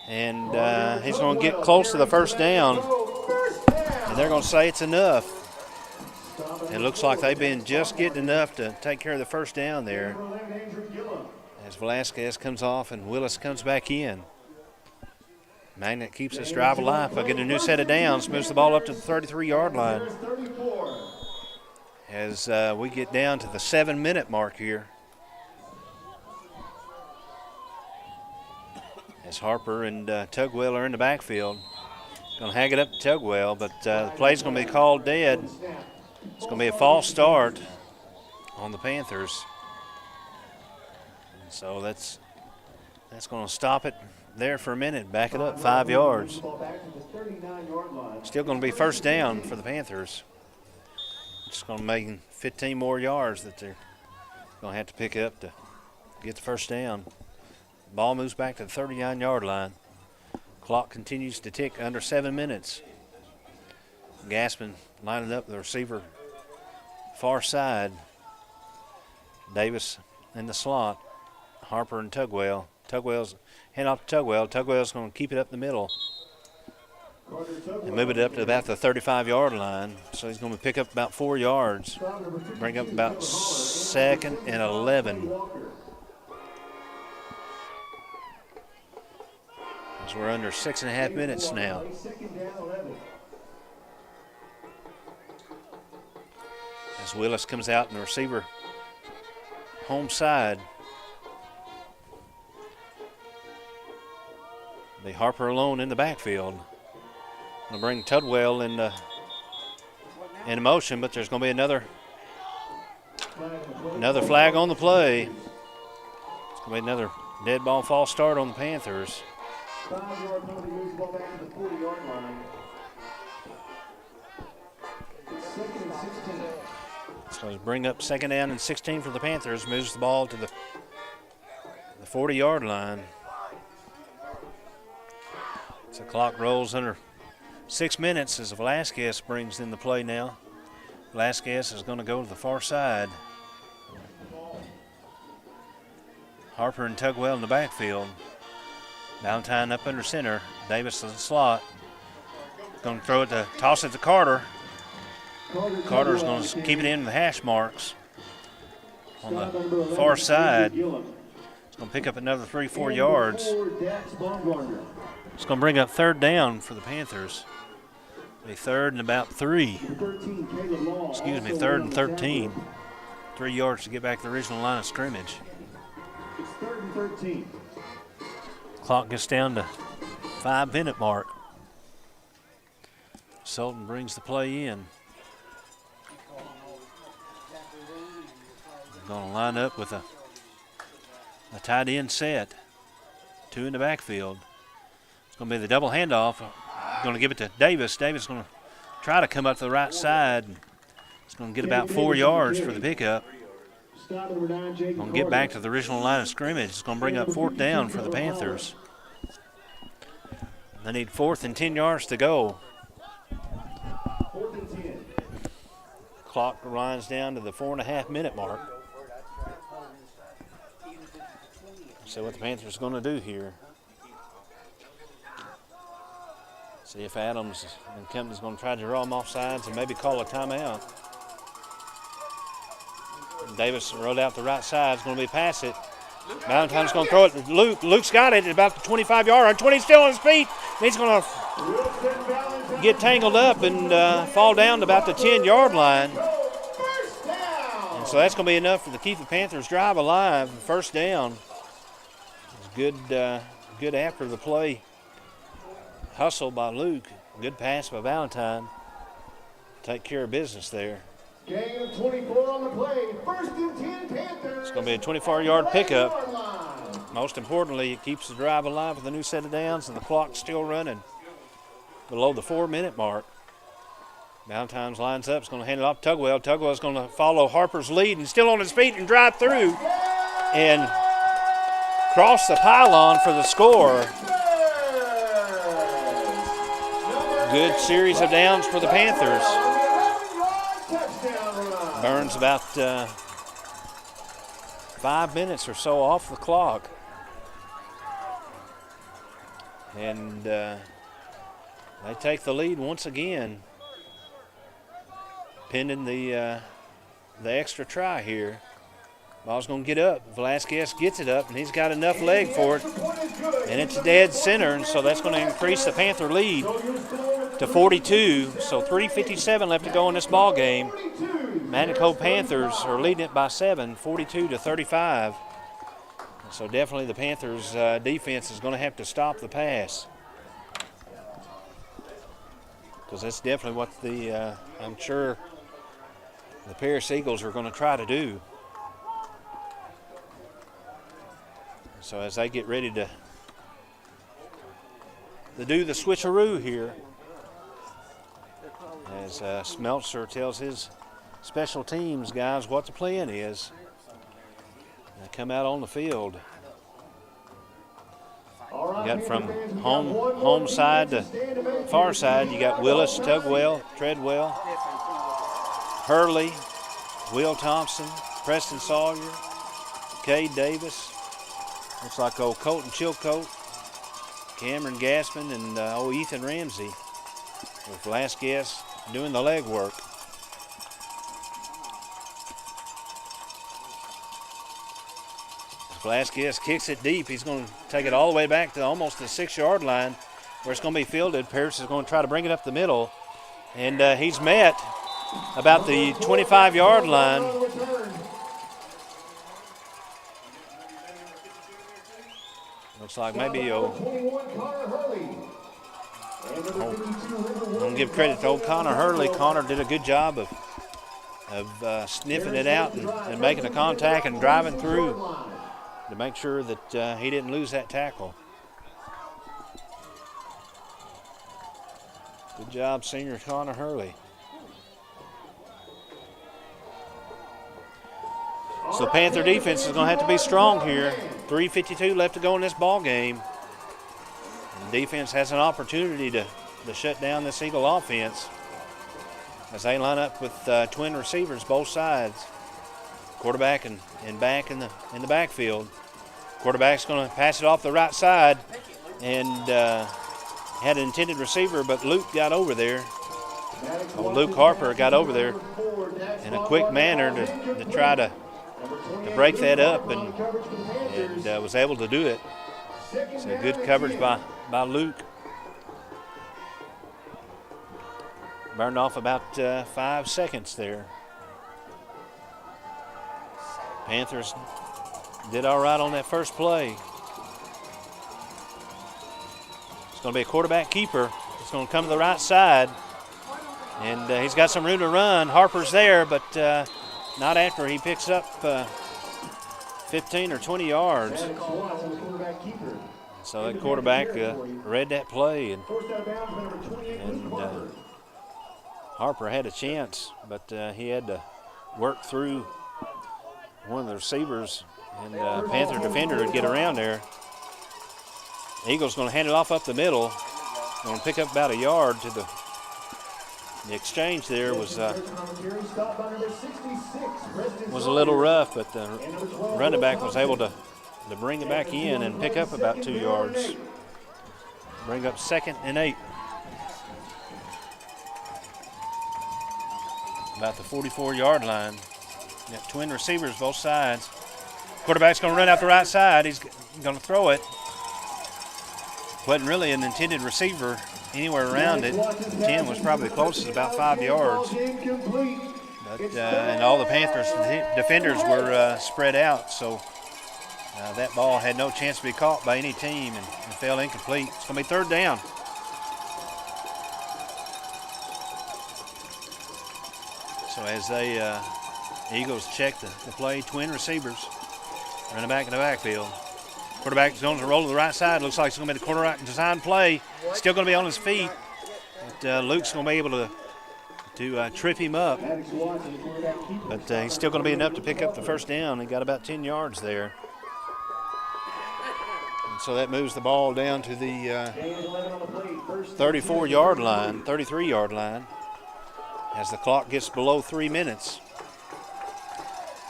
And he's going to get close to the first down. And they're going to say it's enough. It looks like they've been just getting enough to take care of the first down there. As Velasquez comes off and Willis comes back in. Magnet keeps this drive alive by getting a new set of downs, moves the ball up to the 33-yard line. As we get down to the 7-minute mark here. As Harper and Tugwell are in the backfield. Going to hang it up to Tugwell, but the play's going to be called dead. It's going to be a false start on the Panthers. And so that's going to stop it there for a minute, back it up 5 yards. Still going to be first down for the Panthers. Just going to make 15 more yards that they're going to have to pick up to get the first down. Ball moves back to the 39-yard line. Clock continues to tick under 7 minutes. Gaspin lining up the receiver far side. Davis in the slot. Harper and Tugwell. Tugwell's hand off to Tugwell. Tugwell's going to keep it up the middle and move it up to about the 35-yard line. So he's going to pick up about 4 yards, bring up about 2nd and 11. As we're under 6.5 minutes now. As Willis comes out and the receiver home side. The Harper alone in the backfield. Going to bring Tugwell in motion, but there's going to be another flag on the play. It's going to be another dead ball false start on the Panthers. 5-yard penalty, moves the ball back to the 40-yard line. It's 2nd and 16. So let's bring up 2nd down and 16 for the Panthers. Moves the ball to the 40-yard line. So the clock rolls under 6 minutes as Velasquez brings in the play now. Velasquez is going to go to the far side. Harper and Tugwell in the backfield. Valentine up under center. Davis in the slot. Going to throw it to toss it to Carter. Carter's going to keep it in the hash marks on the far side. It's going to pick up another 3-4 yards. It's going to bring up third down for the Panthers. Be third and about 3. Excuse me, third and 13. 3 yards to get back to the original line of scrimmage. It's 3rd and 13. Clock gets down to 5-minute mark. Sultan brings the play in. They're going to line up with a tight end set. 2 in the backfield. It's going to be the double handoff. Going to give it to Davis. Davis is going to try to come up to the right side. It's going to get about 4 yards for the pickup. Going to get back to the original line of scrimmage. It's going to bring up 4th down for the Panthers. They need 4th and 10 yards to go. 4th and 10. Clock winds down to the 4.5-minute mark. See what the Panthers are going to do here. See if Adams and company's going to try to draw them off sides and maybe call a timeout. Davis rolled out the right side. It's going to be pass it. Valentine's going to throw it to Luke. Luke's got it at about the 25-yard line. 20 still on his feet. He's going to get tangled up and fall down to about the 10-yard line. And so that's going to be enough to keep the Panthers drive alive. First down. It's good after the play. Hustle by Luke. Good pass by Valentine. Take care of business there. Gain of 24 on the play. 1st and 10 Panthers. It's going to be a 24-yard pickup. Most importantly, it keeps the drive alive with a new set of downs, and the clock's still running below the 4-minute mark. Valentine's lines up. It's going to hand it off to Tugwell. Tugwell's going to follow Harper's lead and still on his feet and drive through and cross the pylon for the score. Good series of downs for the Panthers. Burns about 5 minutes or so off the clock. And they take the lead once again, pending the extra try here. Ball's going to get up. Velasquez gets it up, and he's got enough leg for it. And it's dead center, and so that's going to increase the Panther lead to 42. So 3:57 left to go in this ball game. Cove Panthers are leading it by 7, 42-35. So definitely the Panthers' defense is going to have to stop the pass, because that's definitely what I'm sure the Paris Eagles are going to try to do. So as they get ready to do the switcheroo here, as Smeltzer tells his special teams guys what the plan is, they come out on the field. You got from home side to far side, you got Willis, Tugwell, Treadwell, Hurley, Will Thompson, Preston Sawyer, Cade Davis. Looks like old Colton Chilcote, Cameron Gassman, and old Ethan Ramsey, with Velasquez doing the leg work. Velasquez kicks it deep. He's going to take it all the way back to almost the 6-yard line, where it's going to be fielded. Pierce is going to try to bring it up the middle, and he's met about the 25-yard line. Looks like maybe I'm going to give credit to old Connor Hurley. Connor did a good job of sniffing it out and making a contact and driving through to make sure that he didn't lose that tackle. Good job, senior Connor Hurley. So the Panther defense is going to have to be strong here. 3:52 left to go in this ball game. And the defense has an opportunity to shut down this Eagle offense as they line up with twin receivers both sides, quarterback and back in the backfield. Quarterback's going to pass it off the right side, and had an intended receiver, but Luke got over there. Luke Harper got over there in a quick manner to try to break that up, and was able to do it. So good coverage by Luke. Burned off about 5 seconds there. Panthers did all right on that first play. It's going to be a quarterback keeper. It's going to come to the right side. And he's got some room to run. Harper's there, but not after he picks up 15 or 20 yards. So that quarterback read that play, and Harper had a chance, but he had to work through one of the receivers, and Panther defender would get around there. Eagles going to hand it off up the middle. Going to pick up about a yard to the exchange there was a little rough, but the running back was able to bring it back in and pick up about 2 yards. Bring up 2nd and 8. About the 44-yard line. Got twin receivers both sides. Quarterback's going to run out the right side. He's going to throw it. Wasn't really an intended receiver anywhere around it. 10 was probably closest, about 5 yards. But and all the Panthers defenders were spread out, so that ball had no chance to be caught by any team and fell incomplete. It's going to be 3rd down. So as they Eagles check the play, twin receivers, running back in the backfield. Quarterback is going to roll to the right side. Looks like it's going to be the quarterback design play. Still going to be on his feet, but Luke's going to be able to trip him up. But he's still going to be enough to pick up the 1st down. He got about 10 yards there. And so that moves the ball down to the 34-yard line, 33-yard line, as the clock gets below 3 minutes.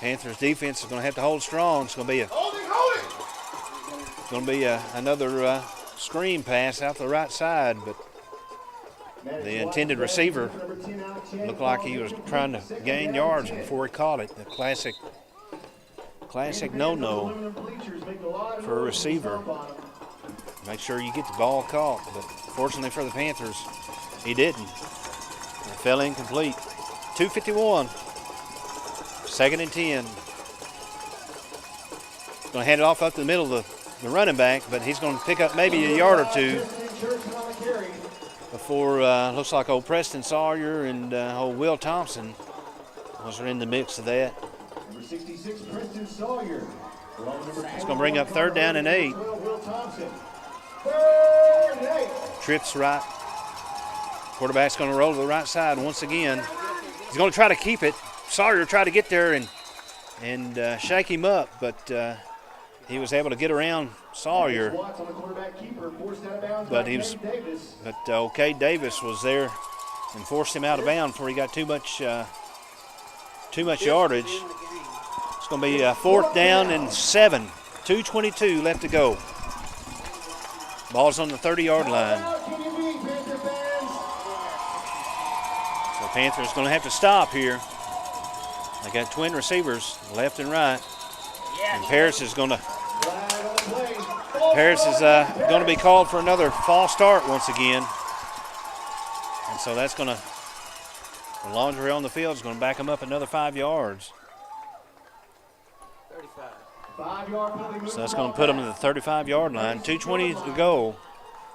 Panthers defense is going to have to hold strong. It's going to be another screen pass out the right side, but the intended receiver looked like he was trying to gain yards before he caught it. The classic no-no for a receiver. Make sure you get the ball caught, but fortunately for the Panthers, he didn't. It fell incomplete. 2:51. 2nd and 10. Going to hand it off up the middle of the running back, but he's going to pick up maybe a yard or two before looks like old Preston Sawyer and old Will Thompson was in the mix of that. Number 66, Preston Sawyer. It's going to bring up 3rd down and 8. Trips right. Quarterback's going to roll to the right side once again. He's going to try to keep it. Sawyer tried to get there and shake him up, but he was able to get around Sawyer. But OK Davis was there and forced him out of bounds before he got too much yardage. It's going to be 4th down and 7. 2:22 left to go. Ball's on the 30-yard line. So Panthers going to have to stop here. They got twin receivers, left and right. And Paris is going to be called for another false start once again. And so that's going to, the laundry on the field is going to back them up another 5 yards. 35. So that's going to put them to the 35-yard line. 2:20 to go.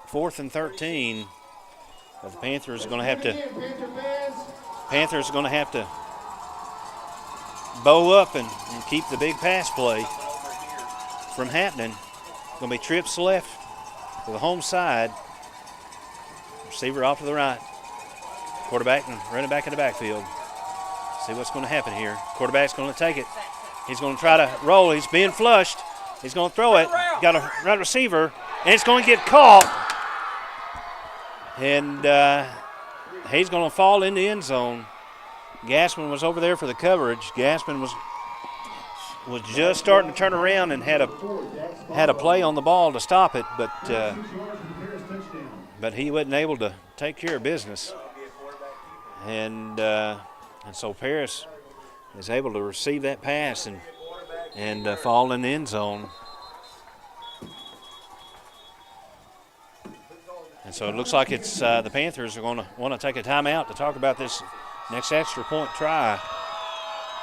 4th and 13. But the Panthers are going to have to bow up and keep the big pass play from happening. Going to be trips left to the home side. Receiver off to the right. Quarterback and running back in the backfield. See what's going to happen here. Quarterback's going to take it. He's going to try to roll. He's being flushed. He's going to throw it. Got a right receiver, and it's going to get caught. And he's going to fall in the end zone. Gassman was over there for the coverage. Gassman was was just starting to turn around and had a play on the ball to stop it, but he wasn't able to take care of business. And so Paris is able to receive that pass and fall in the end zone. And so it looks like it's the Panthers are going to want to take a timeout to talk about this next extra point try.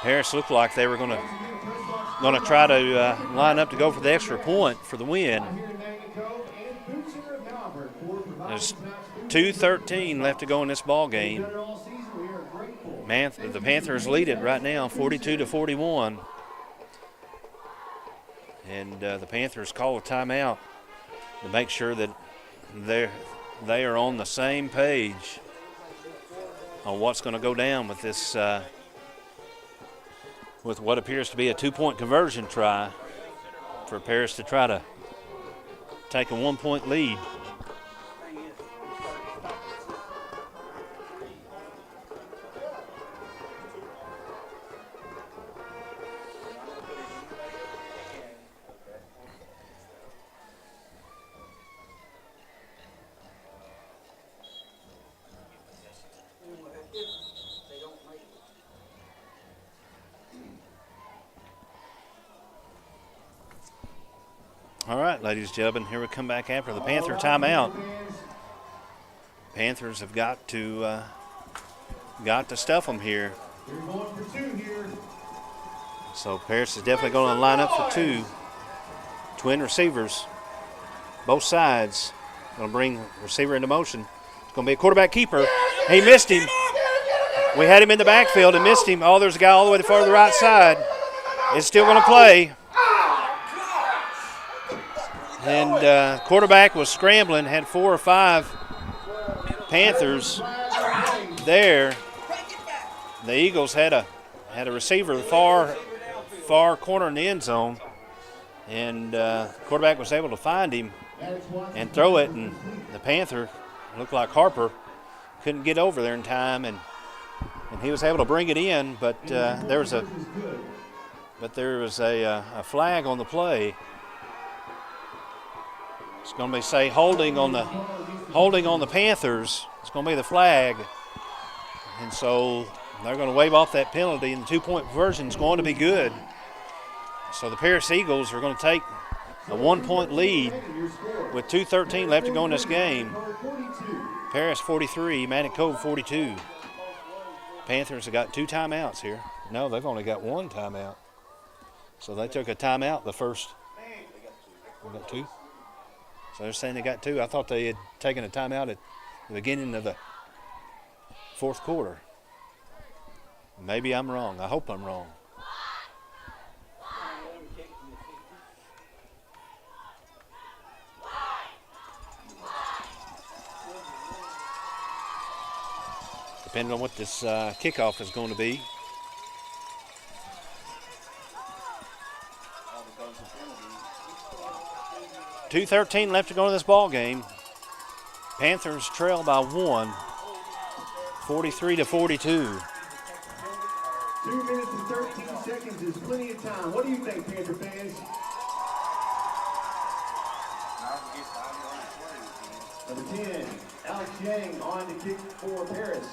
Paris looked like they were going to try to line up to go for the extra point for the win. There's 2:13 left to go in this ball game. The Panthers lead it right now, 42-41. And the Panthers call a timeout to make sure that they are on the same page on what's going to go down with this, with what appears to be a 2-point conversion try for Paris to try to take a 1-point lead. All right, ladies and gentlemen, here we come back after the Panther timeout. Panthers have got to stuff them here. So Paris is definitely going to line up for two. Twin receivers, both sides. Going to bring receiver into motion. It's going to be a quarterback keeper. He missed him. We had him in the backfield and missed him. Oh, there's a guy all the way to far to the right side. It's still going to play. And quarterback was scrambling, had 4 or 5 Panthers there. The Eagles had a receiver far corner in the end zone, and quarterback was able to find him and throw it, and the Panther looked like Harper couldn't get over there in time, and he was able to bring it in, but there was a flag on the play. It's going to be holding on the Panthers. It's going to be the flag, and so they're going to wave off that penalty, and the 2-point conversion is going to be good. So the Paris Eagles are going to take a 1-point lead with 2:13 left to go in this game. Paris 43, Cove 42. Panthers have got 2 timeouts here. No, they've only got 1 timeout. So they took a timeout the first. They got 2. So they're saying they got 2. I thought they had taken a timeout at the beginning of the 4th quarter. Maybe I'm wrong. I hope I'm wrong. Depending on what this kickoff is going to be. $2:13 left to go in this ball game. Panthers trail by 1, 43-42. 2 minutes and 13 seconds is plenty of time. What do you think, Panther fans? Number 10, Alex Yang on to kick for Paris.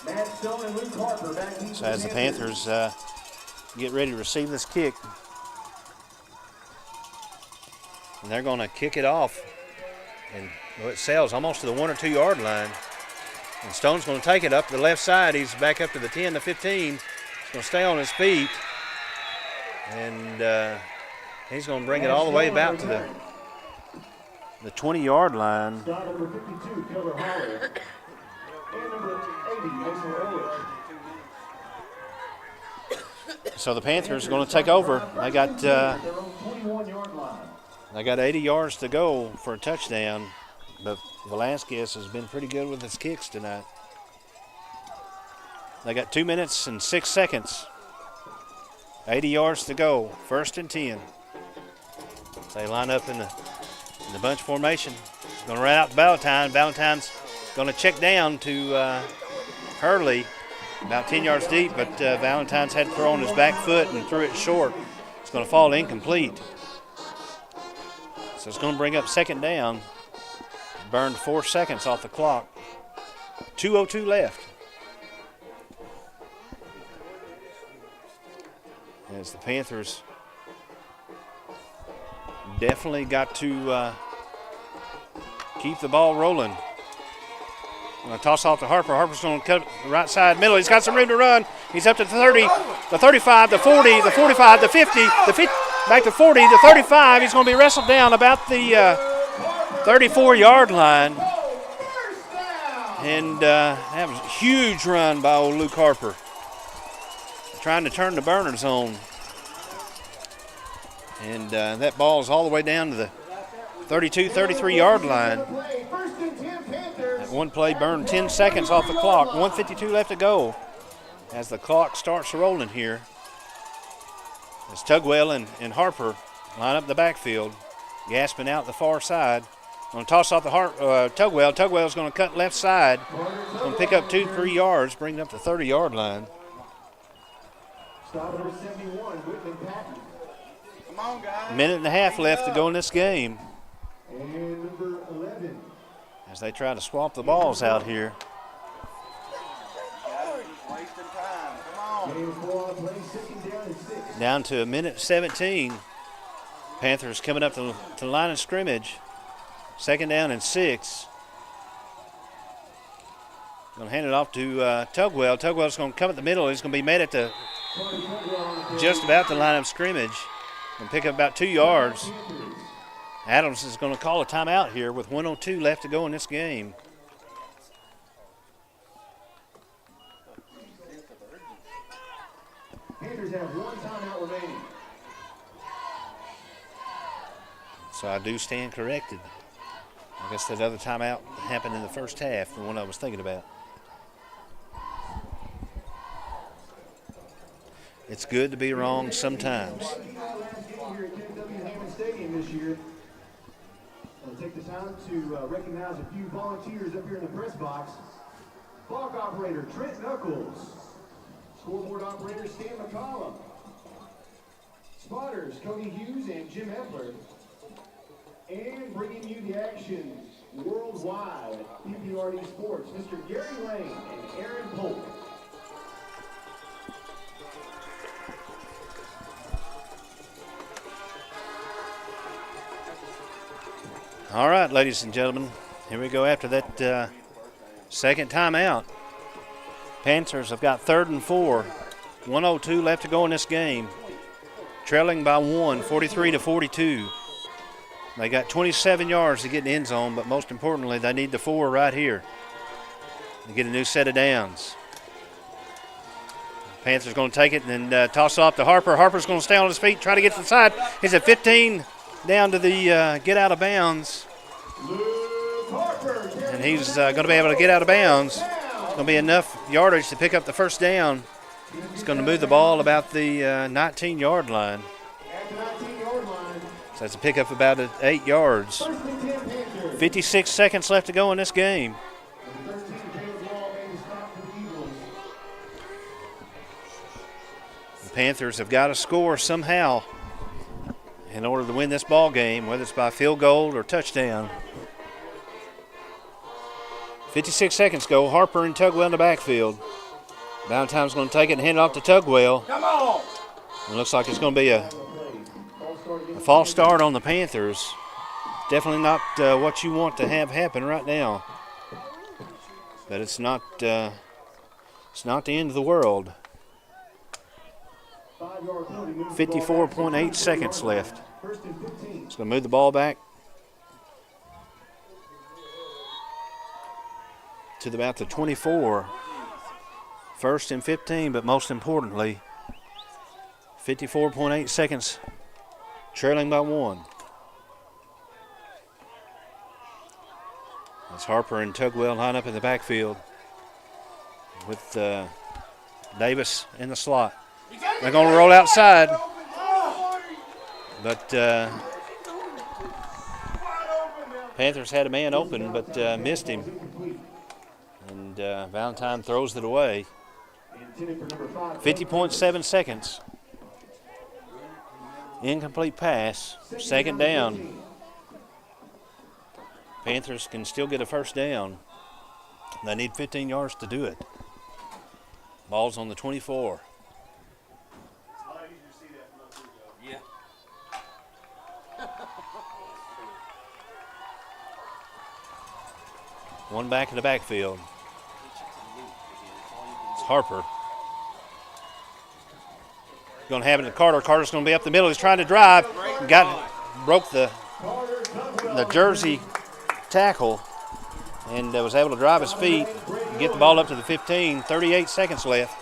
Matt Stone and Luke Harper back in. So as the Panthers get ready to receive this kick, and they're going to kick it off, and it sails almost to the 1 or 2 yard line. And Stone's going to take it up to the left side. He's back up to the 10, the 15. He's going to stay on his feet, and he's going to bring it all the way about to the 20 yard line. Stop number 52, Keller Holler. And number 80, Mason Ehrlich. So the Panthers are going to take over. They got 21-yard line. They got 80 yards to go for a touchdown, but Velasquez has been pretty good with his kicks tonight. They got 2 minutes and 6 seconds. 80 yards to go, 1st and 10. They line up in the bunch formation. Going to run out to Valentine. Valentine's going to check down to Hurley. about 10 yards deep, but Valentine's had to throw on his back foot and threw it short. It's going to fall incomplete. So it's going to bring up second down. Burned 4 seconds off the clock. 2:02 left. As the Panthers definitely got to keep the ball rolling. Going to toss off to Harper. Harper's going to cut the right side middle. He's got some room to run. He's up to the 30, the 35, the 40, the 45, the 50, the 50, back to 40, the 35. He's going to be wrestled down about the 34-yard line. And that was a huge run by old Luke Harper. Trying to turn the burner zone. And that ball is all the way down to the 32, 33-yard line. That one play burned 10 seconds off the clock. 1:52 left to go as the clock starts rolling here. As Tugwell and Harper line up the backfield, gasping out the far side. Going to toss off the Tugwell. Tugwell's going to cut left side. Going to pick up 2-3 yards, bring it up the 30-yard line. Stop number 71, Whitman Patton. Come on, guys. Minute and a half left to go in this game. And number 11. As they try to swap the balls out here. Wasting time. Come on. Game 4 on play, second down and 6. Down to a minute 17. Panthers coming up to the line of scrimmage. Second down and 6. Going to hand it off to Tugwell. Tugwell's going to come at the middle. He's going to be met at the just about the line of scrimmage and pick up about 2 yards. Adams is going to call a timeout here with 1:02 left to go in this game. Panthers have one timeout remaining. So I do stand corrected. I guess that other timeout happened in the first half, the one I was thinking about. It's good to be wrong sometimes. I'll take the time to recognize a few volunteers up here in the press box. Clock operator Trent Knuckles. Scoreboard operator Stan McCollum. Spotters Cody Hughes and Jim Epler. And bringing you the action worldwide, PPRD Sports, Mr. Gary Lane and Aaron Polk. All right, ladies and gentlemen, here we go after that second timeout. Panthers have got 3rd and 4. 1:02 left to go in this game. Trailing by 1, 43-42. They got 27 yards to get in the end zone, but most importantly, they need the 4 right here to get a new set of downs. Panthers going to take it and then toss off to Harper. Harper's going to stay on his feet, try to get to the side. He's at 15 down to the get out of bounds. And he's going to be able to get out of bounds. It's going to be enough yardage to pick up the first down. It's going to move the ball about the 19-yard line. So that's a pickup of about 8 yards. 56 seconds left to go in this game. The Panthers have got to score somehow in order to win this ball game, whether it's by field goal or touchdown. 56 seconds go. Harper and Tugwell in the backfield. Valentine's going to take it and hand it off to Tugwell. Come on. It looks like it's going to be a false start on the Panthers. Definitely not what you want to have happen right now. But it's not the end of the world. 54.8 seconds left. It's going to move the ball back to about the 24. 1st and 15, but most importantly, 54.8 seconds, trailing by 1. As Harper and Tugwell line up in the backfield with Davis in the slot. They're going to roll outside, but Panthers had a man open, but missed him. And Valentine throws it away. 50.7 seconds. Incomplete pass. Second down. Panthers can still get a first down. They need 15 yards to do it. Ball's on the 24. Yeah. One back in the backfield. It's Harper. Going to have it to Carter. Carter's going to be up the middle. He's trying to drive. Broke the jersey tackle and was able to drive his feet and get the ball up to the 15. 38 seconds left.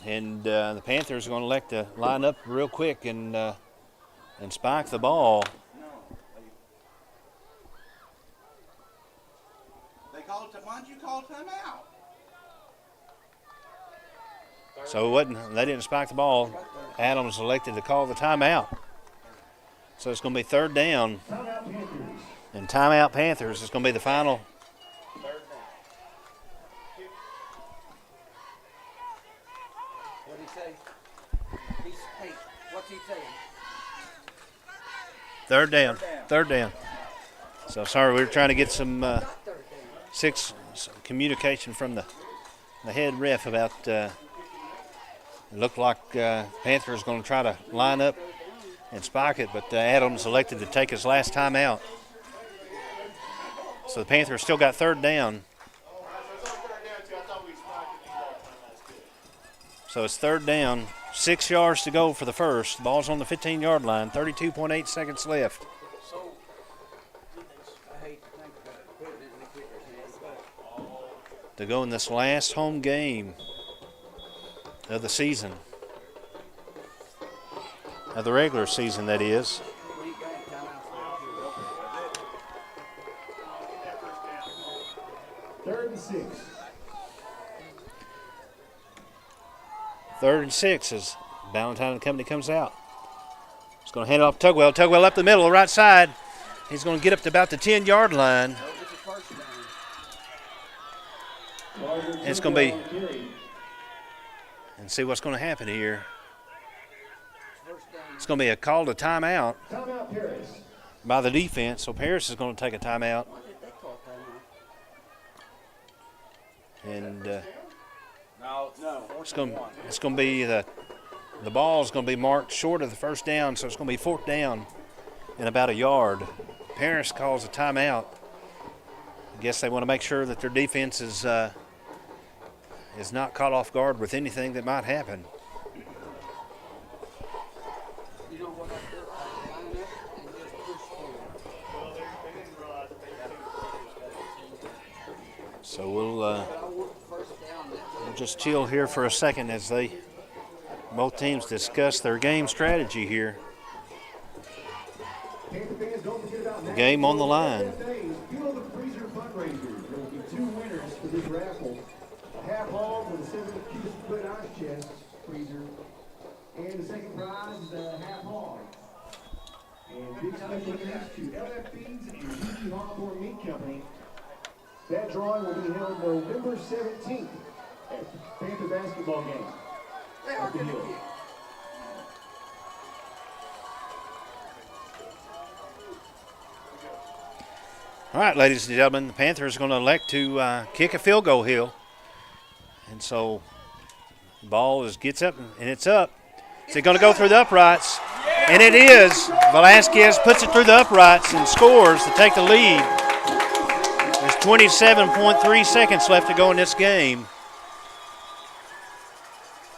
And the Panthers are going to elect to line up real quick and spike the ball. Why don't you call timeout? So they didn't spike the ball. Adams elected to call the timeout. So it's going to be third down. And timeout Panthers is going to be the final. What did he say? Hey, what's he saying? Third down. So sorry, we were trying to get some communication from the head ref about it looked like Panthers going to try to line up and spike it, but Adams elected to take his last time out. So the Panthers still got third down. So it's third down, 6 yards to go for the first. The ball's on the 15-yard line, 32.8 seconds left. To go in this last home game of the season. Of the regular season, that is. Third and 6. Third and 6 as Valentine and Company comes out. He's going to hand it off to Tugwell. Tugwell up the middle, right side. He's going to get up to about the 10-yard line. It's going to be, and see what's going to happen here. It's going to be a call to timeout by the defense. So Paris is going to take a timeout. And it's going to be the ball is going to be marked short of the first down, so it's going to be fourth down and about a yard. Paris calls a timeout. I guess they want to make sure that their defense is not caught off guard with anything that might happen. So we'll just chill here for a second as both teams discuss their game strategy here. The game on the line. Half hog with a 7-foot ice chest freezer, and the second prize is a half hog. And big special thanks to LF Feeds and UT Hawthorne Meat Company. That drawing will be held November 17th at the Panther basketball game. They are going to get. All right, ladies and gentlemen, the Panthers are going to elect to kick a field goal here. And so the ball gets up, and it's up. Is it going to go through the uprights? And it is. Velasquez puts it through the uprights and scores to take the lead. There's 27.3 seconds left to go in this game.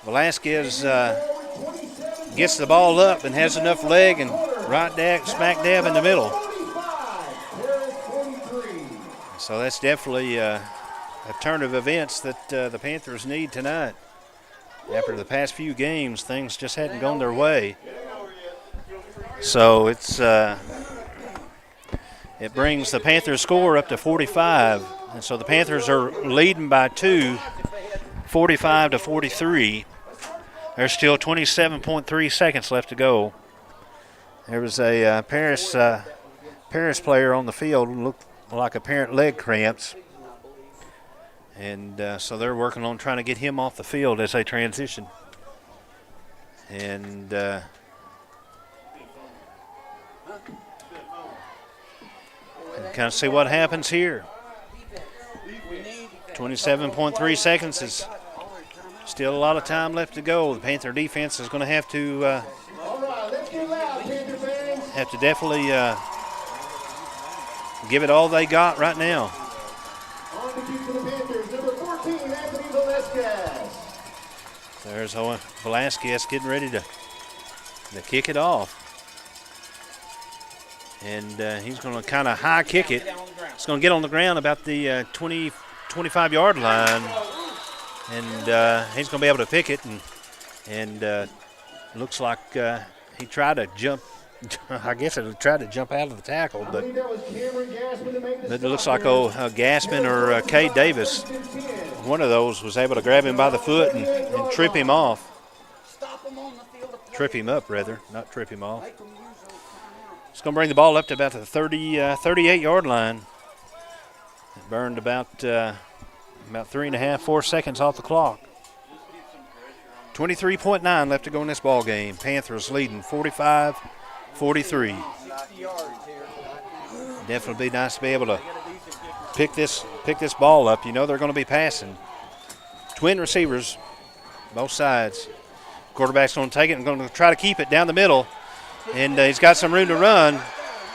Velasquez gets the ball up and has enough leg and smack dab in the middle. So that's definitely a turn of events that the Panthers need tonight. After the past few games, things just hadn't gone their way. So it brings the Panthers score up to 45. And so the Panthers are leading by 2, 45-43. There's still 27.3 seconds left to go. There was a Paris player on the field, looked like apparent leg cramps. And so they're working on trying to get him off the field as they transition. And kind of see what happens here. 27.3 seconds is still a lot of time left to go. The Panther defense is going to have to definitely give it all they got right now. There's Velasquez getting ready to kick it off. And he's going to kind of high kick it. It's going to get on the ground about the 25-yard line. And he's going to be able to pick it. And looks like he tried to jump. I guess he tried to jump out of the tackle. But it looks like Gassman or Cade Davis, one of those, was able to grab him by the foot and trip him off. Trip him up, rather, not trip him off. It's going to bring the ball up to about the 38-yard line. It burned about 3.5, 4 seconds off the clock. 23.9 left to go in this ball game. Panthers leading 45-43. Definitely be nice to be able to pick this ball up. You know they're going to be passing. Twin receivers, both sides. Quarterback's going to take it and going to try to keep it down the middle. And he's got some room to run.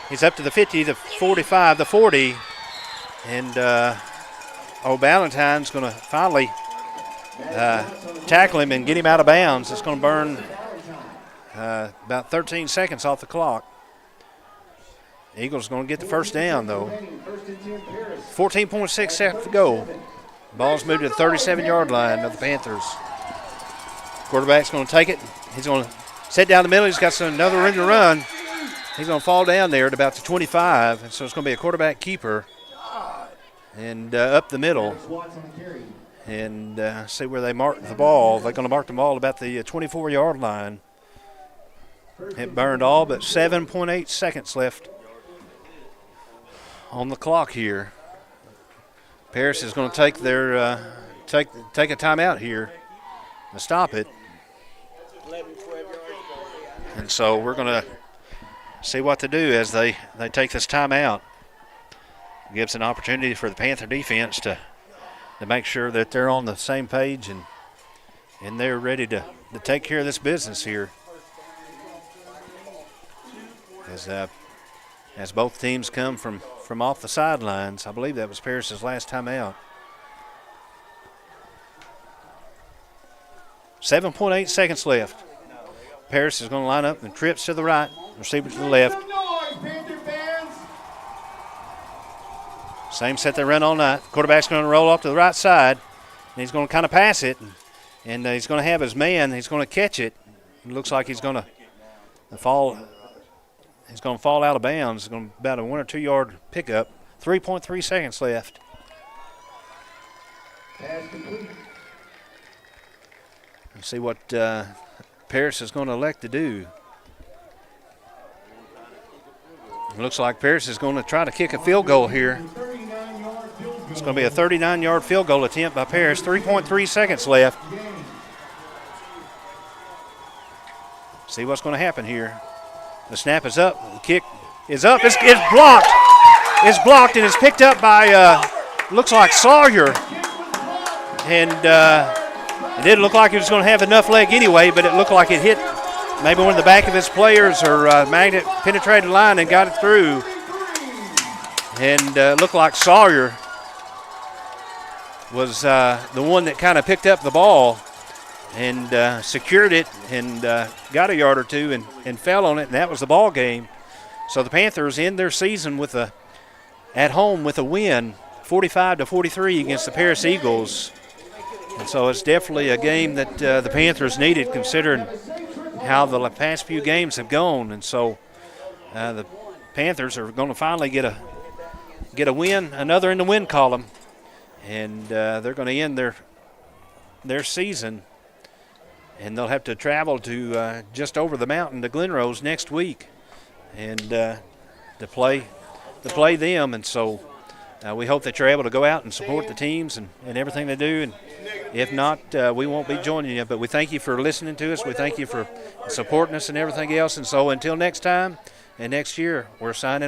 He's up to the 50, the 45, the 40. And Valentine's going to finally tackle him and get him out of bounds. It's going to burn about 13 seconds off the clock. Eagles going to get the first down, though. 14.6 seconds to go. Ball's moved to the 37-yard line of the Panthers. Quarterback's going to take it. He's going to set down the middle. He's got another room to run. He's going to fall down there at about the 25, and so it's going to be a quarterback keeper. And up the middle. And see where they mark the ball. They're going to mark the ball about the 24-yard line. It burned all but 7.8 seconds left on the clock here. Paris is going to take their take a timeout here to stop it. And so we're going to see what to do as they take this timeout. Gives an opportunity for the Panther defense to make sure that they're on the same page and they're ready to take care of this business here. As both teams come from off the sidelines. I believe that was Paris's last time out. 7.8 seconds left. Paris is going to line up and trips to the right, receiver to the left. Same set they run all night. Quarterback's going to roll off to the right side, and he's going to kind of pass it, and he's going to have his man. He's going to catch it. It looks like he's going to fall. He's going to fall out of bounds. It's going to be about a 1 or 2 yard pickup. 3.3 seconds left. Let's see what Paris is going to elect to do. It looks like Paris is going to try to kick a field goal here. It's going to be a 39-yard field goal attempt by Paris. 3.3 seconds left. See what's going to happen here. The snap is up. The kick is up. It's blocked. It's blocked and it's picked up by, looks like Sawyer. And it didn't look like it was going to have enough leg anyway, but it looked like it hit maybe one of the back of his players or magnet penetrated the line and got it through. And it looked like Sawyer was the one that kind of picked up the ball and secured it and got a yard or two and fell on it, and that was the ball game. So the Panthers end their season at home with a win, 45-43 against the Paris Eagles. And so it's definitely a game that the Panthers needed, considering how the past few games have gone. And so the Panthers are going to finally get a win, another in the win column, and they're going to end their season. And they'll have to travel to just over the mountain to Glen Rose next week, and to play them. And so we hope that you're able to go out and support the teams and everything they do. And if not, we won't be joining you. But we thank you for listening to us. We thank you for supporting us and everything else. And so until next time and next year, we're signing off.